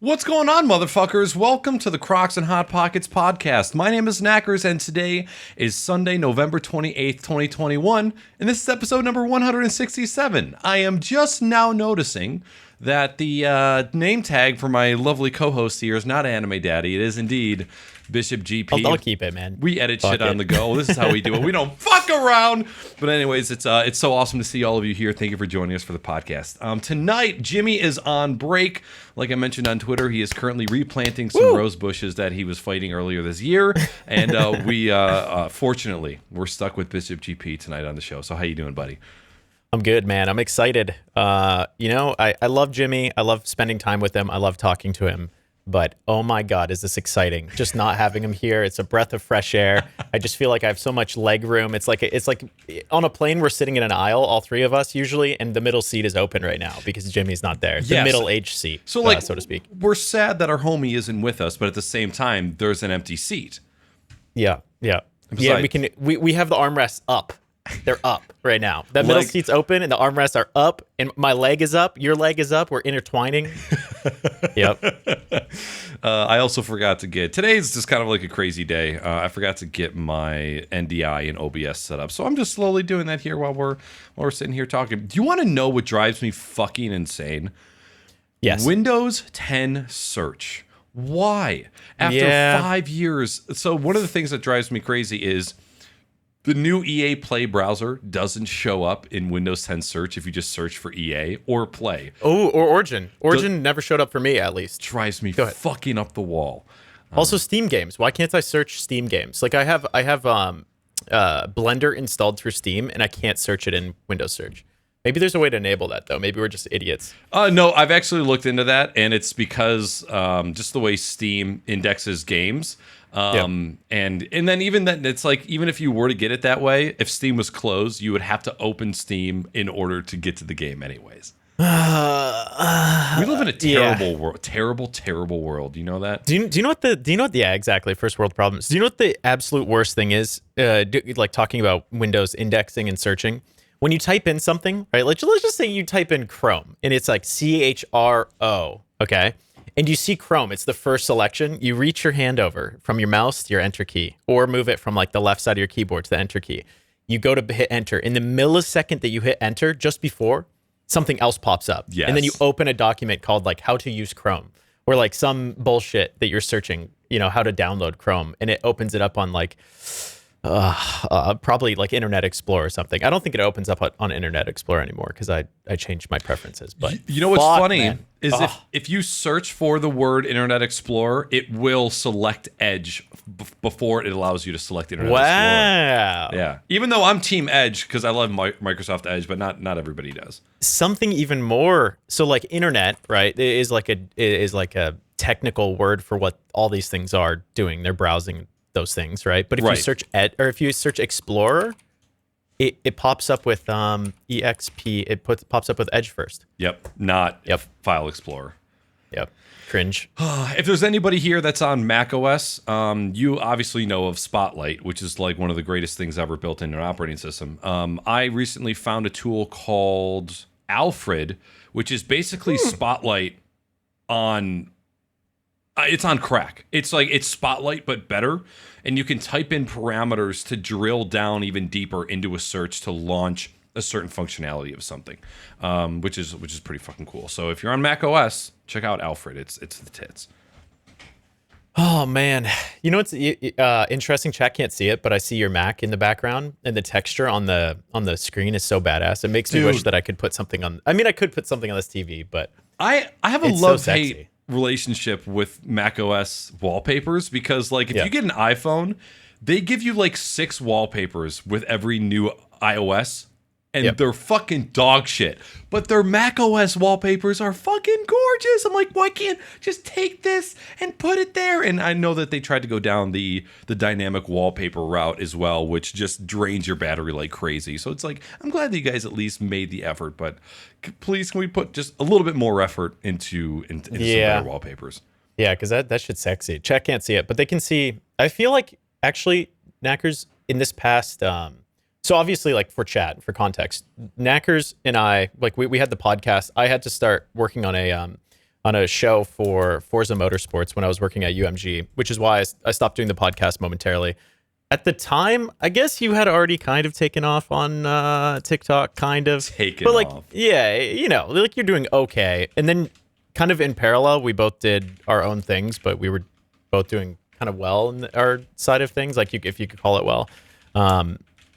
What's going on, motherfuckers? Welcome to the Crocs and Hot Pockets podcast. My name is Knackers, and today is Sunday, November 28th, 2021, and this is episode number 167. I am just now noticing that the name tag for my lovely co-host here is not Anime Daddy. It is indeed BishopGP. I'll keep it, man. We edit shit on the go. This is how we do it. We don't fuck around. But anyways, it's so awesome to see all of you here. Thank you for joining us for the podcast. Tonight, Jimmy is on break. Like I mentioned on Twitter, he is currently replanting some rose bushes that he was fighting earlier this year. And fortunately, we're stuck with BishopGP tonight on the show. So how you doing, buddy? I'm good, man. I'm excited. I love Jimmy. I love spending time with him. I love talking to him. But oh my God, is this exciting? Just not having him here. It's a breath of fresh air. I just feel like I have so much leg room. It's like on a plane, we're sitting in an aisle, all three of us usually, and the middle seat is open right now because Jimmy's not there. The middle-aged seat, so to speak. We're sad that our homie isn't with us, but at the same time, there's an empty seat. Yeah. We have the armrests up. They're up right now. The middle seat's open and the armrests are up, and my leg is up. Your leg is up. We're intertwining. Yep. I also forgot to get today's just kind of like a crazy day. I forgot to get my NDI and OBS set up, so I'm just slowly doing that here while we're sitting here talking. Do you want to know what drives me fucking insane? Yes. Windows 10 search. Why? After 5 years. So one of the things that drives me crazy is the new EA Play browser doesn't show up in Windows 10 search if you just search for EA or Play. Oh, or Origin. Origin never showed up for me, at least. Drives me fucking up the wall. Also, Steam games. Why can't I search Steam games? Like I have Blender installed through Steam, and I can't search it in Windows Search. Maybe there's a way to enable that, though. Maybe we're just idiots. No, I've actually looked into that, and it's because just the way Steam indexes games. And then even then, it's like, even if you were to get it that way, if Steam was closed, you would have to open Steam in order to get to the game anyways. We live in a terrible world, terrible world. You know that? Do you know what exactly, first world problems. Do you know what the absolute worst thing is? Like talking about Windows indexing and searching. When you type in something, right? Let's just say you type in Chrome and it's like CHRO, okay? And you see Chrome, it's the first selection. You reach your hand over from your mouse to your enter key, or move it from like the left side of your keyboard to the enter key. You go to hit enter. In the millisecond that you hit enter, just before, something else pops up. Yes. And then you open a document called like how to use Chrome, or like some bullshit that you're searching, how to download Chrome. And it opens it up on like, probably like Internet Explorer or something. I don't think it opens up on Internet Explorer anymore because I changed my preferences. But you know what's funny, man, is if you search for the word Internet Explorer, it will select Edge before it allows you to select Internet Explorer. Wow. Yeah. Even though I'm Team Edge because I love Microsoft Edge, but not everybody does. Something even more. So like Internet, right, is like a technical word for what all these things are doing. They're browsing those things, right? But if you search if you search Explorer, it pops up with EXP. It pops up with Edge first. Yep, not File Explorer. Yep, cringe. If there's anybody here that's on Mac OS, you obviously know of Spotlight, which is like one of the greatest things ever built into an operating system. I recently found a tool called Alfred, which is basically Spotlight on. It's on crack. It's like it's Spotlight, but better. And you can type in parameters to drill down even deeper into a search to launch a certain functionality of something, which is pretty fucking cool. So if you're on Mac OS, check out Alfred. It's the tits. Oh man, it's interesting. Chat can't see it, but I see your Mac in the background, and the texture on the screen is so badass. It makes me wish that I could put something on. I mean, I could put something on this TV, but I have a love-hate relationship with macOS wallpapers because like if you get an iPhone, they give you like 6 wallpapers with every new iOS, and they're fucking dog shit. But their macOS wallpapers are fucking gorgeous. I'm like, why can't just take this and put it there? And I know that they tried to go down the dynamic wallpaper route as well, which just drains your battery like crazy. So it's like, I'm glad that you guys at least made the effort, but please, can we put just a little bit more effort into some better wallpapers? Yeah, because that shit's sexy. Chat can't see it, but they can see. I feel like actually, Knackers, in this past so obviously, like for chat, for context, Knackers and I, like we had the podcast. I had to start working on on a show for Forza Motorsports when I was working at UMG, which is why I stopped doing the podcast momentarily. At the time, I guess you had already kind of taken off on TikTok, kind of. But like, off. Yeah, like you're doing okay. And then kind of in parallel, we both did our own things, but we were both doing kind of well in our side of things, like if you could call it well.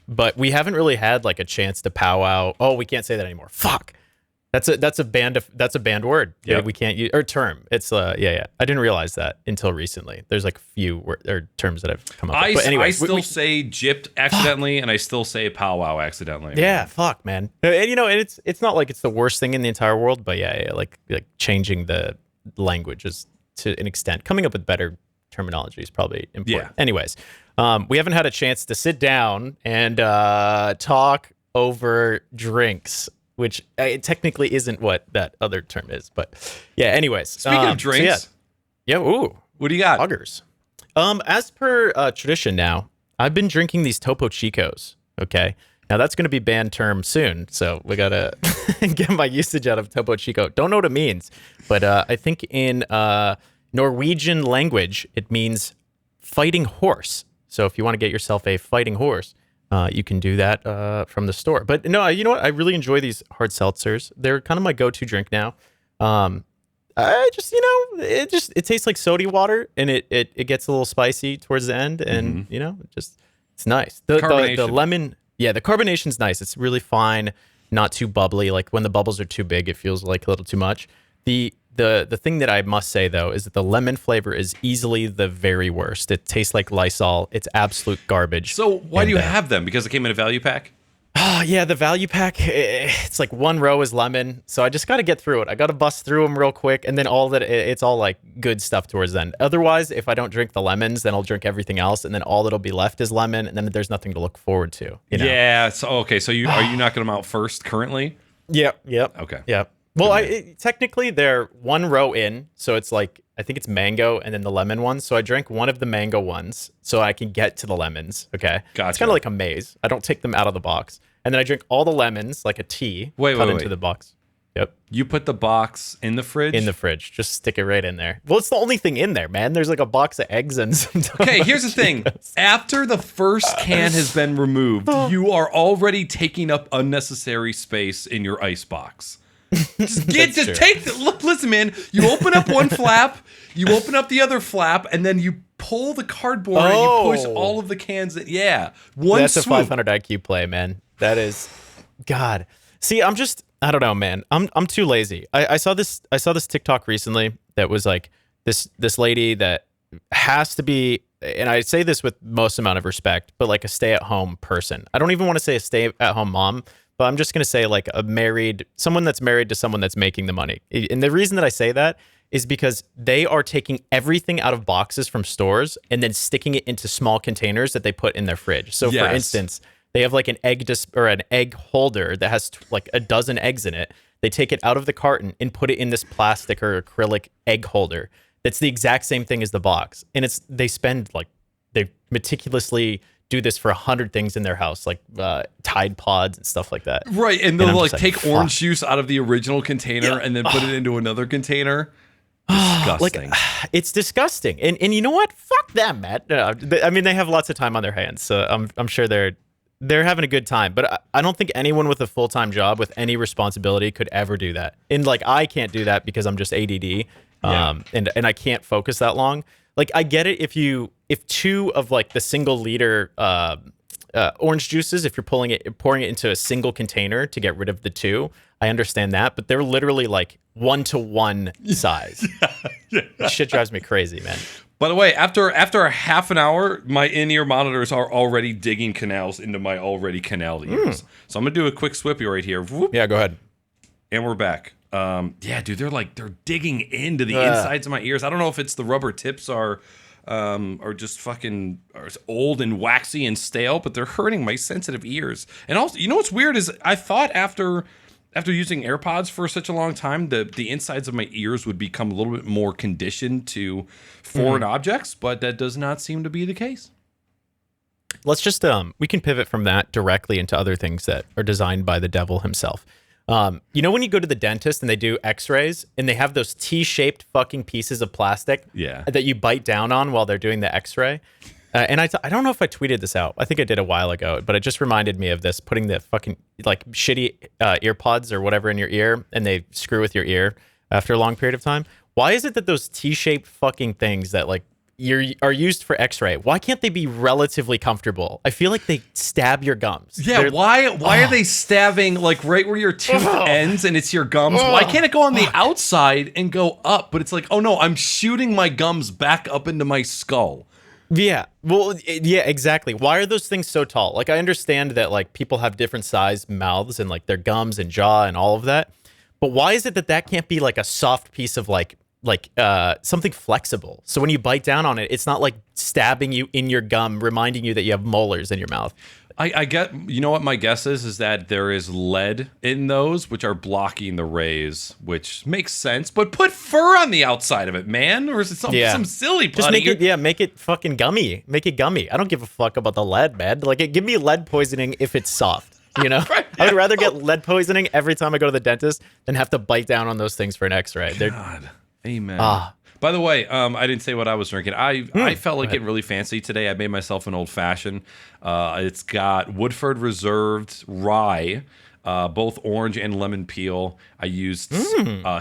But we haven't really had like a chance to powwow. Oh, we can't say that anymore. Fuck. That's a banned word. Yeah, we can't use or term. It's yeah. I didn't realize that until recently. There's like few terms that I've come up with. But anyway, I still say gypped accidentally, and I still say powwow accidentally. Yeah, fuck, man. And and it's not like it's the worst thing in the entire world, but yeah, like changing the language is to an extent. Coming up with better terminology is probably important. Yeah. Anyways, we haven't had a chance to sit down and talk over drinks, which technically isn't what that other term is, but yeah. Anyways, speaking of drinks, so yeah. Ooh, what do you got? Poggers. As per tradition, now I've been drinking these Topo Chicos. Okay, now that's going to be banned term soon, so we gotta get my usage out of Topo Chico. Don't know what it means, but I think in Norwegian language it means fighting horse. So if you want to get yourself a fighting horse, you can do that from the store. But no, you know what? I really enjoy these hard seltzers. They're kind of my go-to drink now. I just, it tastes like soda water, and it gets a little spicy towards the end, and it's nice. The lemon, the carbonation's nice. It's really fine, not too bubbly. Like when the bubbles are too big, it feels like a little too much. The thing that I must say, though, is that the lemon flavor is easily the very worst. It tastes like Lysol. It's absolute garbage. So why do you have them? Because it came in a value pack? Oh, yeah, the value pack, it's like one row is lemon. So I just got to get through it. I got to bust through them real quick. And then it's all like good stuff towards the end. Otherwise, if I don't drink the lemons, then I'll drink everything else. And then all that'll be left is lemon. And then there's nothing to look forward to. Yeah. So, okay. So are you knocking them out first currently? Yep. Okay. Yep. Well, technically they're one row in, so it's like, I think it's mango and then the lemon ones. So I drank one of the mango ones so I can get to the lemons. Okay. Gotcha. It's kind of like a maze. I don't take them out of the box. And then I drink all the lemons like a tea. Wait. Into the box. Yep. You put the box in the fridge? In the fridge. Just stick it right in there. Well, it's the only thing in there, man. There's like a box of eggs and some Okay, here's the thing. After the first can has been removed, you are already taking up unnecessary space in your ice box. Listen, man, you open up one flap, you open up the other flap, and then you pull the cardboard and you push all of the cans in. Yeah. That's swoop. A 500 IQ play, man. That is, God. See, I don't know, man. I'm too lazy. I saw this TikTok recently that was like this lady that has to be, and I say this with most amount of respect, but like a stay-at-home person. I don't even want to say a stay-at-home mom, but I'm just going to say like someone that's married to someone that's making the money. And the reason that I say that is because they are taking everything out of boxes from stores and then sticking it into small containers that they put in their fridge. So for instance, they have like an egg holder that has like a dozen eggs in it. They take it out of the carton and put it in this plastic or acrylic egg holder. That's the exact same thing as the box. And they meticulously do this for 100 things in their house, like Tide Pods and stuff like that. Right, and they'll like take orange juice out of the original container and then put it into another container. Disgusting. It's disgusting. And you know what? Fuck them, Matt. I mean, they have lots of time on their hands, so I'm sure they're having a good time. But I don't think anyone with a full-time job with any responsibility could ever do that. And like I can't do that because I'm just ADD, and I can't focus that long. Like I get it if two of like the single liter orange juices, if you're pouring it into a single container to get rid of the two, I understand that, but they're literally like 1-to-1 size. Shit drives me crazy, man. By the way, after a half an hour, my in-ear monitors are already digging canals into my already canaled ears. So I'm gonna do a quick swippy right here. Whoop. Yeah, go ahead. And we're back. Yeah, dude, they're digging into the insides of my ears. I don't know if it's the rubber tips are just fucking old and waxy and stale, but they're hurting my sensitive ears. And also, you know what's weird is I thought after using AirPods for such a long time, the insides of my ears would become a little bit more conditioned to foreign objects, but that does not seem to be the case. Let's just we can pivot from that directly into other things that are designed by the devil himself. You know when you go to the dentist and they do x-rays and they have those T-shaped fucking pieces of plastic that you bite down on while they're doing the x-ray? And I don't know if I tweeted this out. I think I did a while ago, but it just reminded me of this, putting the fucking like shitty earpods or whatever in your ear and they screw with your ear after a long period of time. Why is it that those T-shaped fucking things that like are used for x-ray, why can't they be relatively comfortable? I feel like they stab your gums. Yeah, why are they stabbing like right where your tooth ends and it's your gums? Why can't it go on the outside and go up? But it's like, oh no, I'm shooting my gums back up into my skull. Yeah, well, yeah, exactly. Why are those things so tall? Like, I understand that like people have different size mouths and like their gums and jaw and all of that, but why is it that can't be like a soft piece of like something flexible? So when you bite down on it, it's not like stabbing you in your gum, reminding you that you have molars in your mouth. I get, you know what my guess is that there is lead in those, which are blocking the rays, which makes sense. But put fur on the outside of it, man, or is it some silly putty? Just make it fucking gummy. Make it gummy. I don't give a fuck about the lead, man. Like, give me lead poisoning if it's soft. You know, right, yeah. I would rather get lead poisoning every time I go to the dentist than have to bite down on those things for an X-ray. God, amen. By the way, I didn't say what I was drinking. I felt like getting really fancy today. I made myself an old fashioned. It's got Woodford Reserved rye, both orange and lemon peel. I used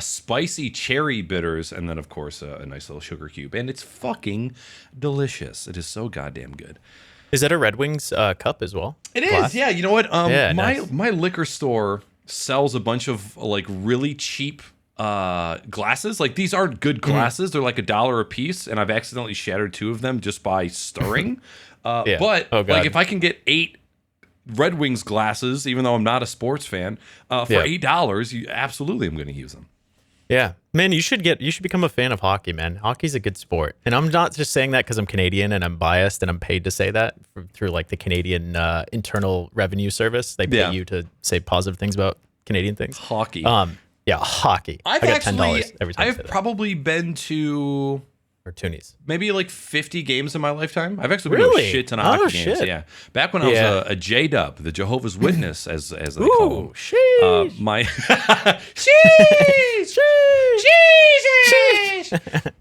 spicy cherry bitters, and then of course a nice little sugar cube. And it's fucking delicious. It is so goddamn good. Is that a Red Wings cup as well? It is. Yeah. You know what? My liquor store sells a bunch of like really cheap glasses. Like, these aren't good glasses. They're like $1 a piece, and I've accidentally shattered 2 of them just by stirring. But like, if I can get 8 Red Wings glasses, even though I'm not a sports fan, for $8, you absolutely am going to use them. Yeah, man, you should become a fan of hockey, man. Hockey's a good sport, and I'm not just saying that because I'm Canadian and I'm biased and I'm paid to say that through like the Canadian Internal Revenue Service. They pay you to say positive things about Canadian things. Hockey. Yeah, hockey. I got $10 every time. I've probably been to Toonies. Maybe like 50 games in my lifetime. I've actually been to a shit ton of hockey games. Yeah, back when I was a J-Dub, the Jehovah's Witness, as they call them. Sheesh.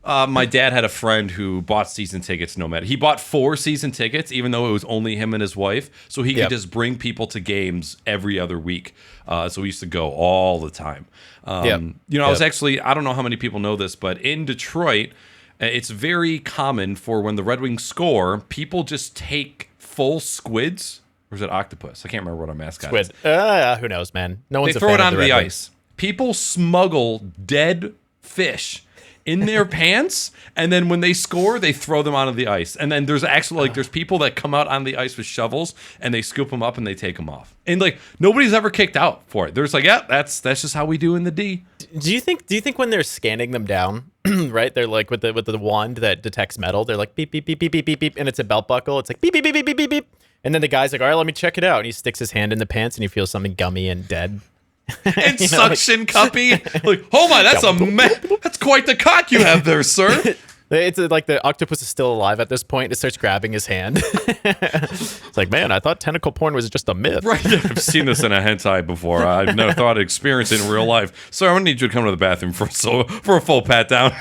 My dad had a friend who bought season tickets. He bought 4 season tickets, even though it was only him and his wife, so he could just bring people to games every other week. So we used to go all the time. I was actually, I don't know how many people know this, but in Detroit, it's very common for when the Red Wings score, people just take full squids. Or is it octopus? I can't remember what our mascot is. Who knows, man? No one's They throw it onto the ice. People smuggle dead fish in their pants, and then when they score, they throw them onto the ice. And then there's actually there's people that come out on the ice with shovels and they scoop them up and they take them off. And like, nobody's ever kicked out for it. There's like, that's just how we do in the D. Do you think when they're scanning them down, right? They're like with the wand that detects metal. They're like beep beep beep beep beep beep beep, and it's a belt buckle. It's like beep beep beep beep beep beep beep. And then the guy's like, all right, let me check it out. And he sticks his hand in the pants and he feels something gummy and dead. And suction cuppy. Like, oh my, that's quite the cock you have there, sir. It's like the octopus is still alive at this point. It starts grabbing his hand. It's like, man, I thought tentacle porn was just a myth. Right. I've seen this in a hentai before. I've never thought I'd experience it in real life. Sir, I'm gonna need you to come to the bathroom for a full pat down.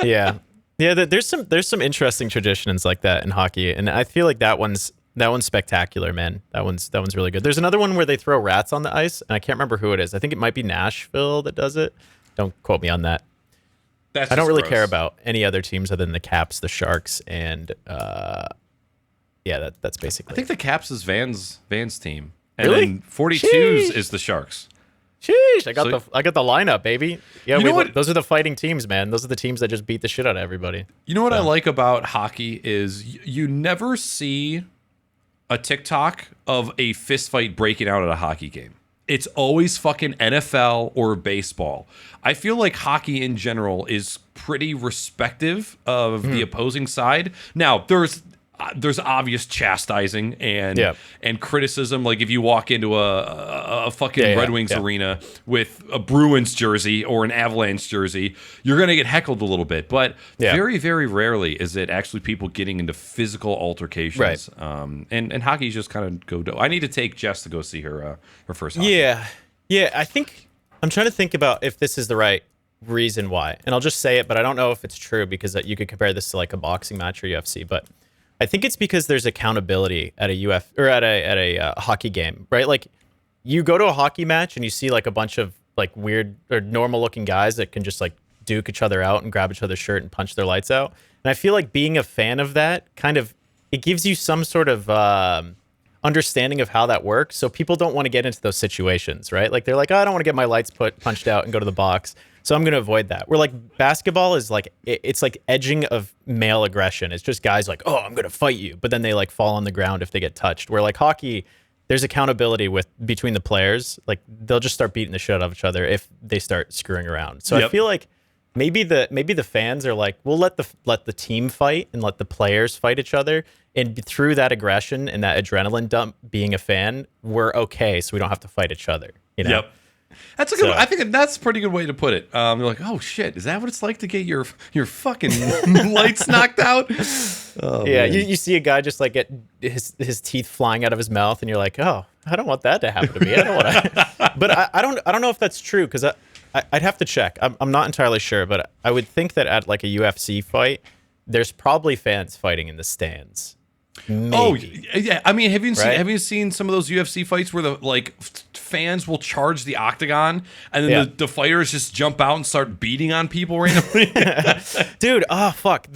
Yeah. There's some interesting traditions like that in hockey, and I feel like that one's spectacular, man. That one's really good. There's another one where they throw rats on the ice, and I can't remember who it is. I think it might be Nashville that does it. Don't quote me on that. I don't really care about any other teams other than the Caps, the Sharks, and that's basically. I think the Caps is Van's team, and really? then 42s is the Sharks. Sheesh! I got the lineup, baby. Yeah, those are the fighting teams, man. Those are the teams that just beat the shit out of everybody. You know what I like about hockey is you never see a TikTok of a fist fight breaking out at a hockey game. It's always fucking NFL or baseball. I feel like hockey in general is pretty respective of the opposing side. Now, there's obvious chastising and criticism. Like if you walk into a fucking Red Wings arena with a Bruins jersey or an Avalanche jersey, you're going to get heckled a little bit. But very, very rarely is it actually people getting into physical altercations. Right. And hockey's just kind of I need to take Jess to go see her first hockey. Yeah. Yeah, I think I'm trying to think about if this is the right reason why, and I'll just say it, but I don't know if it's true because you could compare this to like a boxing match or UFC, but I think it's because there's accountability at a or at a hockey game, right? Like you go to a hockey match and you see like a bunch of like weird or normal looking guys that can just like duke each other out and grab each other's shirt and punch their lights out. And I feel like being a fan of that kind of it gives you some sort of understanding of how that works. So people don't want to get into those situations, right? Like they're like, oh, I don't want to get my lights punched out and go to the box. So I'm going to avoid that. Where like basketball is like, it's like edging of male aggression. It's just guys like, oh, I'm going to fight you. But then they like fall on the ground if they get touched. Where like hockey, there's accountability between the players. Like they'll just start beating the shit out of each other if they start screwing around. So I feel like maybe the fans are like, we'll let the team fight and let the players fight each other. And through that aggression and that adrenaline dump, being a fan, we're okay. So we don't have to fight each other. You know? Yep. That's a good. I think that's a pretty good way to put it. You're like, oh shit, is that what it's like to get your fucking lights knocked out? Oh, yeah, you see a guy just like get his teeth flying out of his mouth, and you're like, oh, I don't want that to happen to me. I don't want to. But I don't know if that's true because I'd have to check. I'm not entirely sure, but I would think that at like a UFC fight, there's probably fans fighting in the stands. Maybe. Oh yeah, I mean, have you seen some of those UFC fights where the like fans will charge the octagon and then the fighters just jump out and start beating on people randomly? Dude, fuck.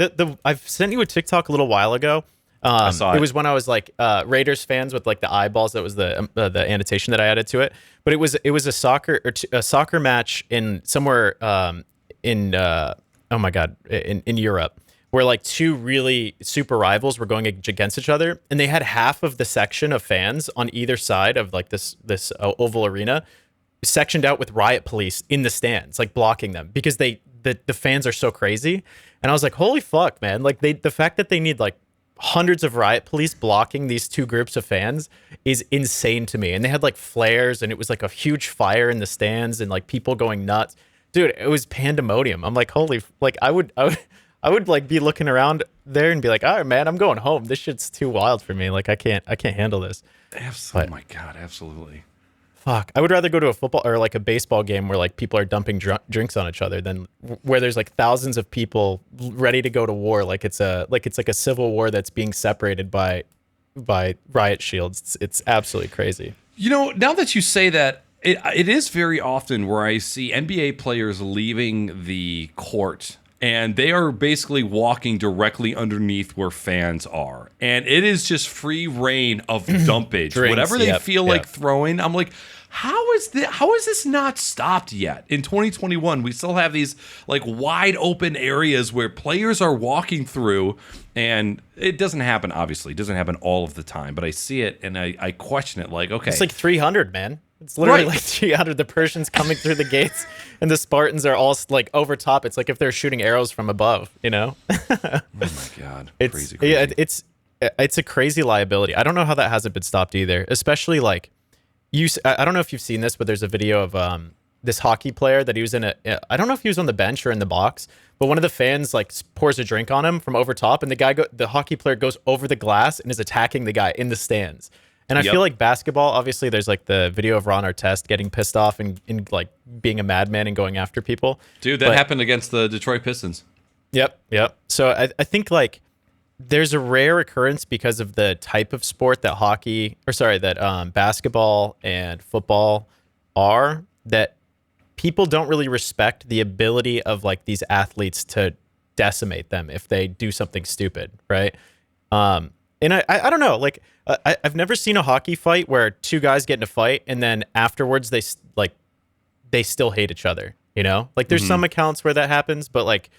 I've sent you a TikTok a little while ago. I saw it. It was when I was like Raiders fans with like the eyeballs. That was the annotation that I added to it. But it was a soccer match in somewhere in Europe, where like two really super rivals were going against each other, and they had half of the section of fans on either side of like this oval arena sectioned out with riot police in the stands, like blocking them because the fans are so crazy. And I was like, holy fuck, man! Like the fact that they need like hundreds of riot police blocking these two groups of fans is insane to me. And they had like flares, and it was like a huge fire in the stands, and like people going nuts. Dude, it was pandemonium. I'm like, holy, like I would like be looking around there and be like, all right, man, I'm going home. This shit's too wild for me. Like I can't handle this. Oh my God, absolutely. Fuck. I would rather go to a football or like a baseball game where like people are dumping drinks on each other than where there's like thousands of people ready to go to war. Like it's like a civil war that's being separated by riot shields. It's absolutely crazy. You know, now that you say that, it is very often where I see NBA players leaving the court and they are basically walking directly underneath where fans are. And it is just free reign of dumpage. Drinks, whatever they feel like throwing. I'm like, how is this not stopped yet? In 2021, we still have these like wide open areas where players are walking through, and it doesn't happen, obviously. It doesn't happen all of the time, but I see it and I question it like, okay. It's like 300, man. It's literally like 300. The Persians coming through the gates, and the Spartans are all like over top. It's like if they're shooting arrows from above, you know? Oh my God. Crazy. Yeah, it's a crazy liability. I don't know how that hasn't been stopped either, especially like I don't know if you've seen this, but there's a video of this hockey player that he was in I don't know if he was on the bench or in the box, but one of the fans like pours a drink on him from over top, and the hockey player goes over the glass and is attacking the guy in the stands. And I feel like basketball, obviously, there's like the video of Ron Artest getting pissed off and like being a madman and going after people. Dude, that happened against the Detroit Pistons. Yep. So I think like there's a rare occurrence because of the type of sport that basketball and football are, that people don't really respect the ability of like these athletes to decimate them if they do something stupid, right? And I don't know, like I've never seen a hockey fight where two guys get in a fight and then afterwards they still hate each other, you know? Like there's some accounts where that happens, but like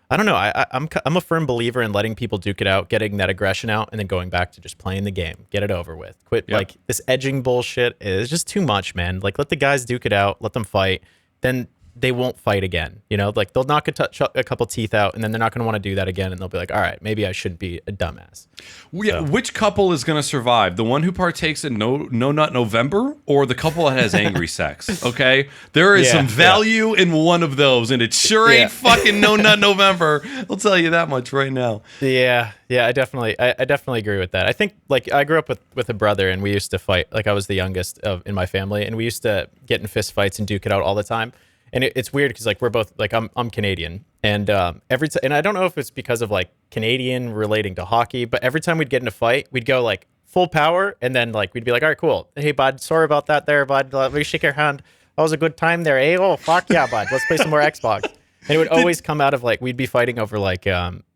I don't know. I'm a firm believer in letting people duke it out, getting that aggression out, and then going back to just playing the game. Get it over with. Quit like this edging bullshit is just too much, man. Like let the guys duke it out, let them fight. Then they won't fight again. You know, like they'll knock a couple teeth out, and then they're not going to want to do that again, and they'll be like, all right, maybe I should be a dumbass. Yeah, which couple is going to survive? The one who partakes in No Nut November, or the couple that has angry sex? Okay, there is some value in one of those, and it sure ain't fucking No Nut November. I'll tell you that much right now. Yeah, I definitely agree with that. I think like I grew up with a brother, and we used to fight. Like I was the youngest in my family, and we used to get in fist fights and duke it out all the time. And it's weird because like we're both like I'm Canadian, and and I don't know if it's because of like Canadian relating to hockey, but every time we'd get in a fight, we'd go like full power, and then like we'd be like, all right, cool. Hey, bud, sorry about that there, bud. Let me shake your hand. That was a good time there, eh? Oh, fuck yeah, bud. Let's play some more Xbox. And it would always come out of like we'd be fighting over like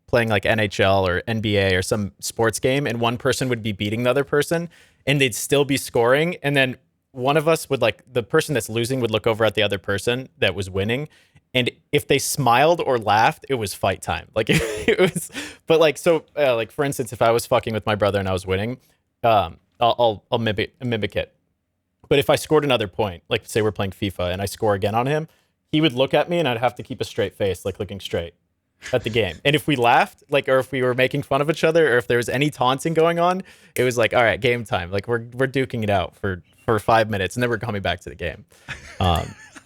playing like NHL or NBA or some sports game, and one person would be beating the other person, and they'd still be scoring, and then one of us would like the person that's losing would look over at the other person that was winning, and if they smiled or laughed, it was fight time. Like it was, but like so like for instance, if I was fucking with my brother and I was winning, I'll mimic it. But if I scored another point, like say we're playing FIFA and I score again on him, he would look at me and I'd have to keep a straight face, like looking straight at the game. And if we laughed, like, or if we were making fun of each other, or if there was any taunting going on, it was like, all right, game time. Like we're duking it out for 5 minutes, and then we're coming back to the game.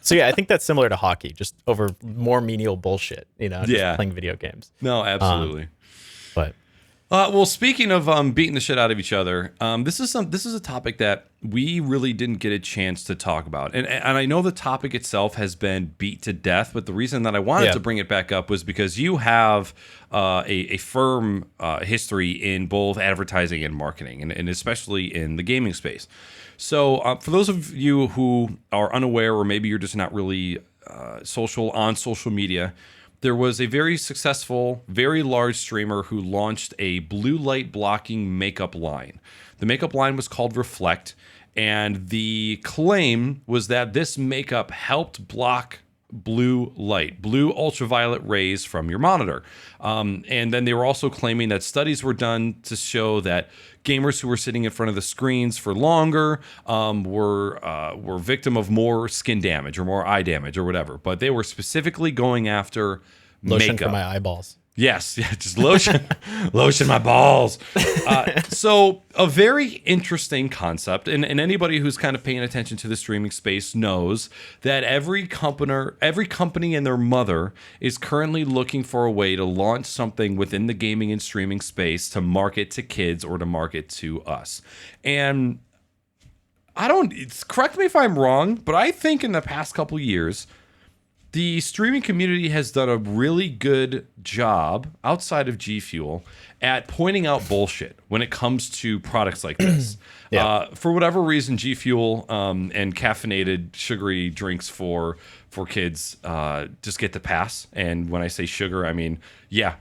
So yeah, I think that's similar to hockey, just over more menial bullshit, you know, just playing video games. No, absolutely. But well, speaking of beating the shit out of each other, this is a topic that we really didn't get a chance to talk about, and I know the topic itself has been beat to death. But the reason that I wanted to bring it back up was because you have a firm history in both advertising and marketing, and especially in the gaming space. So, for those of you who are unaware, or maybe you're just not really on social media, there was a very successful, very large streamer who launched a blue light blocking makeup line. The makeup line was called Reflect, and the claim was that this makeup helped block blue light, blue ultraviolet rays from your monitor. And then they were also claiming that studies were done to show that gamers who were sitting in front of the screens for longer were victim of more skin damage or more eye damage or whatever. But they were specifically going after lotion makeup for my eyeballs. Yes, just lotion my balls. So a very interesting concept, and anybody who's kind of paying attention to the streaming space knows that every company and their mother is currently looking for a way to launch something within the gaming and streaming space to market to kids or to market to us. And correct me if I'm wrong, but I think in the past couple years, the streaming community has done a really good job outside of G Fuel at pointing out bullshit when it comes to products like this. For whatever reason, G Fuel and caffeinated sugary drinks for kids just get the pass. And when I say sugar, I mean,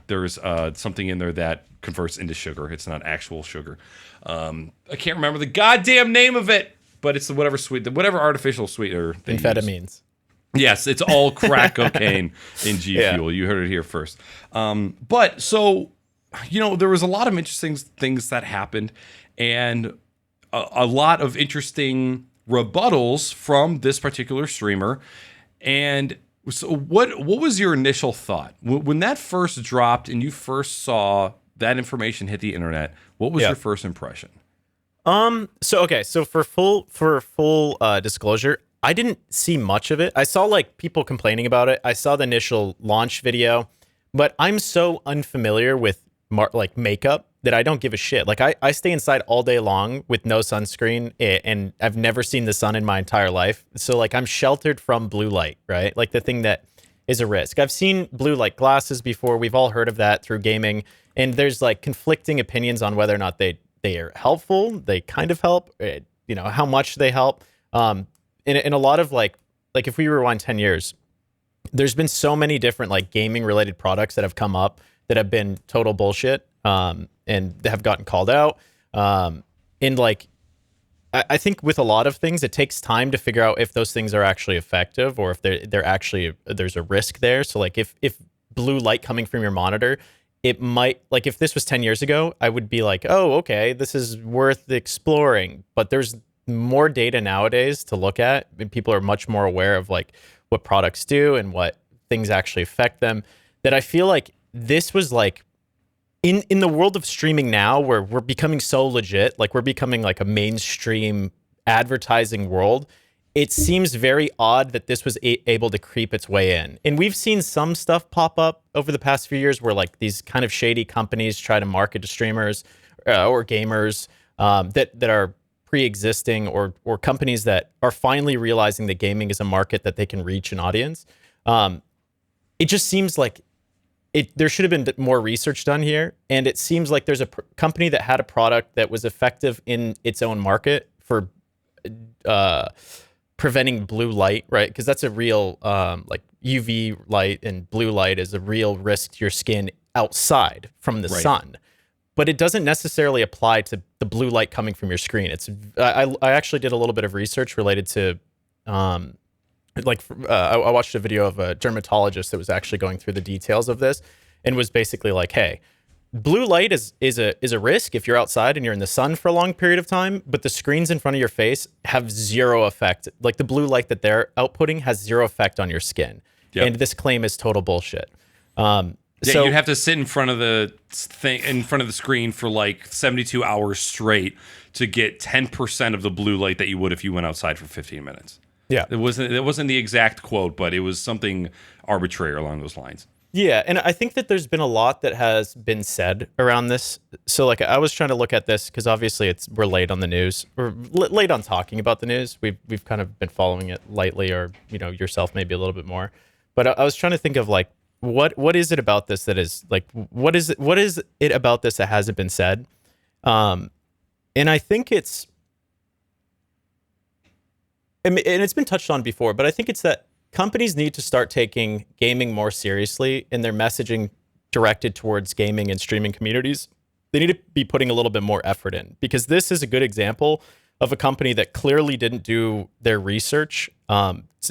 there's something in there that converts into sugar. It's not actual sugar. I can't remember the goddamn name of it, but it's whatever artificial sweetener they amphetamines. Use. Yes, it's all crack cocaine in G Fuel. You heard it here first. But so, there was a lot of interesting things that happened, and a lot of interesting rebuttals from this particular streamer. And so what was your initial thought when that first dropped and you first saw that information hit the internet? What was your first impression? So for full disclosure, I didn't see much of it. I saw like people complaining about it. I saw the initial launch video, but I'm so unfamiliar with makeup that I don't give a shit. Like I stay inside all day long with no sunscreen, and I've never seen the sun in my entire life. So like I'm sheltered from blue light, right? Like the thing that is a risk. I've seen blue light glasses before. We've all heard of that through gaming, and there's like conflicting opinions on whether or not they are helpful. They kind of help, how much they help. In a lot of like if we rewind 10 years, there's been so many different like gaming related products that have come up that have been total bullshit, and they have gotten called out. And like, I think with a lot of things, it takes time to figure out if those things are actually effective or if they're actually, there's a risk there. So like if blue light coming from your monitor, it might, like if this was 10 years ago, I would be like, oh, okay, this is worth exploring. But there's more data nowadays to look at, and people are much more aware of like what products do and what things actually affect them, that I feel like this was like in the world of streaming now, where we're becoming so legit, like we're becoming like a mainstream advertising world. It seems very odd that this was able to creep its way in. And we've seen some stuff pop up over the past few years where like these kind of shady companies try to market to streamers or gamers that are pre-existing, or companies that are finally realizing that gaming is a market that they can reach an audience. It just seems like there should have been more research done here. And it seems like there's a company that had a product that was effective in its own market for preventing blue light, right? Because that's a real, like UV light and blue light is a real risk to your skin outside from the sun. But it doesn't necessarily apply to the blue light coming from your screen. I actually did a little bit of research related to, I watched a video of a dermatologist that was actually going through the details of this and was basically like, hey, blue light is a risk if you're outside and you're in the sun for a long period of time, but the screens in front of your face have zero effect. Like the blue light that they're outputting has zero effect on your skin. Yep. And this claim is total bullshit. So you'd have to sit in front of the screen for like 72 hours straight to get 10% of the blue light that you would if you went outside for 15 minutes. Yeah. It wasn't the exact quote, but it was something arbitrary along those lines. Yeah, and I think that there's been a lot that has been said around this. So like I was trying to look at this because obviously we're late on the news. We're late on talking about the news. We've kind of been following it lightly, or yourself maybe a little bit more. But I was trying to think of like what is it about this that is like what is it about this that hasn't been said? And I think and it's been touched on before, but I think it's that companies need to start taking gaming more seriously in their messaging directed towards gaming and streaming communities. They need to be putting a little bit more effort in, because this is a good example of a company that clearly didn't do their research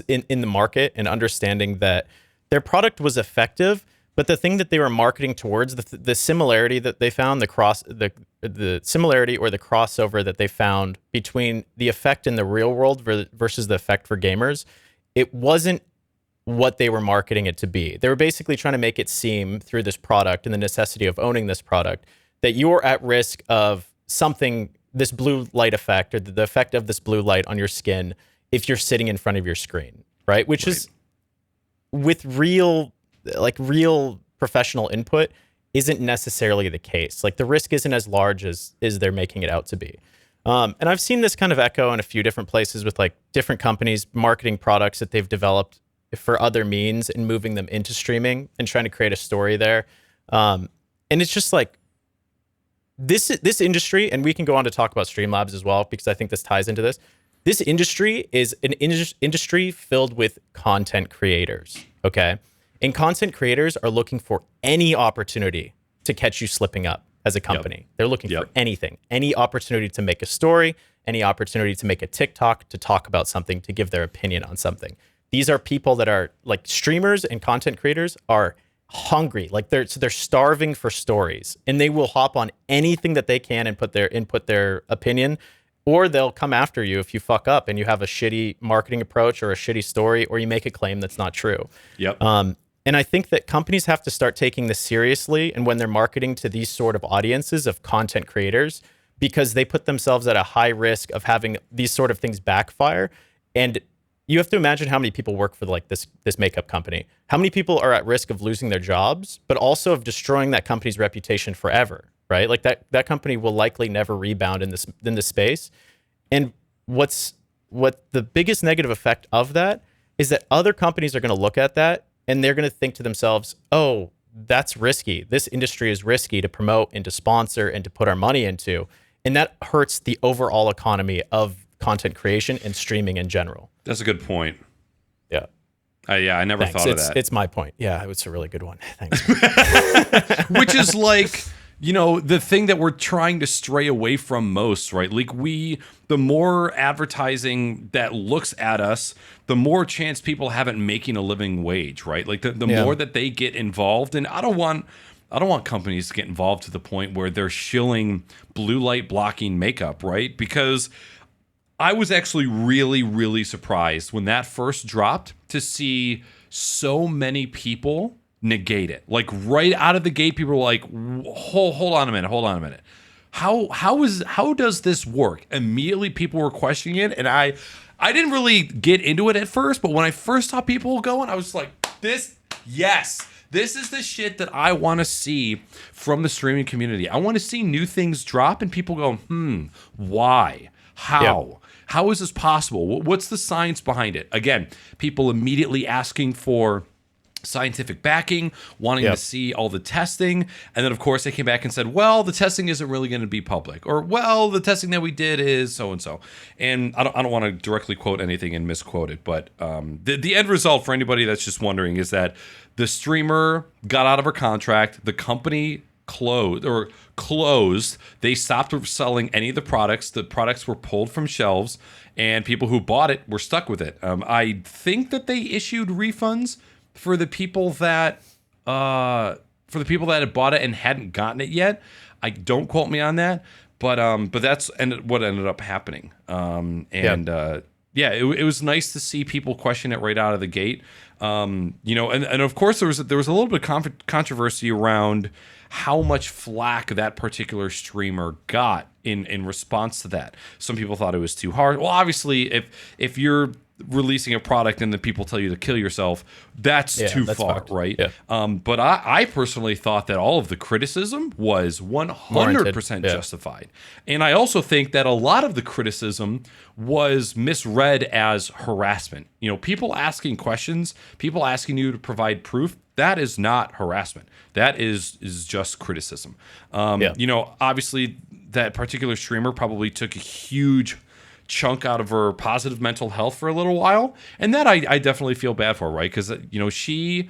in the market and understanding that their product was effective, but the thing that they were marketing towards, the similarity that they found, the similarity or the crossover that they found between the effect in the real world versus the effect for gamers, it wasn't what they were marketing it to be. They were basically trying to make it seem through this product and the necessity of owning this product that you're at risk of something, this blue light effect, or the effect of this blue light on your skin if you're sitting in front of your screen, right? Which is with real professional input isn't necessarily the case. Like the risk isn't as large as they're making it out to be. And I've seen this kind of echo in a few different places with like different companies marketing products that they've developed for other means and moving them into streaming and trying to create a story there. And it's just like this industry, and we can go on to talk about Streamlabs as well, because I think this ties into this. This industry is an industry filled with content creators, okay? And content creators are looking for any opportunity to catch you slipping up as a company. Yep. They're looking for anything, any opportunity to make a story, any opportunity to make a TikTok, to talk about something, to give their opinion on something. These are people that are like streamers and content creators are hungry. Like they're starving for stories, and they will hop on anything that they can and put their opinion, or they'll come after you if you fuck up and you have a shitty marketing approach or a shitty story, or you make a claim that's not true. Yep. And I think that companies have to start taking this seriously, and when they're marketing to these sort of audiences of content creators, because they put themselves at a high risk of having these sort of things backfire. And you have to imagine how many people work for like this makeup company. How many people are at risk of losing their jobs, but also of destroying that company's reputation forever, right? Like that company will likely never rebound in this space. And what the biggest negative effect of that is that other companies are going to look at that and they're going to think to themselves, oh, that's risky. This industry is risky to promote and to sponsor and to put our money into. And that hurts the overall economy of content creation and streaming in general. That's a good point. Yeah. I never thought of that. It's my point. Yeah, it's a really good one. Thanks. Which is like, the thing that we're trying to stray away from most, right? Like the more advertising that looks at us, the more chance people have at making a living wage, right? Like the more that they get involved. And I don't want companies to get involved to the point where they're shilling blue light blocking makeup, right? Because I was actually really, really surprised when that first dropped to see so many people negate it. Like right out of the gate, people were like, hold on a minute. How does this work? Immediately people were questioning it, and I didn't really get into it at first, but when I first saw people going, I was like, this is the shit that I want to see from the streaming community. I want to see new things drop and people go, why? How? Yep. How is this possible? What's the science behind it? Again, people immediately asking for scientific backing, wanting to see all the testing. And then, of course, they came back and said, well, the testing isn't really going to be public. Or, well, the testing that we did is so-and-so. And I don't want to directly quote anything and misquote it. But the end result for anybody that's just wondering is that the streamer got out of her contract. The company closed. They stopped selling any of the products. The products were pulled from shelves. And people who bought it were stuck with it. I think that they issued refunds for the people that had bought it and hadn't gotten it yet. I don't quote me on that, but that's what ended up happening. It was nice to see people question it right out of the gate. And of course there was a little bit of controversy around how much flack that particular streamer got in response to that. Some people thought it was too hard. Well, obviously, if you're releasing a product and then people tell you to kill yourself, that's too far, fucked. Right? Yeah. But I personally thought that all of the criticism was 100% justified. And I also think that a lot of the criticism was misread as harassment. People asking questions, people asking you to provide proof, that is not harassment. That is just criticism. Obviously that particular streamer probably took a huge chunk out of her positive mental health for a little while, and that I definitely feel bad for, right? Because she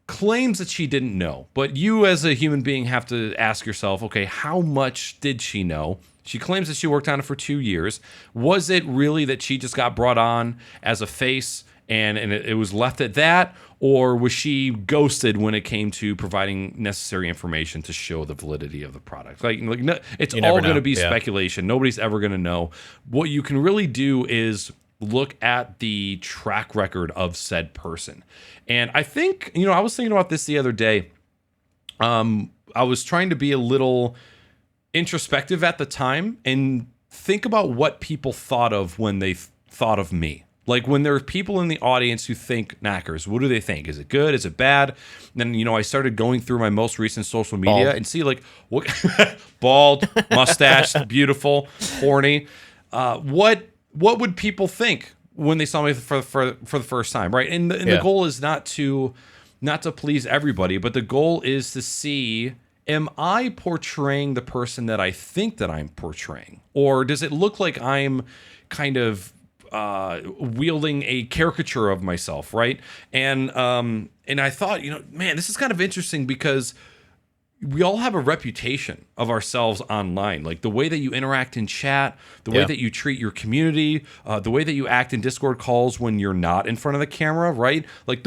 claims that she didn't know, but you as a human being have to ask yourself, okay, how much did she know? She claims that she worked on it for 2 years. Was it really that she just got brought on as a face and it was left at that? Or was she ghosted when it came to providing necessary information to show the validity of the product? No, it's all going to be speculation. Nobody's ever going to know. What you can really do is look at the track record of said person. And I think, I was thinking about this the other day. I was trying to be a little introspective at the time and think about what people thought of when they thought of me. Like when there are people in the audience who think Knackers, what do they think? Is it good? Is it bad? And then, I started going through my most recent social media and see what bald, mustache, beautiful, horny. What would people think when they saw me for the first time, right? And the goal is not to please everybody, but the goal is to see, am I portraying the person that I think that I'm portraying? Or does it look like I'm kind of wielding a caricature of myself, right? And I thought, man, this is kind of interesting because we all have a reputation of ourselves online, like the way that you interact in chat, the way that you treat your community, the way that you act in Discord calls when you're not in front of the camera, right? Like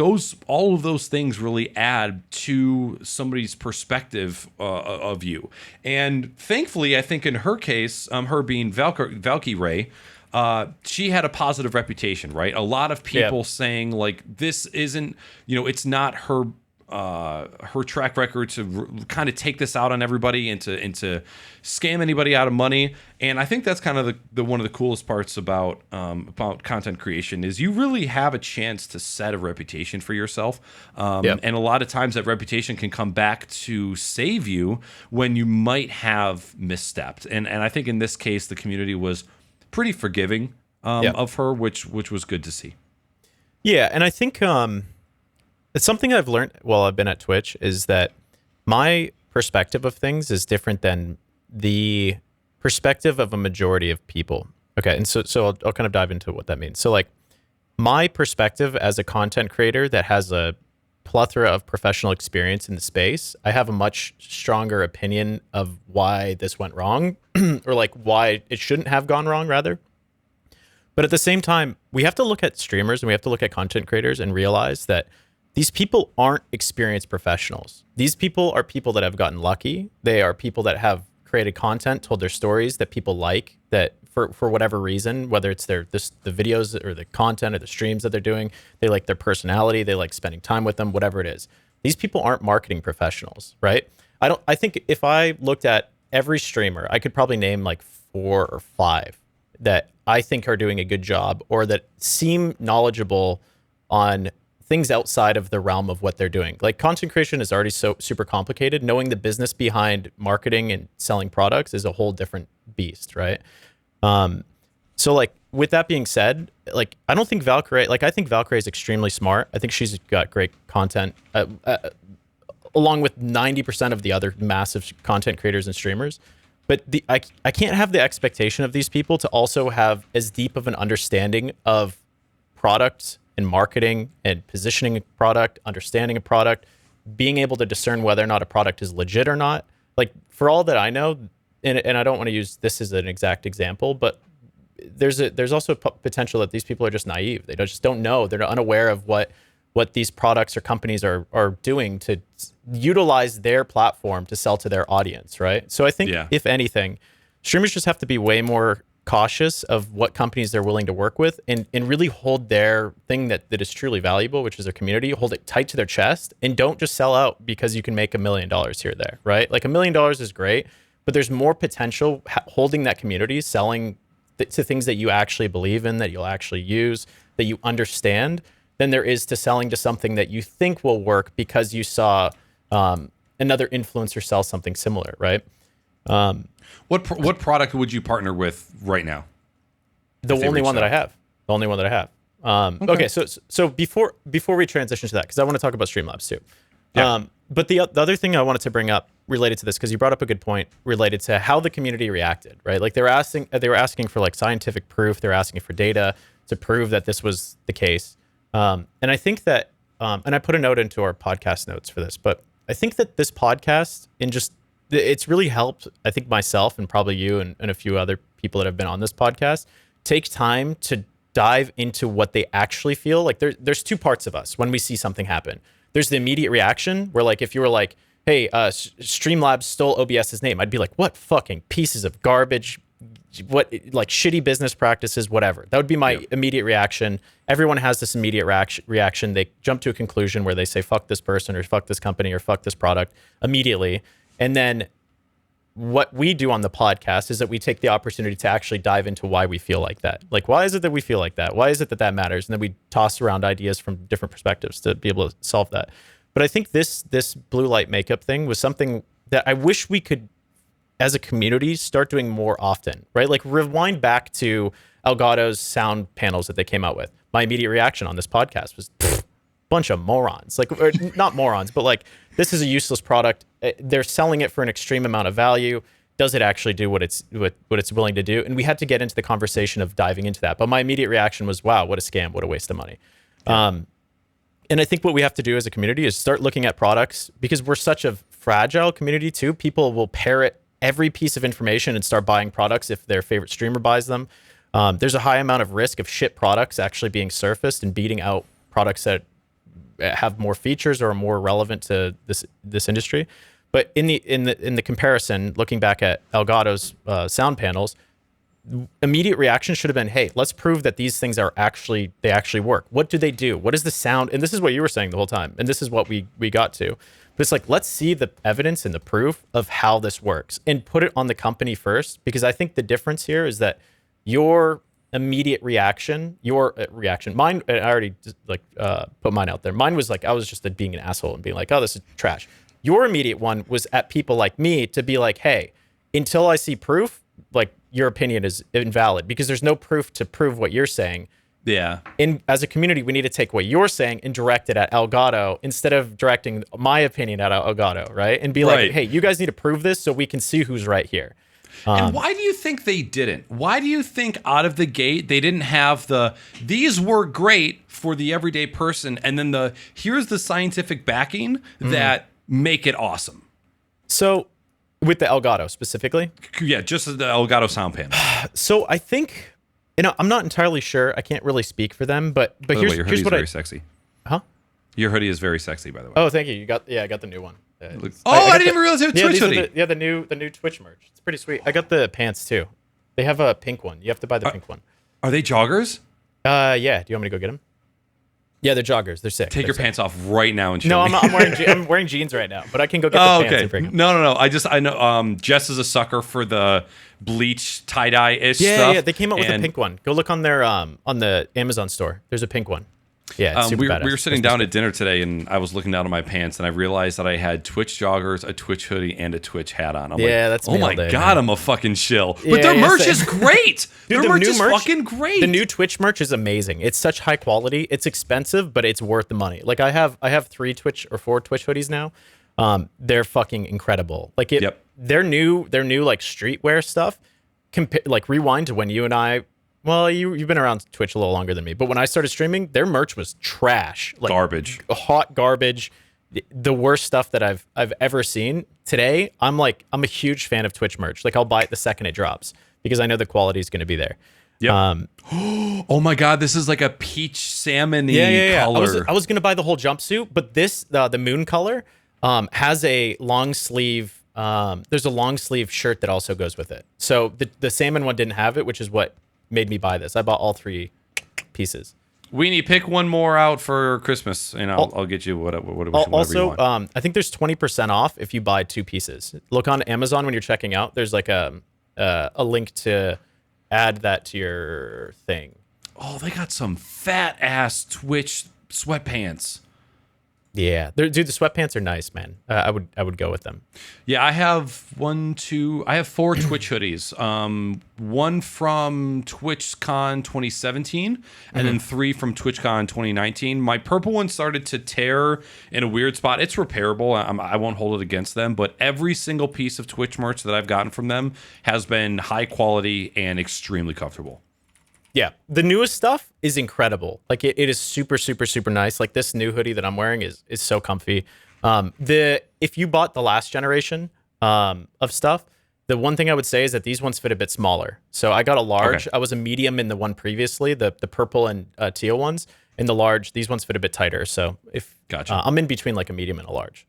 all of those things really add to somebody's perspective of you. And thankfully, I think in her case, her being Valkyrie, she had a positive reputation, right? A lot of people saying like, this isn't, it's not her track record to kind of take this out on everybody and to scam anybody out of money. And I think that's kind of the one of the coolest parts about content creation is you really have a chance to set a reputation for yourself. And a lot of times that reputation can come back to save you when you might have misstepped. And I think in this case, the community was pretty forgiving of her, which was good to see. Yeah, and I think it's something I've learned while I've been at Twitch is that my perspective of things is different than the perspective of a majority of people. Okay, and so I'll kind of dive into what that means. So like my perspective as a content creator that has a plethora of professional experience in the space, I have a much stronger opinion of why this went wrong or like why it shouldn't have gone wrong rather. But at the same time, we have to look at streamers and we have to look at content creators and realize that these people aren't experienced professionals. These people are people that have gotten lucky. They are people that have created content, told their stories that people like, that for whatever reason, whether it's the videos or the content or the streams that they're doing. They like their personality. They like spending time with them, whatever it is. These people aren't marketing professionals, right? I think if I looked at every streamer, I could probably name like 4 or 5 that I think are doing a good job or that seem knowledgeable on things outside of the realm of what they're doing. Like content creation is already so super complicated. Knowing the business behind marketing and selling products is a whole different beast, right? So like with that being said, like I don't think Valkyrie, like I think Valkyrie is extremely smart. I think she's got great content, along with 90% of the other massive content creators and streamers. But I can't have the expectation of these people to also have as deep of an understanding of products and marketing and positioning a product, understanding a product, being able to discern whether or not a product is legit or not. Like for all that I know, and I don't want to use this as an exact example, but there's also potential that these people are just naive. They just don't know. They're unaware of what these products or companies are doing to utilize their platform to sell to their audience, right? So I think if anything, streamers just have to be way more cautious of what companies they're willing to work with and really hold their thing that is truly valuable, which is their community, hold it tight to their chest and don't just sell out because you can make $1 million here or there, right? Like $1 million is great, but there's more potential holding that community, selling to things that you actually believe in, that you'll actually use, that you understand, than there is to selling to something that you think will work because you saw another influencer sell something similar, right? What product would you partner with right now? The only one that I have. The only one that I have. Okay, so before we transition to that, because I want to talk about Streamlabs too. Yeah. But the other thing I wanted to bring up related to this, because you brought up a good point related to how the community reacted, right? Like they were asking for like scientific proof. They're asking for data to prove that this was the case. And I think that, and I put a note into our podcast notes for this, but I think that this podcast it's really helped, I think myself and probably you and a few other people that have been on this podcast take time to dive into what they actually feel. Like there's 2 parts of us when we see something happen. There's the immediate reaction where like, if you were like, hey, Streamlabs stole OBS's name, I'd be like, what fucking pieces of garbage, what like shitty business practices, whatever. That would be my immediate reaction. Everyone has this immediate reaction. They jump to a conclusion where they say, fuck this person or fuck this company or fuck this product immediately. And then what we do on the podcast is that we take the opportunity to actually dive into why we feel like that. Like, why is it that we feel like that? Why is it that matters? And then we toss around ideas from different perspectives to be able to solve that. But I think this blue light makeup thing was something that I wish we could, as a community, start doing more often, right? Like rewind back to Elgato's sound panels that they came out with. My immediate reaction on this podcast was, bunch of morons. Like, or not morons, but like, this is a useless product. They're selling it for an extreme amount of value. Does it actually do what it's willing to do? And we had to get into the conversation of diving into that. But my immediate reaction was, wow, what a scam, what a waste of money. Yeah. And I think what we have to do as a community is start looking at products, because we're such a fragile community too. People will parrot every piece of information and start buying products if their favorite streamer buys them. There's a high amount of risk of shit products actually being surfaced and beating out products that have more features or are more relevant to this industry. But in the comparison, looking back at Elgato's sound panels, immediate reaction should have been, hey, let's prove that these things actually work. What do they do? What is the sound? And this is what you were saying the whole time. And this is what we got to. But it's like, let's see the evidence and the proof of how this works and put it on the company first. Because I think the difference here is that your immediate reaction, mine, I already put mine out there. Mine was like, I was just being an asshole and being like, oh, this is trash. Your immediate one was at people like me to be like, hey, until I see proof, like your opinion is invalid because there's no proof to prove what you're saying. Yeah. As a community, we need to take what you're saying and direct it at Elgato instead of directing my opinion at Elgato, right? And be like, hey, you guys need to prove this so we can see who's right here. And why do you think they didn't? Why do you think out of the gate they didn't have these were great for the everyday person, and then here's the scientific backing that make it awesome? So with the Elgato specifically? Yeah, just the Elgato sound panel. So I think, I'm not entirely sure. I can't really speak for them, but here's your hoodie's what very sexy. Huh? Your hoodie is very sexy, by the way. Oh, thank you. I got the new one. I didn't even realize it was Twitch hoodie. The new Twitch merch. It's pretty sweet. I got the pants too. They have a pink one. You have to buy the pink one. Are they joggers? Yeah. Do you want me to go get them? Yeah, they're joggers. They're sick. Take your pants off right now and show No, me. I'm wearing jeans right now, but I can go get the pants and bring them. No. I know. Jess is a sucker for the bleach tie dye ish stuff. Yeah. They came out with a pink one. Go look on their on the Amazon store. There's a pink one. Yeah, it's super we badass. were sitting down at dinner today, and I was looking down at my pants, and I realized that I had Twitch joggers, a Twitch hoodie, and a Twitch hat on. I'm like, that's me oh my all day, god, man. I'm a fucking shill. But their merch is great. Dude, their merch is fucking great. The new Twitch merch is amazing. It's such high quality. It's expensive, but it's worth the money. Like I have 4 Twitch hoodies now. They're fucking incredible. Like their new like streetwear stuff. Like rewind to when you and I. Well, you've been around Twitch a little longer than me, but when I started streaming, their merch was trash, like garbage, hot garbage, the worst stuff that I've ever seen. Today, I'm a huge fan of Twitch merch. Like I'll buy it the second it drops because I know the quality is going to be there. Yep. Oh my god, this is like a peach salmon-y color. I was going to buy the whole jumpsuit, but this the moon color has a long sleeve. There's a long sleeve shirt that also goes with it. So the salmon one didn't have it, which is what made me buy this. I bought all 3 pieces. Weenie, pick one more out for Christmas, and I'll get you whatever you want. I think there's 20% off if you buy 2 pieces. Look on Amazon when you're checking out. There's like a link to add that to your thing. Oh, they got some fat ass Twitch sweatpants. Yeah, dude, the sweatpants are nice, man. I would go with them. Yeah, I have 4 Twitch hoodies. One from TwitchCon 2017, and then 3 from TwitchCon 2019. My purple one started to tear in a weird spot. It's repairable. I won't hold it against them, but every single piece of Twitch merch that I've gotten from them has been high quality and extremely comfortable. Yeah, the newest stuff is incredible. Like it is super, super, super nice. Like this new hoodie that I'm wearing is so comfy. If you bought the last generation of stuff, the one thing I would say is that these ones fit a bit smaller. So I got a large. Okay. I was a medium in the one previously, the purple and teal ones. In the large, these ones fit a bit tighter. So gotcha. I'm in between like a medium and a large.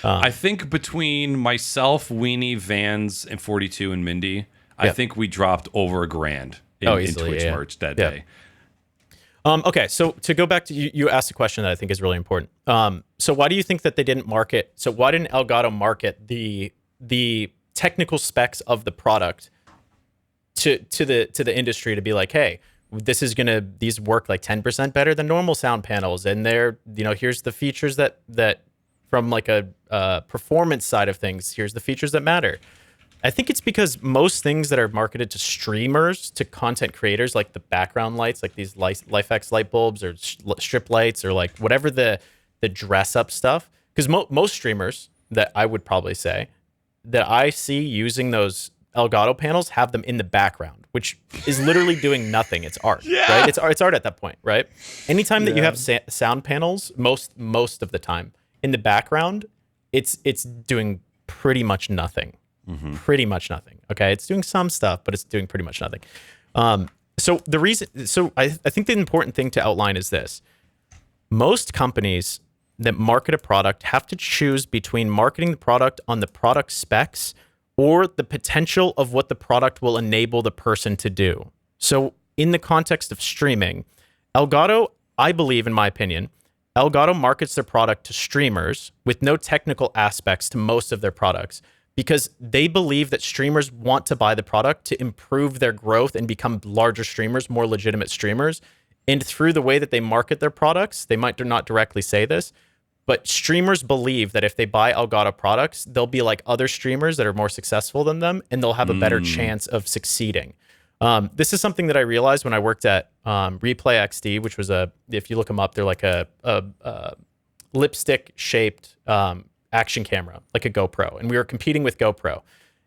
I think between myself, Weenie, Vans, and 42 and Mindy, I think we dropped over $1,000. In Twitch merch that day. Okay, so to go back to you asked a question that I think is really important. So why do you think that they didn't market? So why didn't Elgato market the technical specs of the product to the industry to be like, hey, these work like 10% better than normal sound panels, and here's the features that from like a performance side of things, here's the features that matter. I think it's because most things that are marketed to streamers, to content creators, like the background lights, like these LifeX light bulbs or strip lights or like whatever the dress up stuff. Because most streamers that I would probably say that I see using those Elgato panels have them in the background, which is literally doing nothing. It's art, right? It's art at that point, right? Anytime that you have sound panels, most of the time in the background, it's doing pretty much nothing. Mm-hmm. Pretty much nothing. Okay, it's doing some stuff, but it's doing pretty much nothing. So I think the important thing to outline is this: most companies that market a product have to choose between marketing the product on the product specs or the potential of what the product will enable the person to do. So in the context of streaming, Elgato, I believe, in my opinion, Elgato markets their product to streamers with no technical aspects to most of their products, because they believe that streamers want to buy the product to improve their growth and become larger streamers, more legitimate streamers. And through the way that they market their products, they might not directly say this, but streamers believe that if they buy Elgato products, they'll be like other streamers that are more successful than them, and they'll have a better chance of succeeding. This is something that I realized when I worked at Replay XD, which was if you look them up, they're like a lipstick-shaped action camera, like a GoPro, and we were competing with GoPro,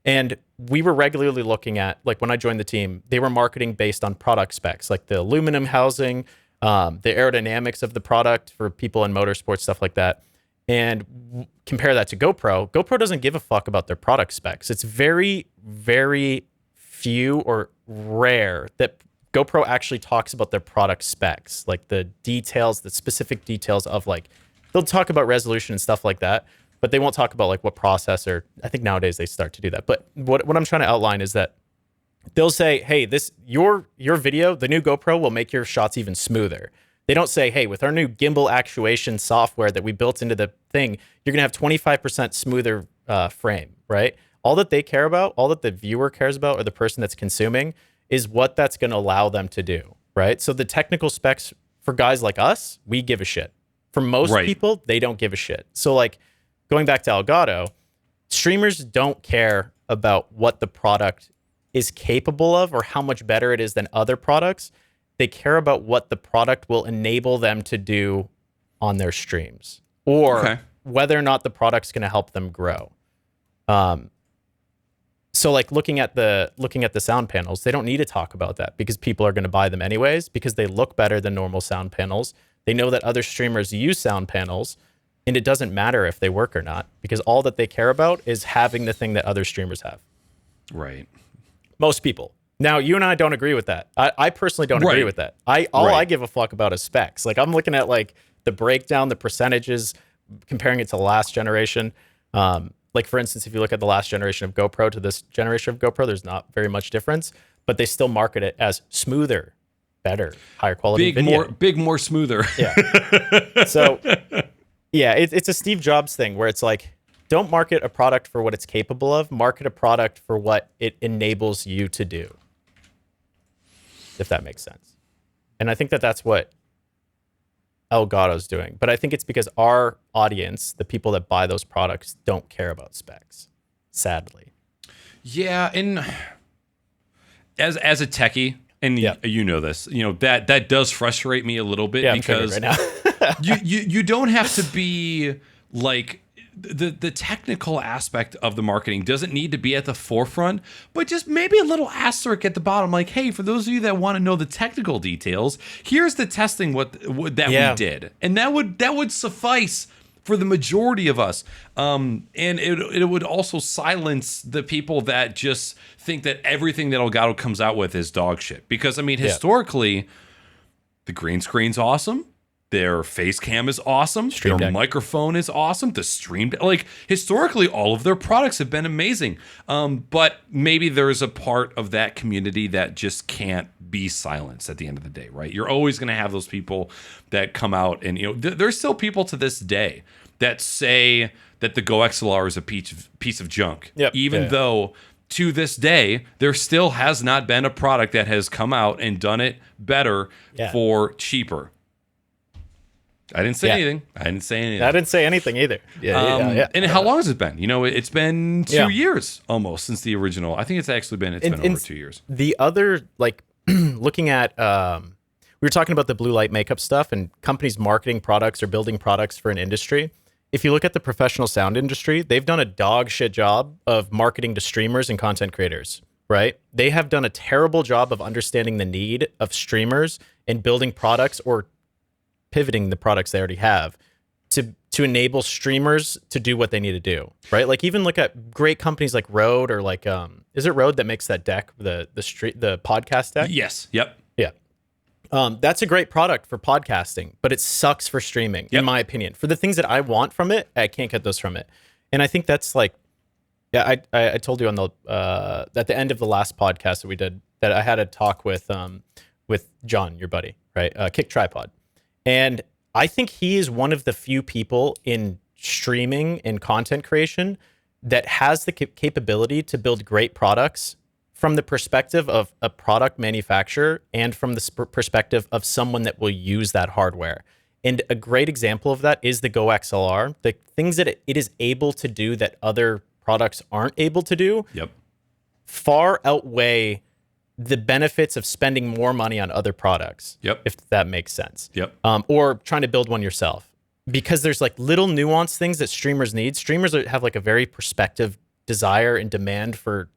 and we were regularly looking at, like when I joined the team, they were marketing based on product specs, like the aluminum housing, the aerodynamics of the product for people in motorsports, stuff like that, and compare that to GoPro. GoPro doesn't give a fuck about their product specs. It's very, very few or rare that GoPro actually talks about their product specs, like the details, the specific details of, like, they'll talk about resolution and stuff like that, but they won't talk about like what processor. I think nowadays they start to do that. But what I'm trying to outline is that they'll say, hey, your video, the new GoPro will make your shots even smoother. They don't say, hey, with our new gimbal actuation software that we built into the thing, you're going to have 25% smoother frame, right? All that they care about, all that the viewer cares about, or the person that's consuming, is what that's going to allow them to do, right? So the technical specs for guys like us, we give a shit. For most people, they don't give a shit. So like going back to Elgato, streamers don't care about what the product is capable of or how much better it is than other products. They care about what the product will enable them to do on their streams, or whether or not the product's going to help them grow. So like looking at the sound panels, they don't need to talk about that because people are going to buy them anyways because they look better than normal sound panels. They know that other streamers use sound panels, and it doesn't matter if they work or not because all that they care about is having the thing that other streamers have. Right. Most people. Now, you and I don't agree with that. I personally don't agree with that. I give a fuck about is specs. Like I'm looking at like the breakdown, the percentages, comparing it to the last generation. Like for instance, if you look at the last generation of GoPro to this generation of GoPro, there's not very much difference, but they still market it as smoother, better, higher quality video. More smoother. Yeah. So yeah, it's a Steve Jobs thing where it's like, don't market a product for what it's capable of, market a product for what it enables you to do. If that makes sense. And I think that that's what Elgato's doing. But I think it's because our audience, the people that buy those products, don't care about specs, sadly. Yeah, and as a techie, and you know this, that does frustrate me a little bit because right now. you don't have to be like the technical aspect of the marketing doesn't need to be at the forefront, but just maybe a little asterisk at the bottom, like, hey, for those of you that want to know the technical details, here's the testing we did, and that would suffice for the majority of us. And it would also silence the people that just think that everything that Elgato comes out with is dog shit. Because I mean, historically, the green screen's awesome. Their face cam is awesome. Their microphone is awesome. The stream deck, like historically, all of their products have been amazing. But maybe there's a part of that community that just can't be silenced at the end of the day, right? You're always going to have those people that come out and, there's still people to this day that say that the Go XLR is a piece of junk. Even though to this day, there still has not been a product that has come out and done it better for cheaper. I didn't say anything. I didn't say anything either. And how long has it been? It's been 2 years almost since the original. I think it's been over 2 years. The other, like, looking at, we were talking about the blue light makeup stuff and companies marketing products or building products for an industry. If you look at the professional sound industry, they've done a dog shit job of marketing to streamers and content creators, right? They have done a terrible job of understanding the need of streamers and building products or pivoting the products they already have to enable streamers to do what they need to do, right? Like even look at great companies like Rode or like is it Rode that makes that deck, the podcast deck? Yes. Yep. Yeah. That's a great product for podcasting, but it sucks for streaming, in my opinion. For the things that I want from it, I can't get those from it. And I think that's like, I told you on the at the end of the last podcast that we did that I had a talk with John, your buddy, right? Kick Tripod. And I think he is one of the few people in streaming and content creation that has the capability to build great products from the perspective of a product manufacturer and from the perspective of someone that will use that hardware. And a great example of that is the Go XLR. The things that it is able to do that other products aren't able to do far outweigh the benefits of spending more money on other products, if that makes sense. Or trying to build one yourself. Because there's like little nuanced things that streamers need. Streamers have like a very perspective desire and demand for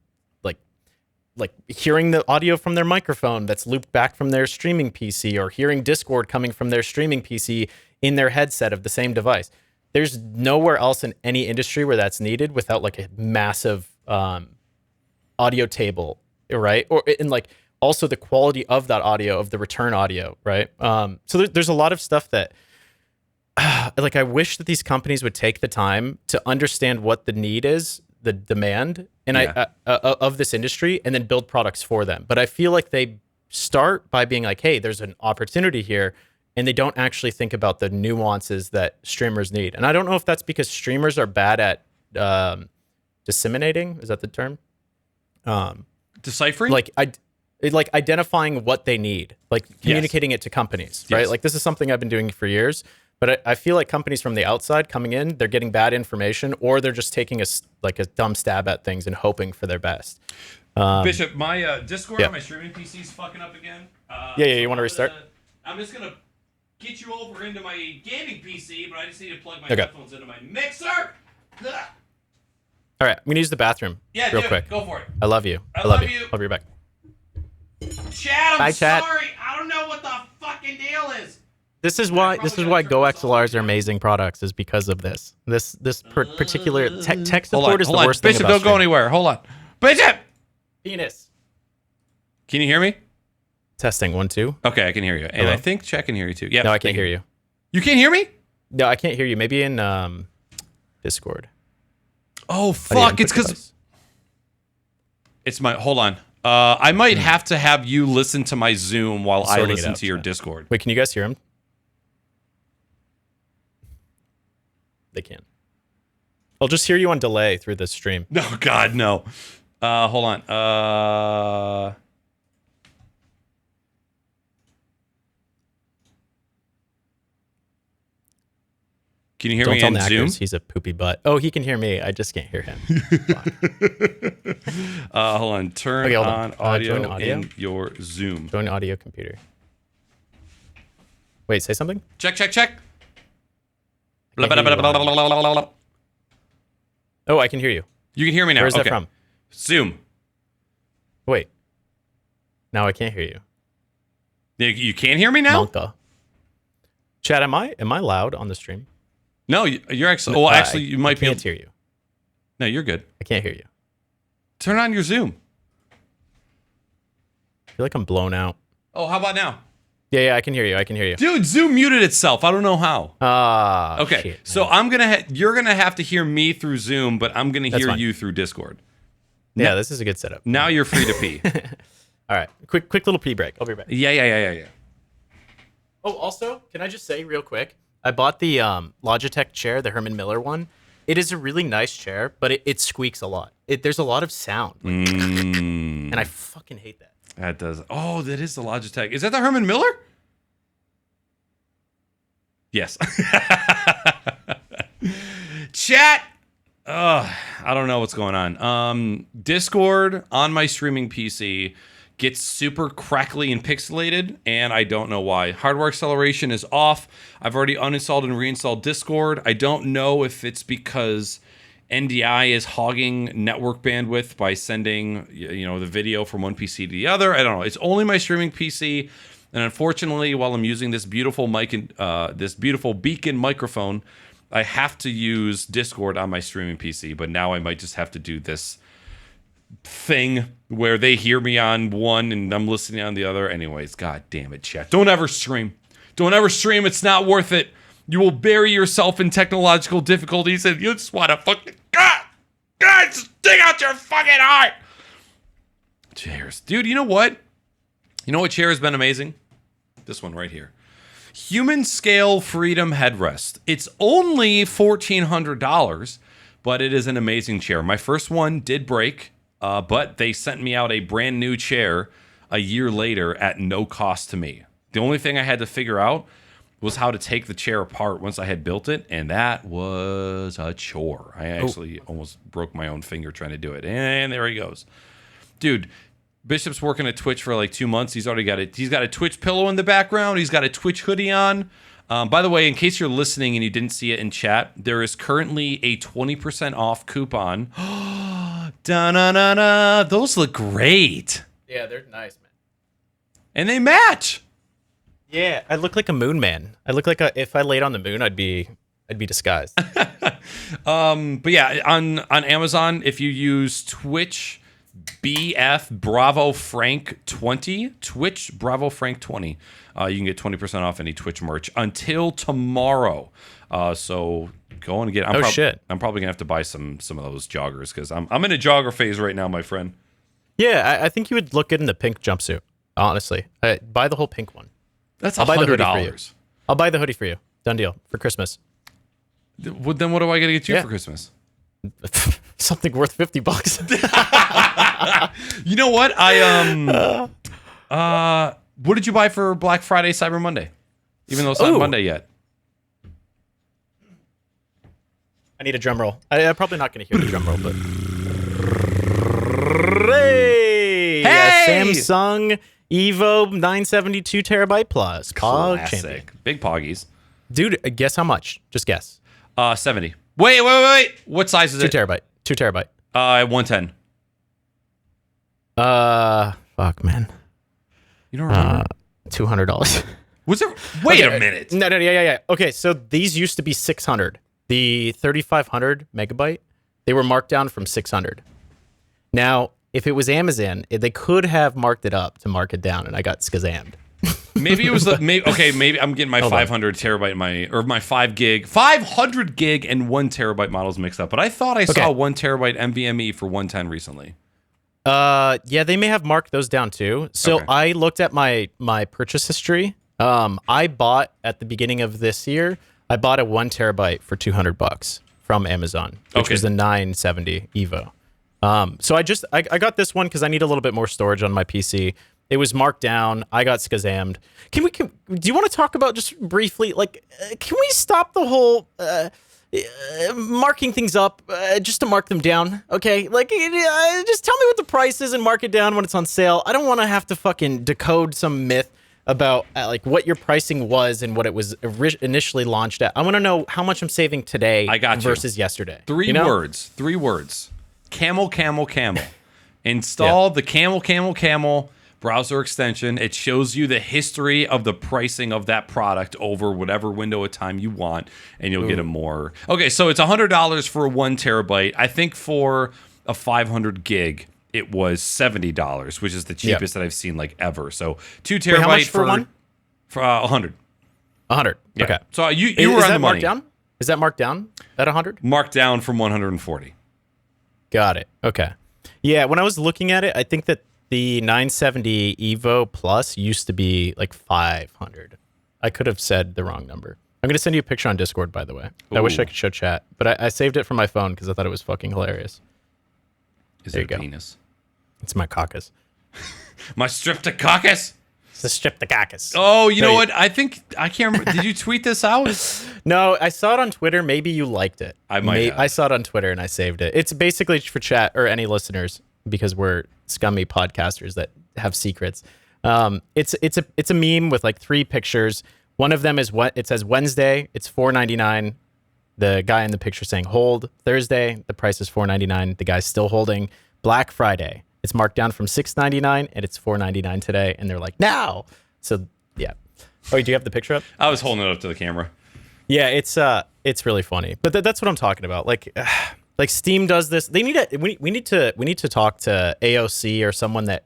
like hearing the audio from their microphone that's looped back from their streaming PC, or hearing Discord coming from their streaming PC in their headset of the same device. There's nowhere else in any industry where that's needed without like a massive audio table, right? Or and like also the quality of that audio, of the return audio, right? So there's a lot of stuff that like I wish that these companies would take the time to understand what the need is the demand and of this industry, and then build products for them. But I feel like they start by being like, hey, there's an opportunity here, and they don't actually think about the nuances that streamers need. And I don't know if that's because streamers are bad at disseminating. Is that the term? Deciphering? Like identifying what they need, like communicating it to companies, right? Like this is something I've been doing for years, but I feel like companies from the outside coming in, they're getting bad information, or they're just taking a dumb stab at things and hoping for their best. Bishop, my Discord on my streaming PC is fucking up again. You want to restart? I'm just gonna get you over into my gaming PC, but I just need to plug my headphones into my mixer. Ugh. All right, I'm gonna use the bathroom. Yeah, real quick. Go for it. I love you. I love you. I'll be back. Chat, Bye, chat. Sorry. I don't know what the fucking deal is. This is why Go XLRs are amazing products, is because of this. This particular tech support is the worst thing about Bishop, don't go anywhere. Hold on. Bishop! Penis. Can you hear me? Testing 1 2. Okay, I can hear you. And I think Chat can hear you too. Yeah. No, I can't hear you. You can't hear me? No, I can't hear you. Maybe in Discord. Oh fuck! It's because it's my. Hold on. I might have to have you listen to my Zoom while I listen to your Discord. Wait, can you guys hear him? They can. I'll just hear you on delay through this stream. No, God, no. Hold on. Can you hear me on Zoom? He's a poopy butt. Oh, he can hear me. I just can't hear him. Hold on. Turn on audio in your Zoom. Join audio computer. Wait, say something? Check. Oh, I can hear you. You can hear me now. Where's that from? Zoom. Wait. Now I can't hear you. You can't hear me now? Monka. Chad, am I loud on the stream? No, you're actually. Well, actually, you might be. I can't hear you. No, you're good. I can't hear you. Turn on your Zoom. I feel like I'm blown out. Oh, how about now? Yeah, I can hear you. Dude, Zoom muted itself. I don't know how. Okay, shit, so you're gonna have to hear me through Zoom, but I'm gonna hear you through Discord. Yeah, this is a good setup. Now you're free to pee. All right, quick little pee break. I'll be right back. Yeah. Oh, also, can I just say real quick? I bought the Logitech chair, the Herman Miller one. It is a really nice chair, but it squeaks a lot. There's a lot of sound, and I fucking hate that. That does. Oh, that is the Logitech. Is that the Herman Miller? Yes. Chat. I don't know what's going on. Discord on my streaming PC gets super crackly and pixelated, and I don't know why. Hardware acceleration is off. I've already uninstalled and reinstalled Discord. I don't know if it's because NDI is hogging network bandwidth by sending, the video from one PC to the other. I don't know. It's only my streaming PC, and unfortunately, while I'm using this beautiful mic and this beautiful Beacon microphone, I have to use Discord on my streaming PC. But now I might just have to do this thing where they hear me on one and I'm listening on the other. Anyways, god damn it, chat. Don't ever stream. It's not worth it. You will bury yourself in technological difficulties and you just want to fucking God, just dig out your fucking heart. Chairs. Dude, you know what? You know what chair has been amazing? This one right here. Human Scale Freedom Headrest. It's only $1,400, but it is an amazing chair. My first one did break. But they sent me out a brand new chair a year later at no cost to me. The only thing I had to figure out was how to take the chair apart once I had built it, and that was a chore. I actually almost broke my own finger trying to do it. And there he goes. Dude, Bishop's working at Twitch for like 2 months. He's got a Twitch pillow in the background. He's got a Twitch hoodie on. By the way, in case you're listening and you didn't see it in chat, there is currently a 20% off coupon. Da-na-na-na. Those look great. Yeah, they're nice, man. And they match. Yeah, I look like a moon man. I look like if I laid on the moon, I'd be disguised. But yeah, on Amazon, if you use Twitch BF Bravo Frank 20, Twitch Bravo Frank 20, you can get 20% off any Twitch merch until tomorrow. So Go and get. Shit! I'm probably gonna have to buy some of those joggers because I'm in a jogger phase right now, my friend. Yeah, I think you would look good in the pink jumpsuit. Honestly, buy the whole pink one. That's $100. I'll buy the hoodie for you. Done deal for Christmas. Then what do I gotta get you for Christmas? Something worth $50. You know what? What did you buy for Black Friday, Cyber Monday? Even though it's not Monday yet. I need a drum roll. I'm probably not going to hear the drum roll, but hey! Samsung Evo 972 terabyte plus. Classic. Big poggies. Dude, guess how much? Just guess. 70. Wait. What size is it? 2 terabyte. 110. Fuck, man. You don't remember? $200. Was it? Wait a minute. No, yeah. Okay, so these used to be 600. The 3500 megabyte, they were marked down from 600. Now, if it was Amazon, they could have marked it up to mark it down, and I got skazammed. Maybe it was maybe I'm getting my 500 terabyte my 500 gig and 1 terabyte models mixed up. But I thought I saw 1 terabyte NVMe for 110 recently. Yeah, they may have marked those down too. So I looked at my purchase history. I bought at the beginning of this year. I bought a 1 terabyte for $200 from Amazon, which was the 970 Evo. So I got this one because I need a little bit more storage on my PC. It was marked down. I got skazammed. Do you want to talk about just briefly, like, can we stop the whole marking things up just to mark them down? Okay, like, just tell me what the price is and mark it down when it's on sale. I don't want to have to fucking decode some myth about like what your pricing was and what it was initially launched at. I want to know how much I'm saving today versus yesterday. Three words. Camel. Install the camel browser extension. It shows you the history of the pricing of that product over whatever window of time you want, and you'll get a more. Okay, so it's $100 for a 1 terabyte. I think for a 500 gig, it was $70, which is the cheapest that I've seen like ever. So 2 terabyte. Wait, how much for one? For 100. 100. Yeah. Okay. So you were on the money. Down? Is that marked down at 100? Marked down from 140. Got it. Okay. Yeah, when I was looking at it, I think that the 970 Evo Plus used to be like 500. I could have said the wrong number. I'm going to send you a picture on Discord, by the way. I wish I could show chat, but I saved it from my phone because I thought it was fucking hilarious. Is it a penis? It's my caucus. My streptococcus? It's the streptococcus. Oh, you know what? I can't remember. Did you tweet this out? No, I saw it on Twitter. Maybe you liked it. I might have. I saw it on Twitter and I saved it. It's basically for chat or any listeners because we're scummy podcasters that have secrets. It's a meme with like 3 pictures. One of them is what it says Wednesday. It's $4.99. The guy in the picture saying hold. Thursday, the price is $4.99. The guy's still holding. Black Friday, it's marked down from $6.99 and it's $4.99 today. And they're like, now. So yeah. Oh, do you have the picture up? I was holding it up to the camera. Yeah, it's really funny. But that's what I'm talking about. Like Steam does this. They need we need to talk to AOC or someone that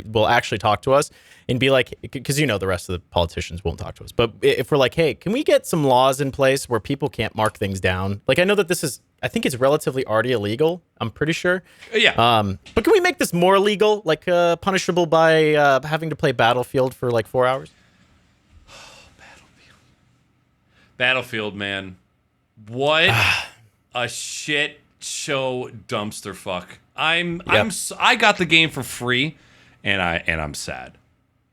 will actually talk to us and be like, because the rest of the politicians won't talk to us. But if we're like, hey, can we get some laws in place where people can't mark things down? Like I know that I think it's relatively already illegal. I'm pretty sure. Yeah. But can we make this more illegal, like punishable by having to play Battlefield for like 4 hours? Battlefield, man. What a shit show dumpster fuck. I got the game for free and I'm sad.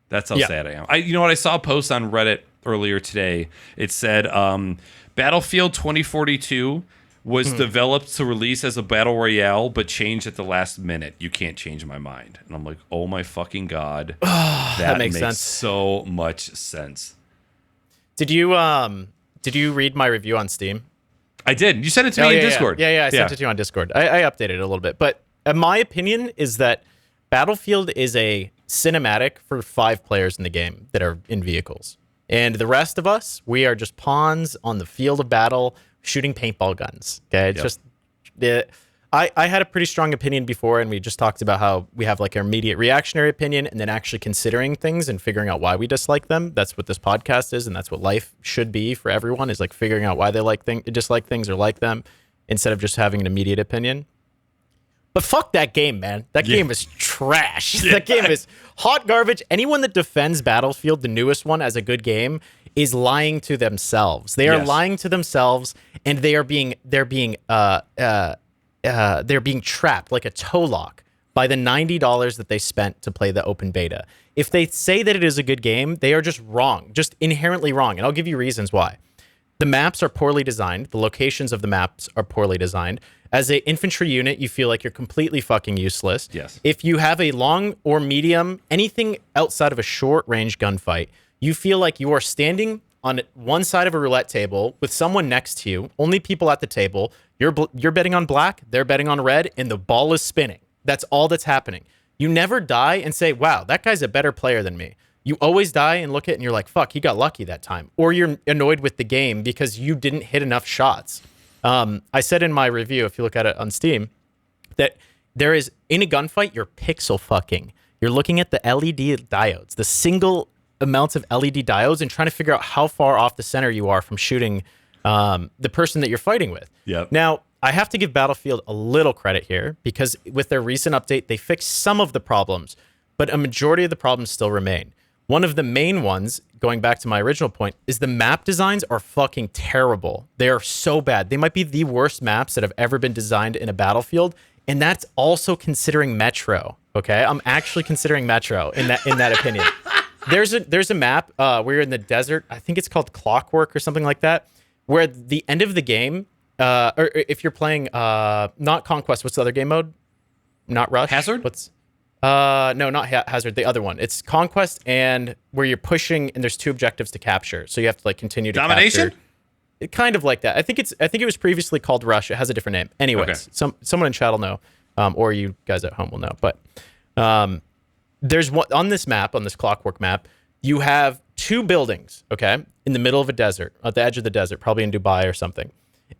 That's how sad I am. You know what? I saw a post on Reddit earlier today. It said Battlefield 2042 was developed to release as a battle royale but changed at the last minute. You can't change my mind. And I'm like, oh my fucking god. That makes sense. So much sense. Did you read my review on Steam? I did. You sent it to me in Discord. Yeah, I sent it to you on Discord. I updated it a little bit. But my opinion is that Battlefield is a cinematic for 5 players in the game that are in vehicles. And the rest of us, we are just pawns on the field of battle shooting paintball guns. Okay? It's just... I had a pretty strong opinion before, and we just talked about how we have like our immediate reactionary opinion and then actually considering things and figuring out why we dislike them. That's what this podcast is, and that's what life should be for everyone, is like figuring out why they dislike things or like them instead of just having an immediate opinion. But fuck that game, man. That game is trash. That game is hot garbage. Anyone that defends Battlefield, the newest one, as a good game is lying to themselves. They are lying to themselves, and they're being trapped like a toe lock by the $90 that they spent to play the open beta. If they say that it is a good game, they are just wrong, just inherently wrong. And I'll give you reasons why. The maps are poorly designed. The locations of the maps are poorly designed. As an infantry unit, you feel like you're completely fucking useless. Yes. If you have a long or medium, anything outside of a short range gunfight, you feel like you are standing on one side of a roulette table with someone next to you, only people at the table. You're betting on black, they're betting on red, and the ball is spinning. That's all that's happening. You never die and say, wow, that guy's a better player than me. You always die and look at it and you're like, fuck, he got lucky that time. Or you're annoyed with the game because you didn't hit enough shots. I said in my review, if you look at it on Steam, that there is, in a gunfight, you're pixel fucking. You're looking at the LED diodes, the single amounts of LED diodes, and trying to figure out how far off the center you are from shooting the person that you're fighting with. Yep. Now, I have to give Battlefield a little credit here, because with their recent update, they fixed some of the problems, but a majority of the problems still remain. One of the main ones, going back to my original point, is the map designs are fucking terrible. They are so bad. They might be the worst maps that have ever been designed in a Battlefield, and that's also considering Metro. Okay, I'm actually considering Metro in that opinion. There's a map where you're in the desert. I think it's called Clockwork or something like that, where at the end of the game, or if you're playing not Conquest, what's the other game mode? Not Rush. Hazard. No, not Hazard. The other one. It's Conquest, and where you're pushing, and there's two objectives to capture. So you have to like continue to Domination? capture. It kind of like that. I think it was previously called Rush. It has a different name. Anyways, okay. Someone in chat will know, or you guys at home will know. But there's one on this map, on this Clockwork map. You have two buildings, okay, in the middle of a desert, at the edge of the desert, probably in Dubai or something.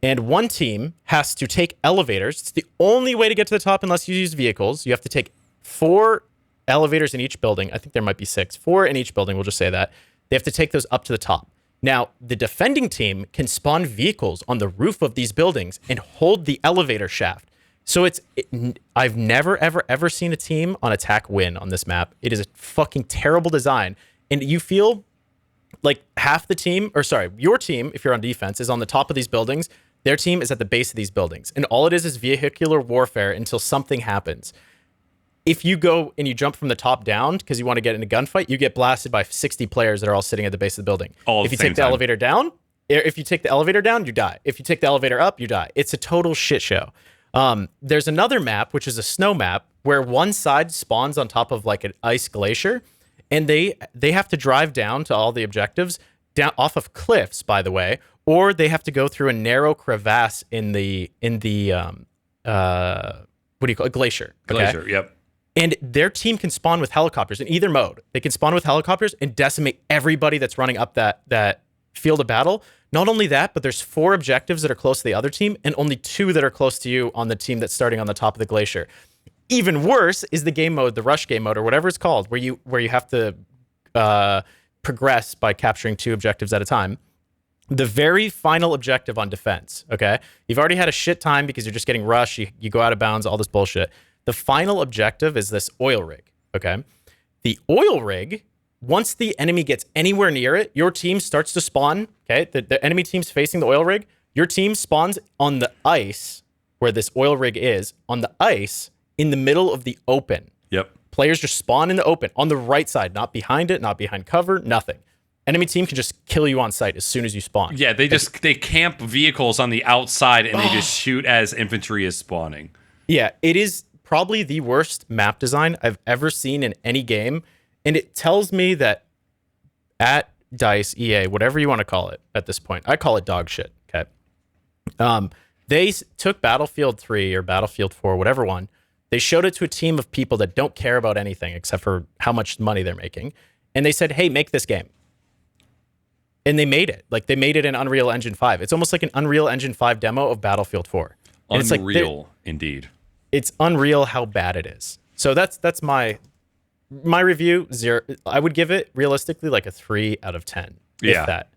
And one team has to take elevators. It's the only way to get to the top unless you use vehicles. You have to take 4 elevators in each building. I think there might be 6. 4 in each building, we'll just say that. They have to take those up to the top. Now, the defending team can spawn vehicles on the roof of these buildings and hold the elevator shaft. So I've never, ever seen a team on attack win on this map. It is a fucking terrible design. And you feel like half the team, or sorry, your team, if you're on defense, is on the top of these buildings. Their team is at the base of these buildings. And all it is vehicular warfare until something happens. If you go and you jump from the top down because you want to get in a gunfight, you get blasted by 60 players that are all sitting at the base of the building. If you take the elevator down, you die. If you take the elevator up, you die. It's a total shit show. There's another map, which is a snow map, where one side spawns on top of like an ice glacier, and they have to drive down to all the objectives down off of cliffs, by the way, or they have to go through a narrow crevasse in the what do you call it? Glacier. Okay? Glacier, yep. And their team can spawn with helicopters in either mode. They can spawn with helicopters and decimate everybody that's running up that field of battle. Not only that, but there's 4 objectives that are close to the other team and only 2 that are close to you on the team that's starting on the top of the glacier. Even worse is the game mode, the rush game mode, or whatever it's called, where you have to progress by capturing 2 objectives at a time. The very final objective on defense, okay? You've already had a shit time because you're just getting rushed, you go out of bounds, all this bullshit. The final objective is this oil rig, okay? The oil rig, once the enemy gets anywhere near it, your team starts to spawn, okay? The enemy team's facing the oil rig. Your team spawns on the ice, where this oil rig is, on the ice in the middle of the open. Yep. Players just spawn in the open, on the right side, not behind it, not behind cover, nothing. Enemy team can just kill you on sight as soon as you spawn. Yeah, they camp vehicles on the outside and they just shoot as infantry is spawning. Yeah, it is probably the worst map design I've ever seen in any game. And it tells me that at DICE, EA, whatever you want to call it at this point, I call it dog shit, okay? They took Battlefield 3 or Battlefield 4, whatever one. They showed it to a team of people that don't care about anything except for how much money they're making. And they said, hey, make this game. And they made it. Like, they made it in Unreal Engine 5. It's almost like an Unreal Engine 5 demo of Battlefield 4. And Unreal, indeed. It's unreal how bad it is. So that's my review. 0. I would give it realistically like a 3 out of 10. Yeah. If that.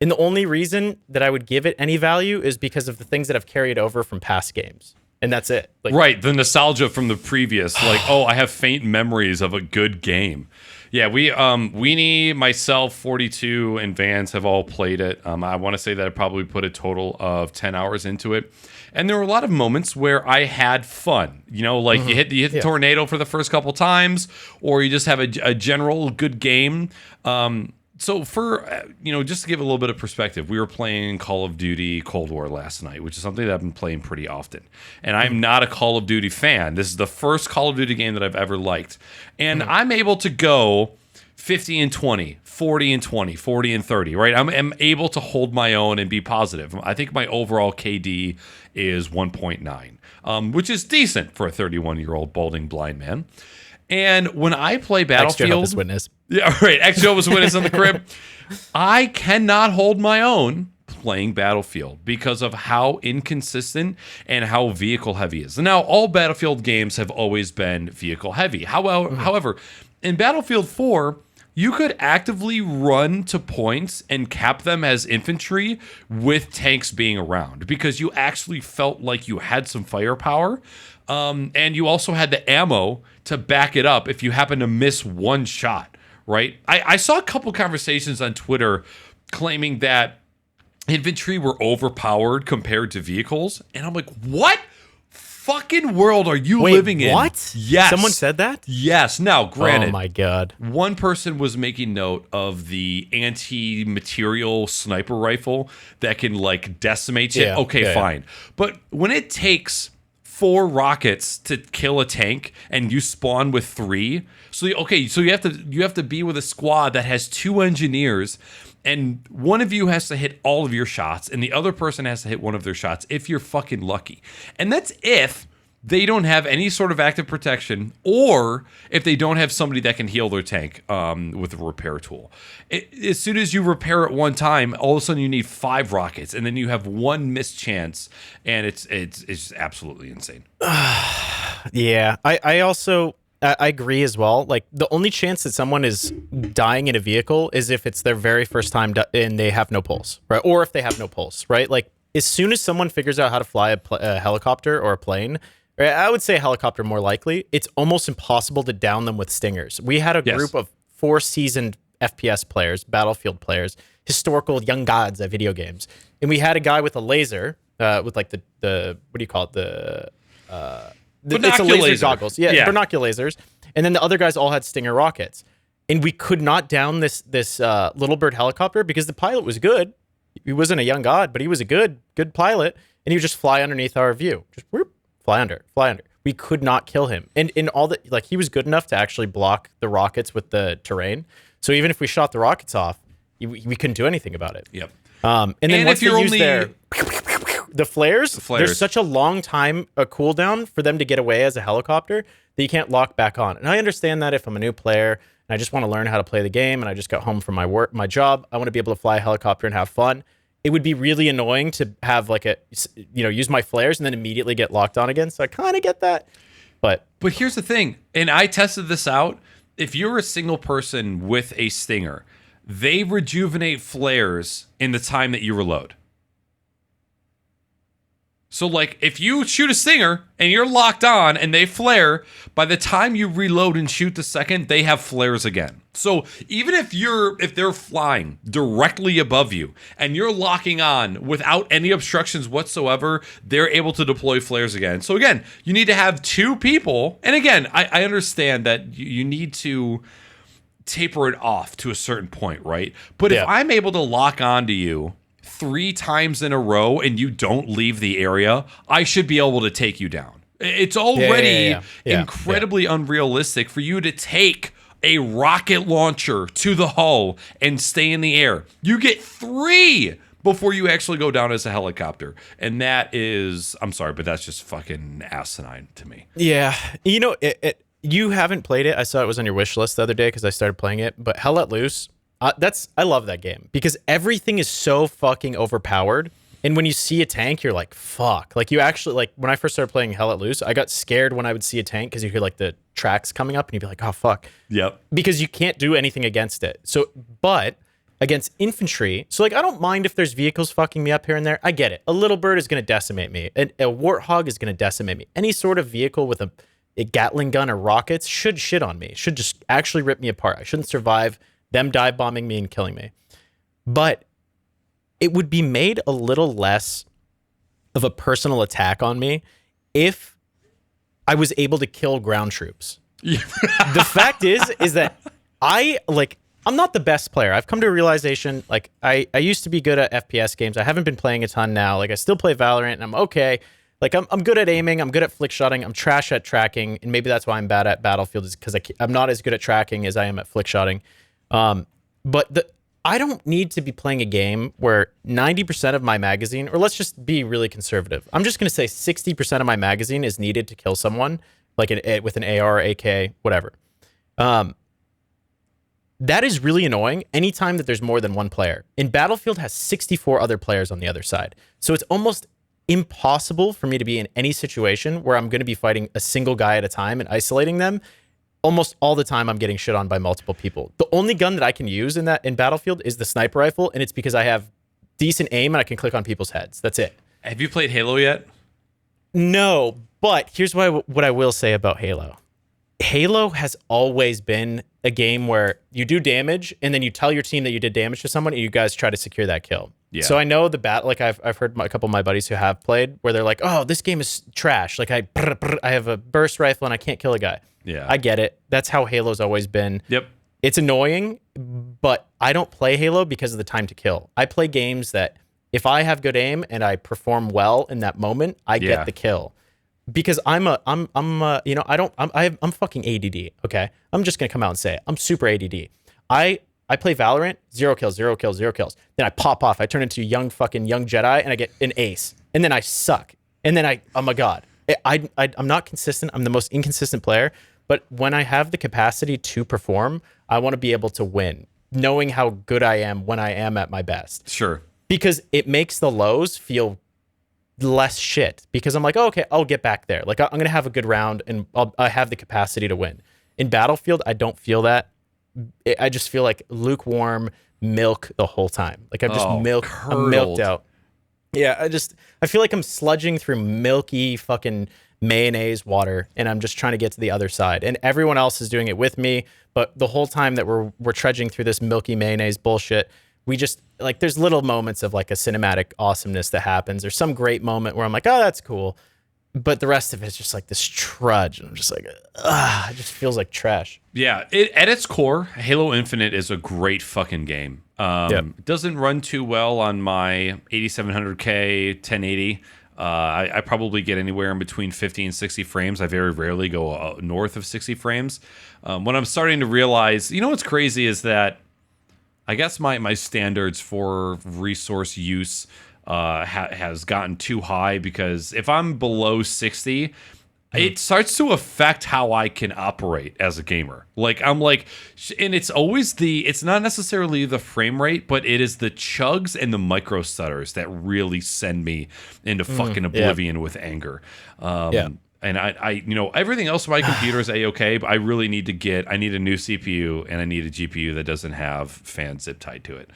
And the only reason that I would give it any value is because of the things that have carried over from past games. And that's it. Like, right. The nostalgia from the previous, like, oh, I have faint memories of a good game. Yeah, Weenie, myself, 42, and Vance have all played it. I want to say that I probably put a total of 10 hours into it. And there were a lot of moments where I had fun. You know, like you hit the tornado for the first couple times, or you just have a general good game. So for, just to give a little bit of perspective, we were playing Call of Duty Cold War last night, which is something that I've been playing pretty often. And I'm not a Call of Duty fan. This is the first Call of Duty game that I've ever liked. And I'm able to go 50 and 20, 40 and 20, 40 and 30, right? I'm able to hold my own and be positive. I think my overall KD is 1.9, which is decent for a 31-year-old balding blind man. And when I play Battlefield, Jehovah's Witness. Yeah, right. Jehovah's Witness in the crib. I cannot hold my own playing Battlefield because of how inconsistent and how vehicle heavy it is. Now, all Battlefield games have always been vehicle heavy. However, in Battlefield 4, you could actively run to points and cap them as infantry with tanks being around because you actually felt like you had some firepower. And you also had the ammo to back it up if you happen to miss one shot, right? I saw a couple conversations on Twitter claiming that infantry were overpowered compared to vehicles. And I'm like, what fucking world are you living in? What? Yes. Someone said that? Yes. Now, granted. Oh my God. One person was making note of the anti-material sniper rifle that can like decimate you. Yeah, okay, fine. But when it takes 4 rockets to kill a tank and you spawn with 3, so you have to be with a squad that has 2 engineers, and one of you has to hit all of your shots and the other person has to hit one of their shots if you're fucking lucky. And that's if they don't have any sort of active protection, or if they don't have somebody that can heal their tank with a repair tool. As soon as you repair it one time, all of a sudden you need 5 rockets, and then you have one missed chance, and it's just absolutely insane. Yeah, I also agree as well. Like, the only chance that someone is dying in a vehicle is if it's their very first time and they have no pulse, right? Or if they have no pulse, right? Like, as soon as someone figures out how to fly a helicopter or a plane, I would say a helicopter more likely, it's almost impossible to down them with stingers. We had a group of 4 seasoned FPS players, Battlefield players, historical young gods at video games. And we had a guy with a laser, with like the what do you call it? It's a laser goggles. Yeah, binocular lasers. And then the other guys all had Stinger rockets. And we could not down this Little Bird helicopter because the pilot was good. He wasn't a young god, but he was a good pilot. And he would just fly underneath our view. Just whoop. Fly under. We could not kill him. And in all the, like, he was good enough to actually block the rockets with the terrain. So even if we shot the rockets off, we couldn't do anything about it. Yep. And then once they use the flares, there's such a long time, a cooldown for them to get away as a helicopter that you can't lock back on. And I understand that if I'm a new player and I just want to learn how to play the game and I just got home from my job, I want to be able to fly a helicopter and have fun. It would be really annoying to have like use my flares and then immediately get locked on again. So I kind of get that. But here's the thing, and I tested this out. If you're a single person with a Stinger, they rejuvenate flares in the time that you reload. So, like, if you shoot a Stinger and you're locked on and they flare, by the time you reload and shoot the second, they have flares again. So even if they're flying directly above you and you're locking on without any obstructions whatsoever, they're able to deploy flares again. So again, you need to have 2 people. And again, I understand that you need to taper it off to a certain point, right? But if I'm able to lock onto you 3 times in a row and you don't leave the area, I should be able to take you down. It's already incredibly unrealistic for you to take a rocket launcher to the hull and stay in the air. You get 3 before you actually go down as a helicopter. And that is, I'm sorry, but that's just fucking asinine to me. Yeah. You know, you haven't played it. I saw it was on your wish list the other day because I started playing it. But Hell Let Loose, I love that game because everything is so fucking overpowered. And when you see a tank, you're like, fuck. Like you actually, like when I first started playing Hell Let Loose, I got scared when I would see a tank because you hear like the tracks coming up and you'd be like, oh, fuck. Yep. Because you can't do anything against it. So, but against infantry, so like I don't mind if there's vehicles fucking me up here and there. I get it. A little bird is going to decimate me. A warthog is going to decimate me. Any sort of vehicle with a Gatling gun or rockets should shit on me. Should just actually rip me apart. I shouldn't survive them dive bombing me and killing me. But it would be made a little less of a personal attack on me if I was able to kill ground troops. The fact is that I'm not the best player. I've come to a realization, like I used to be good at FPS games. I haven't been playing a ton now. Like I still play Valorant and I'm okay. Like I'm good at aiming. I'm good at flick shotting. I'm trash at tracking. And maybe that's why I'm bad at Battlefield, is because I'm not as good at tracking as I am at flick shotting. But I don't need to be playing a game where 90% of my magazine, or let's just be really conservative. I'm just going to say 60% of my magazine is needed to kill someone, like with an AR, AK, whatever. That is really annoying anytime that there's more than one player. And Battlefield has 64 other players on the other side. So it's almost impossible for me to be in any situation where I'm going to be fighting a single guy at a time and isolating them. Almost all the time I'm getting shit on by multiple people. The only gun that I can use in Battlefield is the sniper rifle, and it's because I have decent aim and I can click on people's heads. That's it. Have you played Halo yet? No, but here's what I will say about Halo. Halo has always been a game where you do damage and then you tell your team that you did damage to someone and you guys try to secure that kill. Yeah. So I know like I've heard a couple of my buddies who have played where they're like, oh, this game is trash. Like I have a burst rifle and I can't kill a guy. Yeah. I get it. That's how Halo's always been. Yep. It's annoying, but I don't play Halo because of the time to kill. I play games that if I have good aim and I perform well in that moment, I get the kill. Because I'm fucking ADD. Okay, I'm just gonna come out and say it. I'm super ADD. I play Valorant, 0 kills. Then I pop off. I turn into a young Jedi and I get an ace. And then I suck. And then oh my god, I'm not consistent. I'm the most inconsistent player. But when I have the capacity to perform, I want to be able to win, knowing how good I am when I am at my best. Sure. Because it makes the lows feel less shit, because I'm like, oh, okay, I'll get back there. Like I'm going to have a good round and I have the capacity to win. In Battlefield, I don't feel that. I just feel like lukewarm milk the whole time. Like I'm just I'm milked out. Yeah, I feel like I'm sludging through milky fucking mayonnaise water and I'm just trying to get to the other side. And everyone else is doing it with me, but the whole time that we're trudging through this milky mayonnaise bullshit, we just like there's little moments of like a cinematic awesomeness that happens or some great moment where I'm like, oh, that's cool. But the rest of it's just like this trudge. And I'm just like, it just feels like trash. Yeah. At its core, Halo Infinite is a great fucking game. It doesn't run too well on my 8700K 1080. I probably get anywhere in between 50 and 60 frames. I very rarely go north of 60 frames. What I'm starting to realize, what's crazy is that I guess my standards for resource use has gotten too high, because if I'm below 60, it starts to affect how I can operate as a gamer. Like I'm like, and it's not necessarily the frame rate, but it is the chugs and the micro stutters that really send me into fucking oblivion with anger. And I everything else on my computer is A-okay, but I really need I need a new CPU and I need a GPU that doesn't have fan zip tied to it.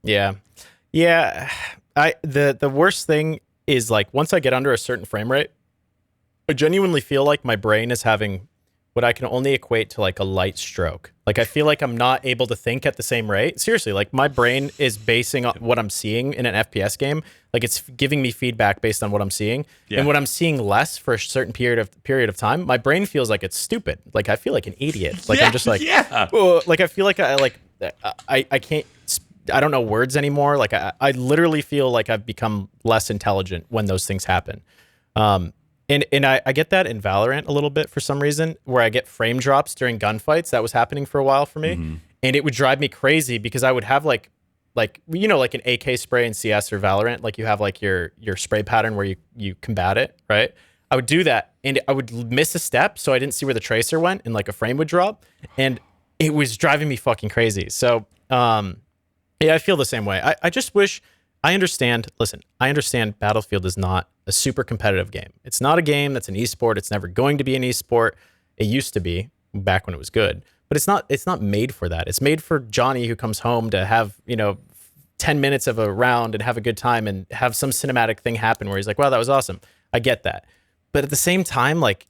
Yeah. Yeah. The worst thing is like once I get under a certain frame rate, I genuinely feel like my brain is having what I can only equate to like a light stroke. Like I feel like I'm not able to think at the same rate. Seriously, like my brain is basing on what I'm seeing in an FPS game. Like it's giving me feedback based on what I'm seeing. Yeah. And when I'm seeing less for a certain period of time, my brain feels like it's stupid. Like I feel like an idiot. Like I'm just like, like I feel like I can't, I don't know words anymore. Like I literally feel like I've become less intelligent when those things happen. And I get that in Valorant a little bit for some reason, where I get frame drops during gunfights. That was happening for a while for me. Mm-hmm. And it would drive me crazy because I would have like an AK spray in CS or Valorant, like you have like your spray pattern where you combat it, right? I would do that and I would miss a step, so I didn't see where the tracer went and like a frame would drop, and it was driving me fucking crazy. So yeah, I feel the same way. I just wish I understand. Listen, I understand Battlefield is not a super competitive game. It's not a game that's an esport. It's never going to be an esport. It used to be back when it was good, but it's not. It's not made for that. It's made for Johnny who comes home to have 10 minutes of a round and have a good time and have some cinematic thing happen where he's like, "Wow, that was awesome." I get that, but at the same time, like,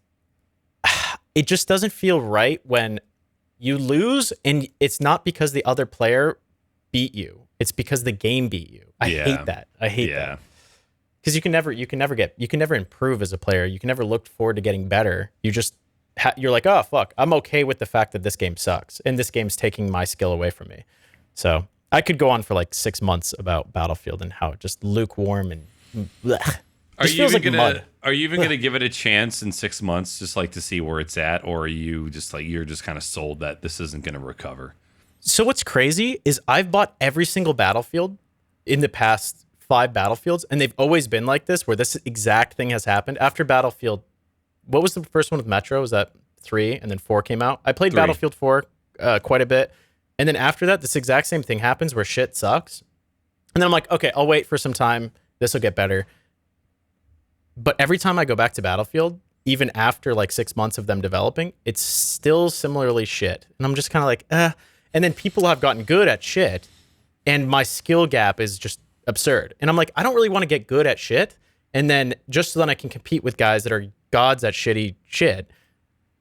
it just doesn't feel right when you lose and it's not because the other player beat you. It's because the game beat you. I hate that. I hate that. Because you can never improve as a player. You can never look forward to getting better. You just, you're like, oh, fuck. I'm okay with the fact that this game sucks and this game's taking my skill away from me. So I could go on for like 6 months about Battlefield and how it just lukewarm and blech. Are you even gonna give it a chance in 6 months, just like to see where it's at, or are you just like you're just kind of sold that this isn't gonna recover? So what's crazy is I've bought every single Battlefield in the past 5 Battlefields, and they've always been like this, where this exact thing has happened. After Battlefield, what was the first one with Metro? Was that 3, and then 4 came out? I played 3. Battlefield 4 quite a bit, and then after that, this exact same thing happens where shit sucks, and then I'm like, okay, I'll wait for some time. This will get better. But every time I go back to Battlefield, even after like 6 months of them developing, it's still similarly shit. And I'm just kind of like, And then people have gotten good at shit, and my skill gap is just absurd. And I'm like, I don't really want to get good at shit, and then just so then I can compete with guys that are gods at shitty shit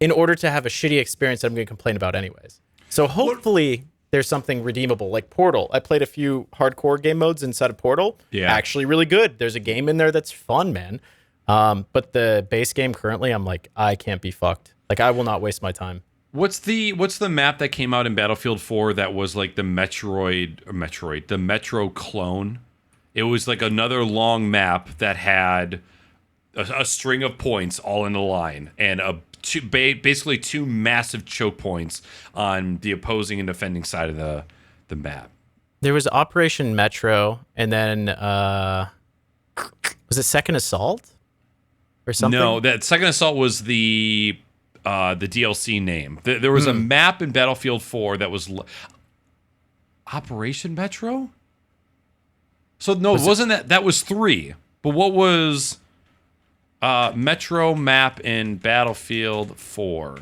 in order to have a shitty experience that I'm going to complain about anyways. So hopefully there's something redeemable, like Portal. I played a few hardcore game modes inside of Portal. Yeah. Actually really good. There's a game in there that's fun, man. But the base game currently, I'm like, I can't be fucked. Like, I will not waste my time. What's the map that came out in Battlefield 4 that was like the the Metro clone? It was like another long map that had a string of points all in a line and basically 2 massive choke points on the opposing and defending side of the map. There was Operation Metro, and then was it Second Assault? Or something? No, that Second Assault was the DLC name. There was a map in Battlefield 4 that was Operation Metro. So no, it wasn't that was 3. But what was Metro map in Battlefield 4?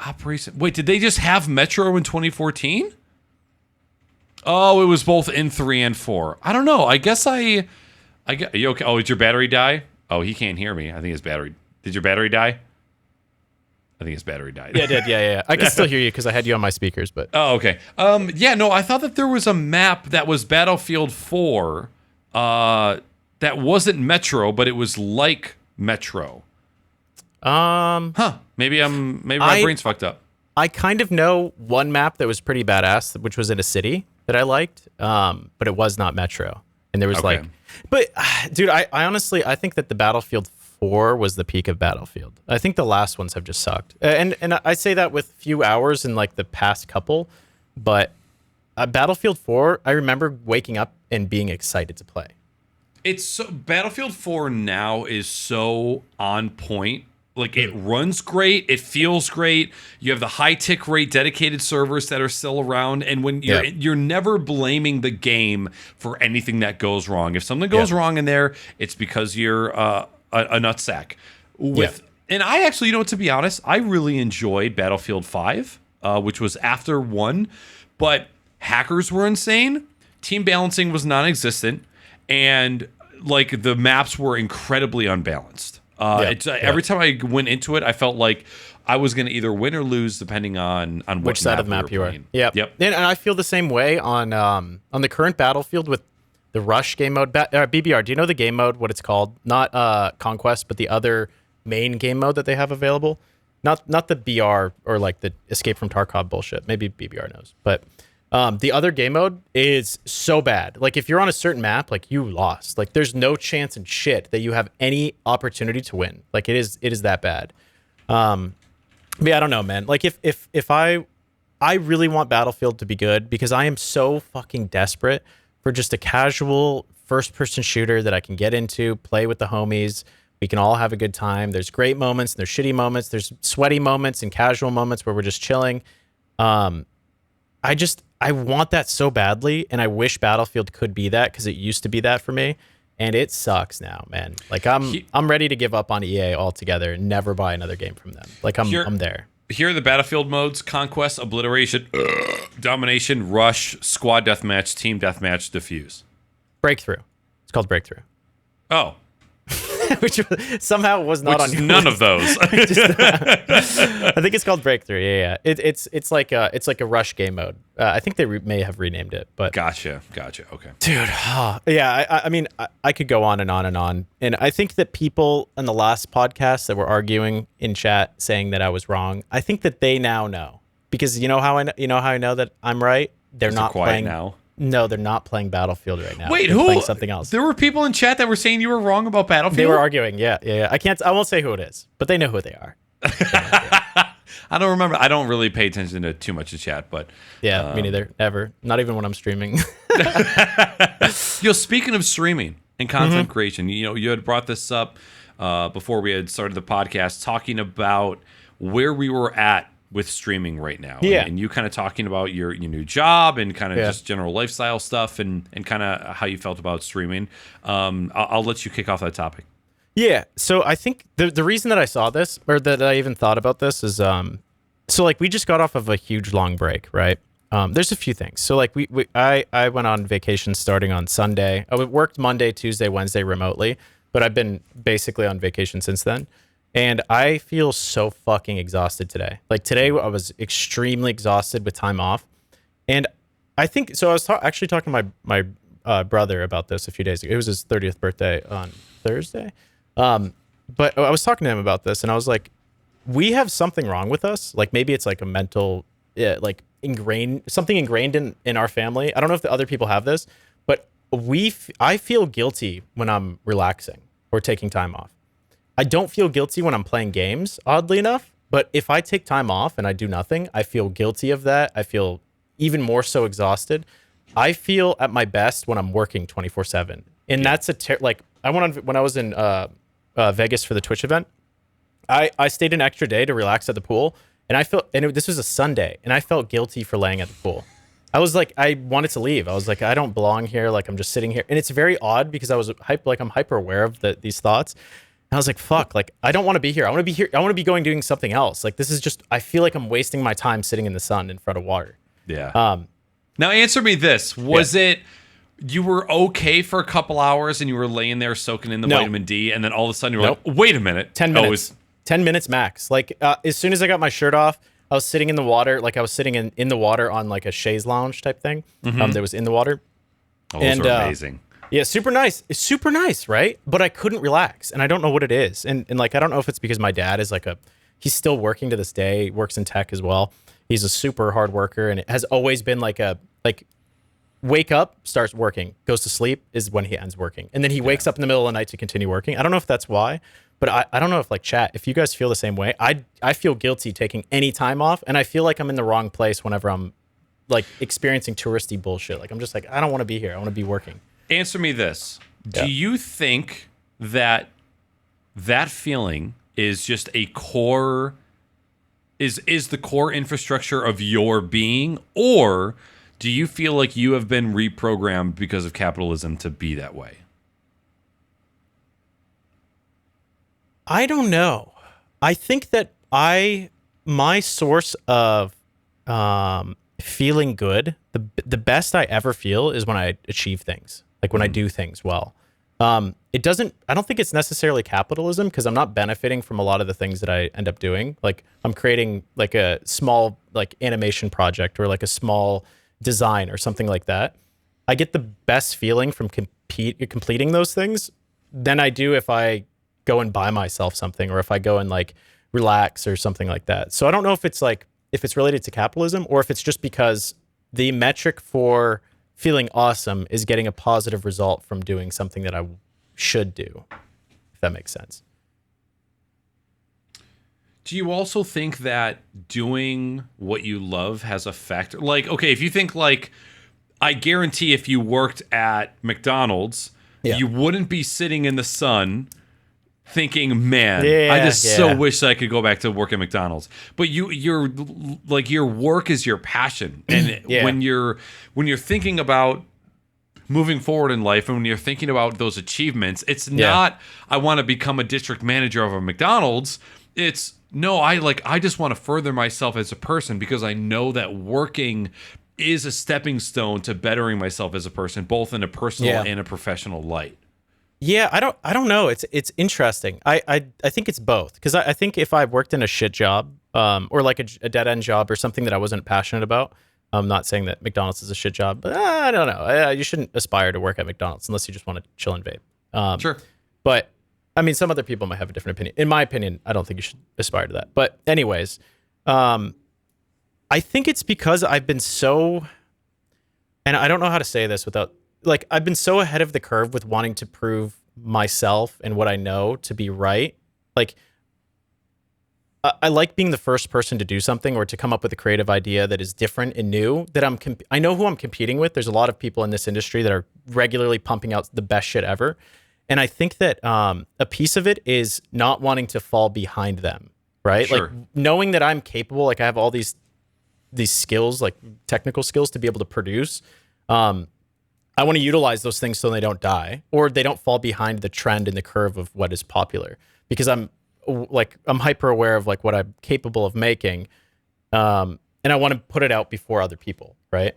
Operation. Wait, did they just have Metro in 2014? Oh, it was both in 3 and 4. I don't know. I guess I get, you okay? Oh, did your battery die? Oh, he can't hear me. I think his battery. Did your battery die? I think his battery died. Yeah, it did. Yeah. I can still hear you because I had you on my speakers. But oh, okay. Yeah, no, I thought that there was a map that was Battlefield 4 that wasn't Metro, but it was like Metro. Maybe my brain's fucked up. I kind of know one map that was pretty badass, which was in a city that I liked, but it was not Metro. And there was dude, I honestly, I think that the Battlefield 4 was the peak of Battlefield. I think the last ones have just sucked. And I say that with few hours in like the past couple, but Battlefield 4, I remember waking up and being excited to play. Battlefield 4 now is so on point. Like, it runs great, it feels great. You have the high tick rate dedicated servers that are still around, and when you're never blaming the game for anything that goes wrong. If something goes wrong in there, it's because you're a nutsack. And I actually, to be honest, I really enjoyed Battlefield 5, which was after 1, but hackers were insane, team balancing was non-existent, and like the maps were incredibly unbalanced. Every time I went into it, I felt like I was going to either win or lose depending on which side of the map you are. Yep. And I feel the same way on the current Battlefield with the Rush game mode. BBR, do you know the game mode, what it's called? Not Conquest, but the other main game mode that they have available. Not the BR or like the Escape from Tarkov bullshit. Maybe BBR knows. But the other game mode is so bad. Like, if you're on a certain map, like, you lost. Like, there's no chance in shit that you have any opportunity to win. Like, it is that bad. But yeah, I don't know, man. Like, if I really want Battlefield to be good because I am so fucking desperate for just a casual first-person shooter that I can get into, play with the homies. We can all have a good time. There's great moments, and there's shitty moments. There's sweaty moments and casual moments where we're just chilling. I want that so badly, and I wish Battlefield could be that because it used to be that for me, and it sucks now, man. Like I'm ready to give up on EA altogether and never buy another game from them. Like I'm there. Here are the Battlefield modes: Conquest, Obliteration, Domination, Rush, Squad Deathmatch, Team Deathmatch, Defuse. Breakthrough. It's called Breakthrough. Oh. Which somehow was not on your none list. of those. I think it's called Breakthrough. Yeah. It's like a rush game mode. I think they may have renamed it, but Gotcha. Okay. Dude, yeah. I mean, I could go on and on and on, and I think that people in the last podcast that were arguing in chat saying that I was wrong, I think that they now know, because you know how I know that I'm right. They're not playing now. No, they're not playing Battlefield right now. Wait, they're who? playing something else. There were people in chat that were saying you were wrong about Battlefield. They were arguing. Yeah. I won't say who it is, but they know who they are. I don't remember. I don't really pay attention to too much of chat, but yeah, me neither. Ever. Not even when I'm streaming. Speaking of streaming and content creation, you had brought this up before we had started the podcast, talking about where we were at with streaming right now. Yeah. And you kind of talking about your new job and kind of just general lifestyle stuff and kind of how you felt about streaming. I'll let you kick off that topic. Yeah. So I think the reason that I saw this, or that I even thought about this, is so like we just got off of a huge long break, right? There's a few things. So like I went on vacation starting on Sunday. I worked Monday, Tuesday, Wednesday remotely, but I've been basically on vacation since then. And I feel so fucking exhausted today. Like today I was extremely exhausted with time off. And I think, so I was actually talking to my brother about this a few days ago. It was his 30th birthday on Thursday. But I was talking to him about this, and I was like, we have something wrong with us. Like maybe it's like a mental, like something ingrained in our family. I don't know if the other people have this, but I feel guilty when I'm relaxing or taking time off. I don't feel guilty when I'm playing games, oddly enough. But if I take time off and I do nothing, I feel guilty of that. I feel even more so exhausted. I feel at my best when I'm working 24/7. And that's like I went on when I was in Vegas for the Twitch event. I stayed an extra day to relax at the pool, and this was a Sunday, and I felt guilty for laying at the pool. I was like, I wanted to leave. I was like, I don't belong here. Like I'm just sitting here, and it's very odd because I'm hyper aware of these thoughts. And I was like, fuck, like I don't want to be here. I want to be here. I want to be doing something else. Like this is just, I feel like I'm wasting my time sitting in the sun in front of water. Yeah. Now answer me this: was it? You were okay for a couple hours and you were laying there soaking in the vitamin D, and then all of a sudden you're like, wait a minute. 10 minutes. 10 minutes max. Like as soon as I got my shirt off, I was sitting in the water. Like I was sitting in the water on like a chaise lounge type thing that was in the water. Oh, those are amazing. Yeah, super nice. It's super nice, right? But I couldn't relax, and I don't know what it is. And like I don't know if it's because my dad is he's still working to this day, works in tech as well. He's a super hard worker, and it has always been like wake up, starts working, goes to sleep is when he ends working. And then he wakes up in the middle of the night to continue working. I don't know if that's why, but I don't know if like chat, if you guys feel the same way. I feel guilty taking any time off, and I feel like I'm in the wrong place whenever I'm like experiencing touristy bullshit. Like I'm just like, I don't want to be here. I want to be working. Answer me this. Do you think that feeling is just a core, is the core infrastructure of your being, or do you feel like you have been reprogrammed because of capitalism to be that way? I don't know. I think that my source of feeling good, the best I ever feel is when I achieve things, like when I do things well. I don't think it's necessarily capitalism, because I'm not benefiting from a lot of the things that I end up doing. Like I'm creating like a small like animation project or like a small design or something like that. I get the best feeling from completing those things than I do if I go and buy myself something, or if I go and like relax or something like that. So I don't know if it's related to capitalism, or if it's just because the metric for feeling awesome is getting a positive result from doing something that I should do, if that makes sense. Do you also think that doing what you love has a factor? Like, okay, if you think like, I guarantee if you worked at McDonald's, you wouldn't be sitting in the sun thinking, man, I just so wish I could go back to work at McDonald's. But you're like, your work is your passion. And when you're thinking about moving forward in life, and when you're thinking about those achievements, it's not, I want to become a district manager of a McDonald's. It's, no, I just want to further myself as a person, because I know that working is a stepping stone to bettering myself as a person, both in a personal and a professional light. Yeah, I don't know. It's interesting. I think it's both, because I think if I worked in a shit job, or like a dead end job or something that I wasn't passionate about, I'm not saying that McDonald's is a shit job, but I don't know. You shouldn't aspire to work at McDonald's unless you just want to chill and vape. Sure. But I mean, some other people might have a different opinion. In my opinion, I don't think you should aspire to that. But anyways, I think it's because I've been so, and I don't know how to say this without, like, I've been so ahead of the curve with wanting to prove myself and what I know to be right. Like, I like being the first person to do something or to come up with a creative idea that is different and new, that I know who I'm competing with. There's a lot of people in this industry that are regularly pumping out the best shit ever. And I think that a piece of it is not wanting to fall behind them, right? Sure. Like, knowing that I'm capable, like I have all these skills, like technical skills to be able to produce. I want to utilize those things so they don't die, or they don't fall behind the trend and the curve of what is popular, because I'm hyper aware of like what I'm capable of making. And I want to put it out before other people. Right.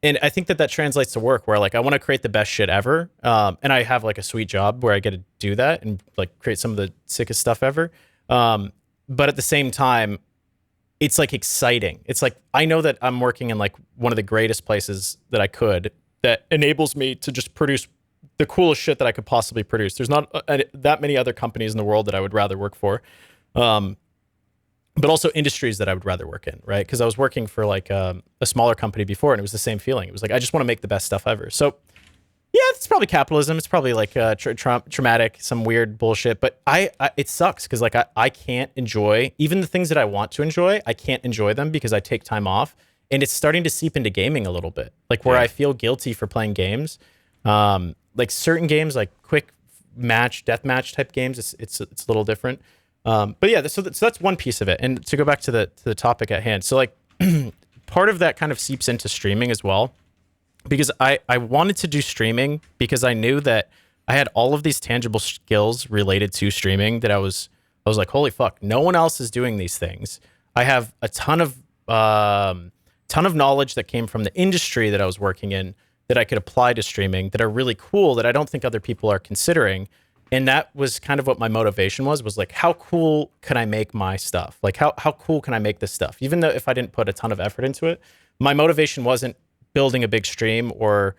And I think that translates to work, where like, I want to create the best shit ever. And I have like a sweet job where I get to do that and like create some of the sickest stuff ever. But at the same time, it's like exciting. It's like, I know that I'm working in like one of the greatest places that I could, that enables me to just produce the coolest shit that I could possibly produce. There's not that many other companies in the world that I would rather work for. But also industries that I would rather work in, right? Because I was working for like a smaller company before, and it was the same feeling. It was like, I just want to make the best stuff ever. So yeah, it's probably capitalism. It's probably like traumatic, some weird bullshit. But it sucks, because like I can't enjoy even the things that I want to enjoy. I can't enjoy them because I take time off, and it's starting to seep into gaming a little bit. Like, where I feel guilty for playing games, like certain games, like quick deathmatch type games. It's a little different. But yeah, so that's one piece of it. And to go back to the topic at hand, so like part of that kind of seeps into streaming as well, because I wanted to do streaming because I knew that I had all of these tangible skills related to streaming that I was like, holy fuck, no one else is doing these things. I have a ton of knowledge that came from the industry that I was working in that I could apply to streaming that are really cool, that I don't think other people are considering. And that was kind of what my motivation was like, how cool can I make my stuff? Like, how cool can I make this stuff? Even though if I didn't put a ton of effort into it, my motivation wasn't building a big stream or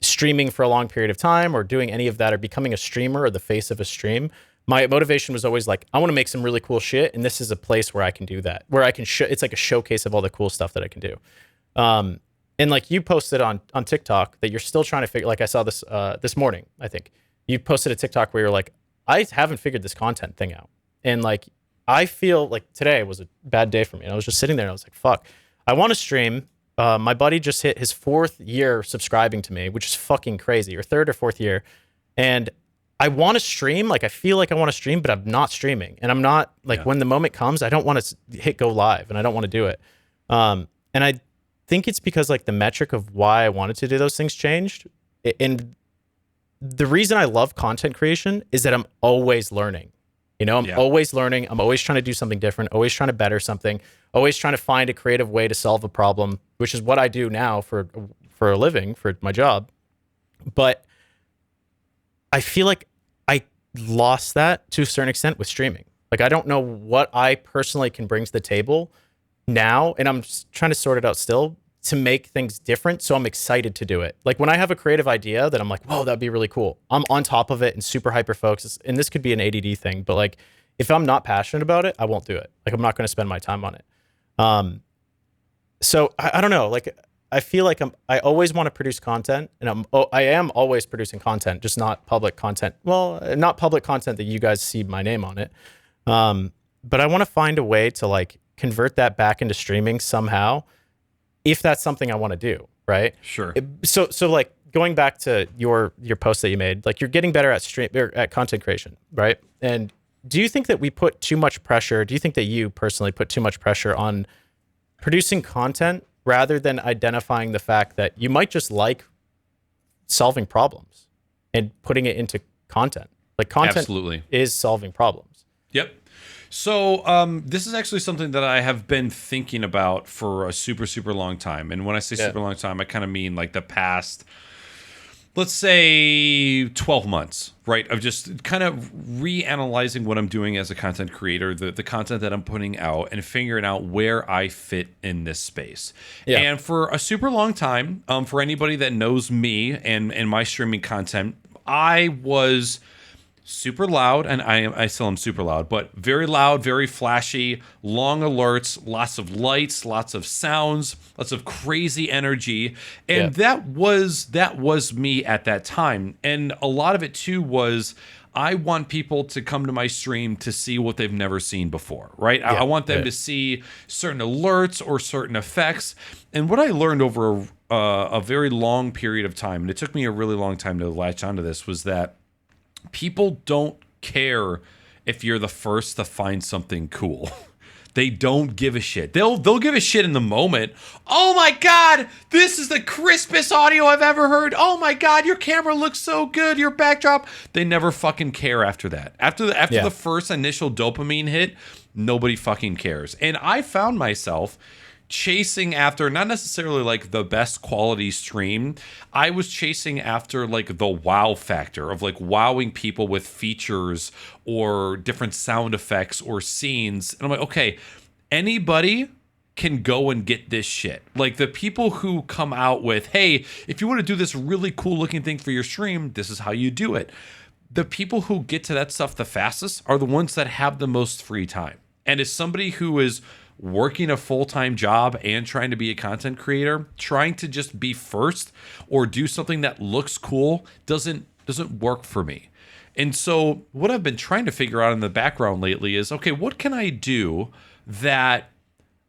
streaming for a long period of time or doing any of that or becoming a streamer or the face of a stream. My motivation was always like, I want to make some really cool shit, and this is a place where I can do that, where I can it's like a showcase of all the cool stuff that I can do. And like you posted on TikTok that you're still trying to figure, like I saw this this morning, I think. You posted a TikTok where you're like, I haven't figured this content thing out. And like, I feel like today was a bad day for me. And I was just sitting there and I was like, fuck, I want to stream. My buddy just hit his 4th year subscribing to me, which is fucking crazy, or 3rd or 4th year. And I want to stream. Like, I feel like I want to stream, but I'm not streaming. And I'm not like, when the moment comes, I don't want to hit go live and I don't want to do it. And I think it's because like the metric of why I wanted to do those things changed. And the reason I love content creation is that I'm always learning. You know, I'm always learning. I'm always trying to do something different, always trying to better something, always trying to find a creative way to solve a problem, which is what I do now for a living, for my job. But I feel like I lost that to a certain extent with streaming. Like, I don't know what I personally can bring to the table now, and I'm just trying to sort it out still, to make things different. So I'm excited to do it. Like, when I have a creative idea that I'm like, whoa, that'd be really cool, I'm on top of it and super hyper focused. And this could be an ADD thing, but like, if I'm not passionate about it, I won't do it. Like, I'm not going to spend my time on it. So I don't know. Like, I feel like I always want to produce content, and I am always producing content, just not public content. Well, not public content that you guys see my name on it. But I want to find a way to like convert that back into streaming somehow, if that's something I want to do, right? Sure. So like going back to your post that you made, like you're getting better at at content creation, right? And do you think that we put too much pressure? Do you think that you personally put too much pressure on producing content rather than identifying the fact that you might just like solving problems and putting it into content? Like content Absolutely. is solving problems. Yep. So this is actually something that I have been thinking about for a super, super long time. And when I say super long time, I kind of mean like the past, let's say 12 months, right? Of just kind of reanalyzing what I'm doing as a content creator, the content that I'm putting out, and figuring out where I fit in this space. Yeah. And for a super long time, for anybody that knows me and my streaming content, I was super loud, and I still am super loud, but very loud, very flashy, long alerts, lots of lights, lots of sounds, lots of crazy energy, and that was me at that time. And a lot of it too was I want people to come to my stream to see what they've never seen before, right? I want them to see certain alerts or certain effects. And what I learned over a very long period of time, and it took me a really long time to latch onto this, was that people don't care if you're the first to find something cool. They don't give a shit. They'll give a shit in the moment. Oh my God, this is the crispest audio I've ever heard. Oh my God, your camera looks so good. Your backdrop. They never fucking care after that. After the first initial dopamine hit, nobody fucking cares. And I found myself chasing after not necessarily like the best quality stream. I was chasing after like the wow factor of like wowing people with features or different sound effects or scenes. And I'm like, okay, anybody can go and get this shit. Like the people who come out with, hey, if you want to do this really cool looking thing for your stream, this is how you do it. The people who get to that stuff the fastest are the ones that have the most free time. And as somebody who is working a full-time job and trying to be a content creator, trying to just be first or do something that looks cool doesn't work for me. And so what I've been trying to figure out in the background lately is, okay, what can I do that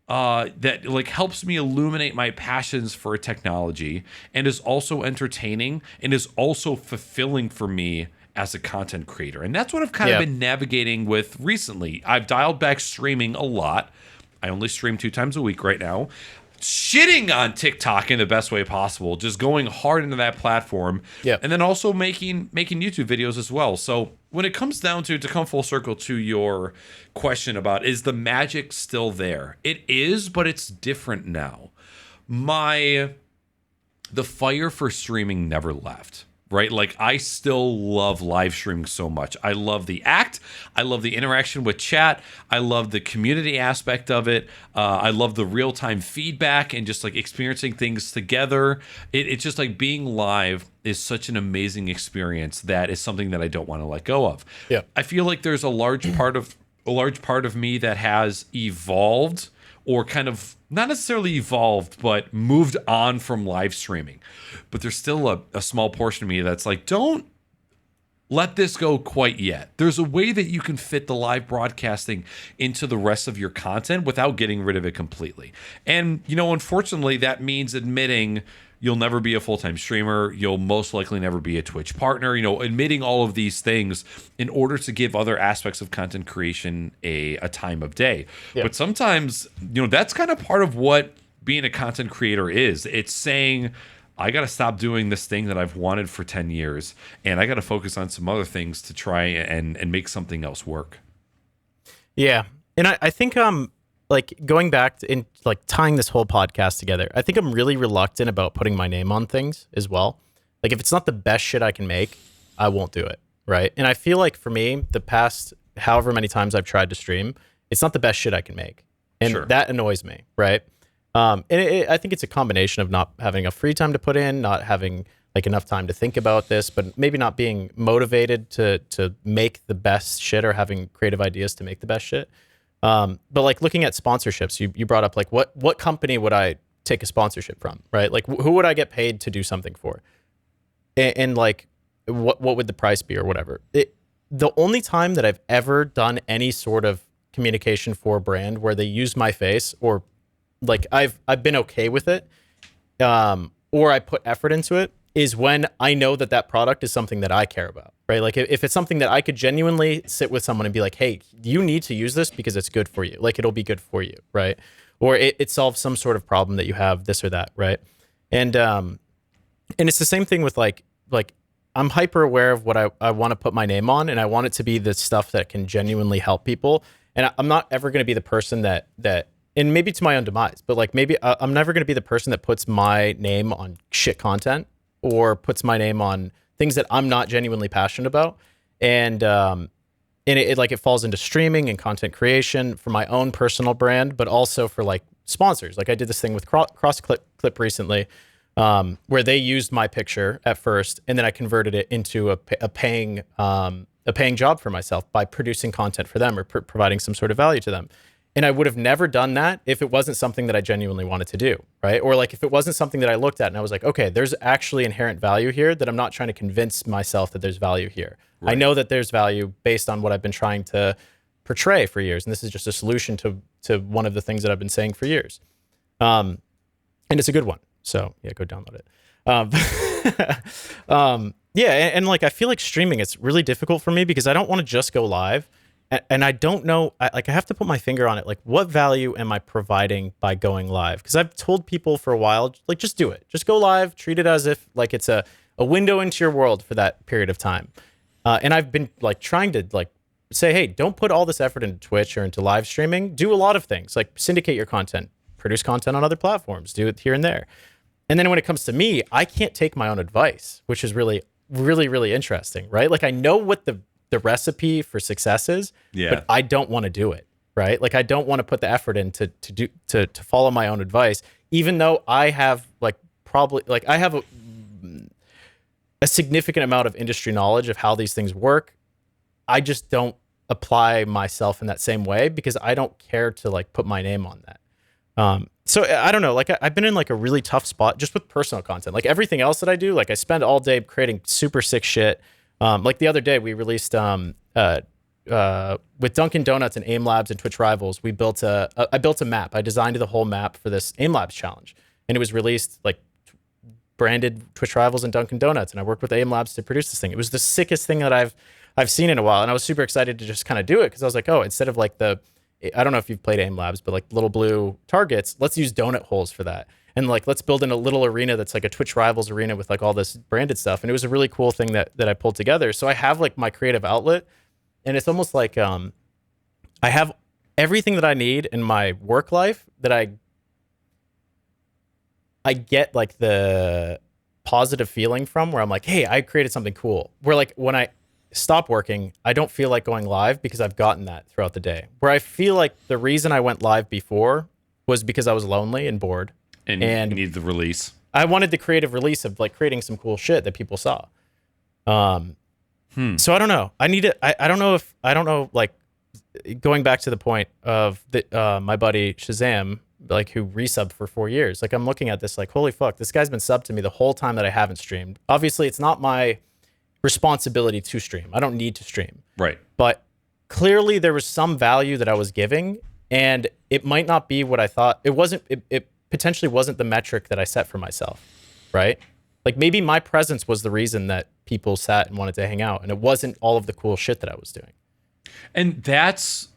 like helps me illuminate my passions for technology and is also entertaining and is also fulfilling for me as a content creator? And that's what I've kind of been navigating with recently. I've dialed back streaming a lot. I only stream 2 times a week right now. Shitting on TikTok in the best way possible, just going hard into that platform. And then also making YouTube videos as well. So when it comes down to come full circle to your question about, is the magic still there? It is, but it's different now. The fire for streaming never left. Right? Like I still love live streaming so much. I love the act. I love the interaction with chat. I love the community aspect of it. I love the real-time feedback and just like experiencing things together. It's just like being live is such an amazing experience that is something that I don't want to let go of. I feel like there's a large part of me that has evolved or kind of not necessarily evolved, but moved on from live streaming. But there's still a small portion of me that's like, don't let this go quite yet. There's a way that you can fit the live broadcasting into the rest of your content without getting rid of it completely. And, unfortunately, that means admitting you'll never be a full-time streamer. You'll most likely never be a Twitch partner, admitting all of these things in order to give other aspects of content creation a time of day. But sometimes, that's kind of part of what being a content creator is. It's saying, I got to stop doing this thing that I've wanted for 10 years, and I got to focus on some other things to try and make something else work. Yeah. And I think like going back to in like tying this whole podcast together, I think I'm really reluctant about putting my name on things as well. Like if it's not the best shit I can make, I won't do it. Right. And I feel like for me, the past however many times I've tried to stream, it's not the best shit I can make. And that annoys me. Right. And I think it's a combination of not having enough free time to put in, not having like enough time to think about this, but maybe not being motivated to make the best shit or having creative ideas to make the best shit. But like looking at sponsorships, you brought up like what company would I take a sponsorship from, right? Like who would I get paid to do something for? And like what would the price be or whatever? The only time that I've ever done any sort of communication for a brand where they use my face or like I've been okay with it, or I put effort into it is when I know that that product is something that I care about, right? Like if it's something that I could genuinely sit with someone and be like, hey, you need to use this because it's good for you. Like it'll be good for you, right? Or it solves some sort of problem that you have, this or that, right? And it's the same thing with like I'm hyper aware of what I want to put my name on, and I want it to be the stuff that can genuinely help people. And I'm not ever going to be the person that, and maybe to my own demise, but like maybe I'm never going to be the person that puts my name on shit content or puts my name on things that I'm not genuinely passionate about. And it like it falls into streaming and content creation for my own personal brand, but also for like sponsors. Like I did this thing with Cross Clip recently, where they used my picture at first, and then I converted it into a paying job for myself by producing content for them or providing some sort of value to them. And I would have never done that if it wasn't something that I genuinely wanted to do, right? Or like if it wasn't something that I looked at and I was like, okay, there's actually inherent value here that I'm not trying to convince myself that there's value here. Right. I know that there's value based on what I've been trying to portray for years. And this is just a solution to one of the things that I've been saying for years. And it's a good one. So yeah, go download it. Yeah. And like, I feel like streaming, it's really difficult for me because I don't want to just go live. And I don't know, I have to put my finger on it. Like, what value am I providing by going live? Because I've told people for a while, like, just do it. Just go live, treat it as if like it's a window into your world for that period of time. And I've been like trying to like say, hey, don't put all this effort into Twitch or into live streaming. Do a lot of things, like syndicate your content, produce content on other platforms, do it here and there. And then when it comes to me, I can't take my own advice, which is really, really, really interesting, right? Like I know what the recipe for success is, but I don't want to do it, right? Like I don't want to put the effort in to follow my own advice, even though I have like probably like I have a significant amount of industry knowledge of how these things work. I just don't apply myself in that same way because I don't care to like put my name on that. So I don't know, like I've been in like a really tough spot just with personal content. Like everything else that I do, like I spend all day creating super sick shit. Like the other day we released with Dunkin' Donuts and Aim Labs and Twitch Rivals, I built a map. I designed the whole map for this Aim Labs challenge, and it was released like branded Twitch Rivals and Dunkin' Donuts, and I worked with Aim Labs to produce this thing. It was the sickest thing that I've seen in a while, and I was super excited to just kind of do it because I was like, oh, instead of like I don't know if you've played Aim Labs, but like little blue targets, let's use donut holes for that. And like, let's build in a little arena that's like a Twitch Rivals arena with like all this branded stuff. And it was a really cool thing that I pulled together. So I have like my creative outlet, and it's almost like I have everything that I need in my work life that I get like the positive feeling from, where I'm like, hey, I created something cool. Where like when I stop working, I don't feel like going live because I've gotten that throughout the day. Where I feel like the reason I went live before was because I was lonely and bored. And you need the release. I wanted the creative release of like creating some cool shit that people saw. So I don't know. I don't know, like going back to the point of my buddy Shazam, like who resubbed for 4 years. Like I'm looking at this like, holy fuck, this guy's been subbed to me the whole time that I haven't streamed. Obviously it's not my responsibility to stream. I don't need to stream. Right. But clearly there was some value that I was giving, and it might not be what I thought. It potentially wasn't the metric that I set for myself, right? Like maybe my presence was the reason that people sat and wanted to hang out, and it wasn't all of the cool shit that I was doing. And that's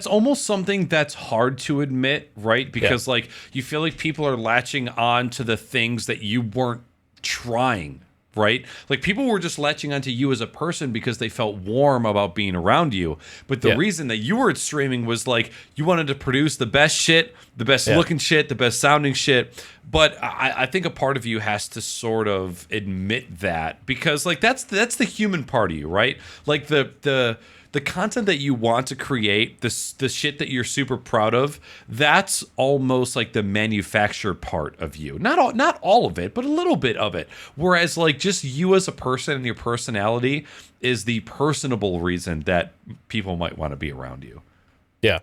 almost something that's hard to admit, right? Because like you feel like people are latching on to the things that you weren't trying, right? Like people were just latching onto you as a person because they felt warm about being around you. But the reason that you were streaming was like you wanted to produce the best shit, the best looking shit, the best sounding shit. But I think a part of you has to sort of admit that, because like that's the human part of you, right? Like the content that you want to create, the shit that you're super proud of, that's almost like the manufactured part of you. Not all of it, but a little bit of it. Whereas like just you as a person and your personality is the personable reason that people might want to be around you. Yeah.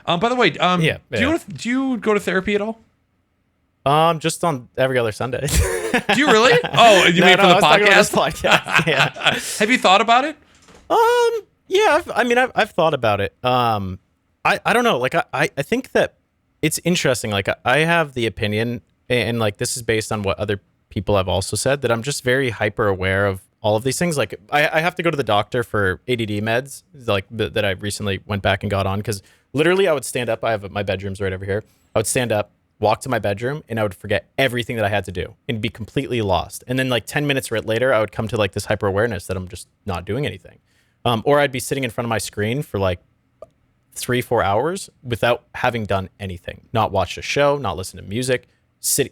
By the way, do you go to therapy at all? Just on every other Sunday. Do you really? Oh, you mean for the podcast? Yeah. Have you thought about it? Yeah, I've thought about it. I don't know. Like, I think that it's interesting. Like, I have the opinion, and like, this is based on what other people have also said, that I'm just very hyper aware of all of these things. Like I have to go to the doctor for ADD meds, like that I recently went back and got on, because literally I would stand up. I have my bedroom's right over here. I would stand up, walk to my bedroom, and I would forget everything that I had to do and be completely lost. And then like 10 minutes later, I would come to like this hyper awareness that I'm just not doing anything. Or I'd be sitting in front of my screen for like 3-4 hours without having done anything, not watched a show, not listened to music,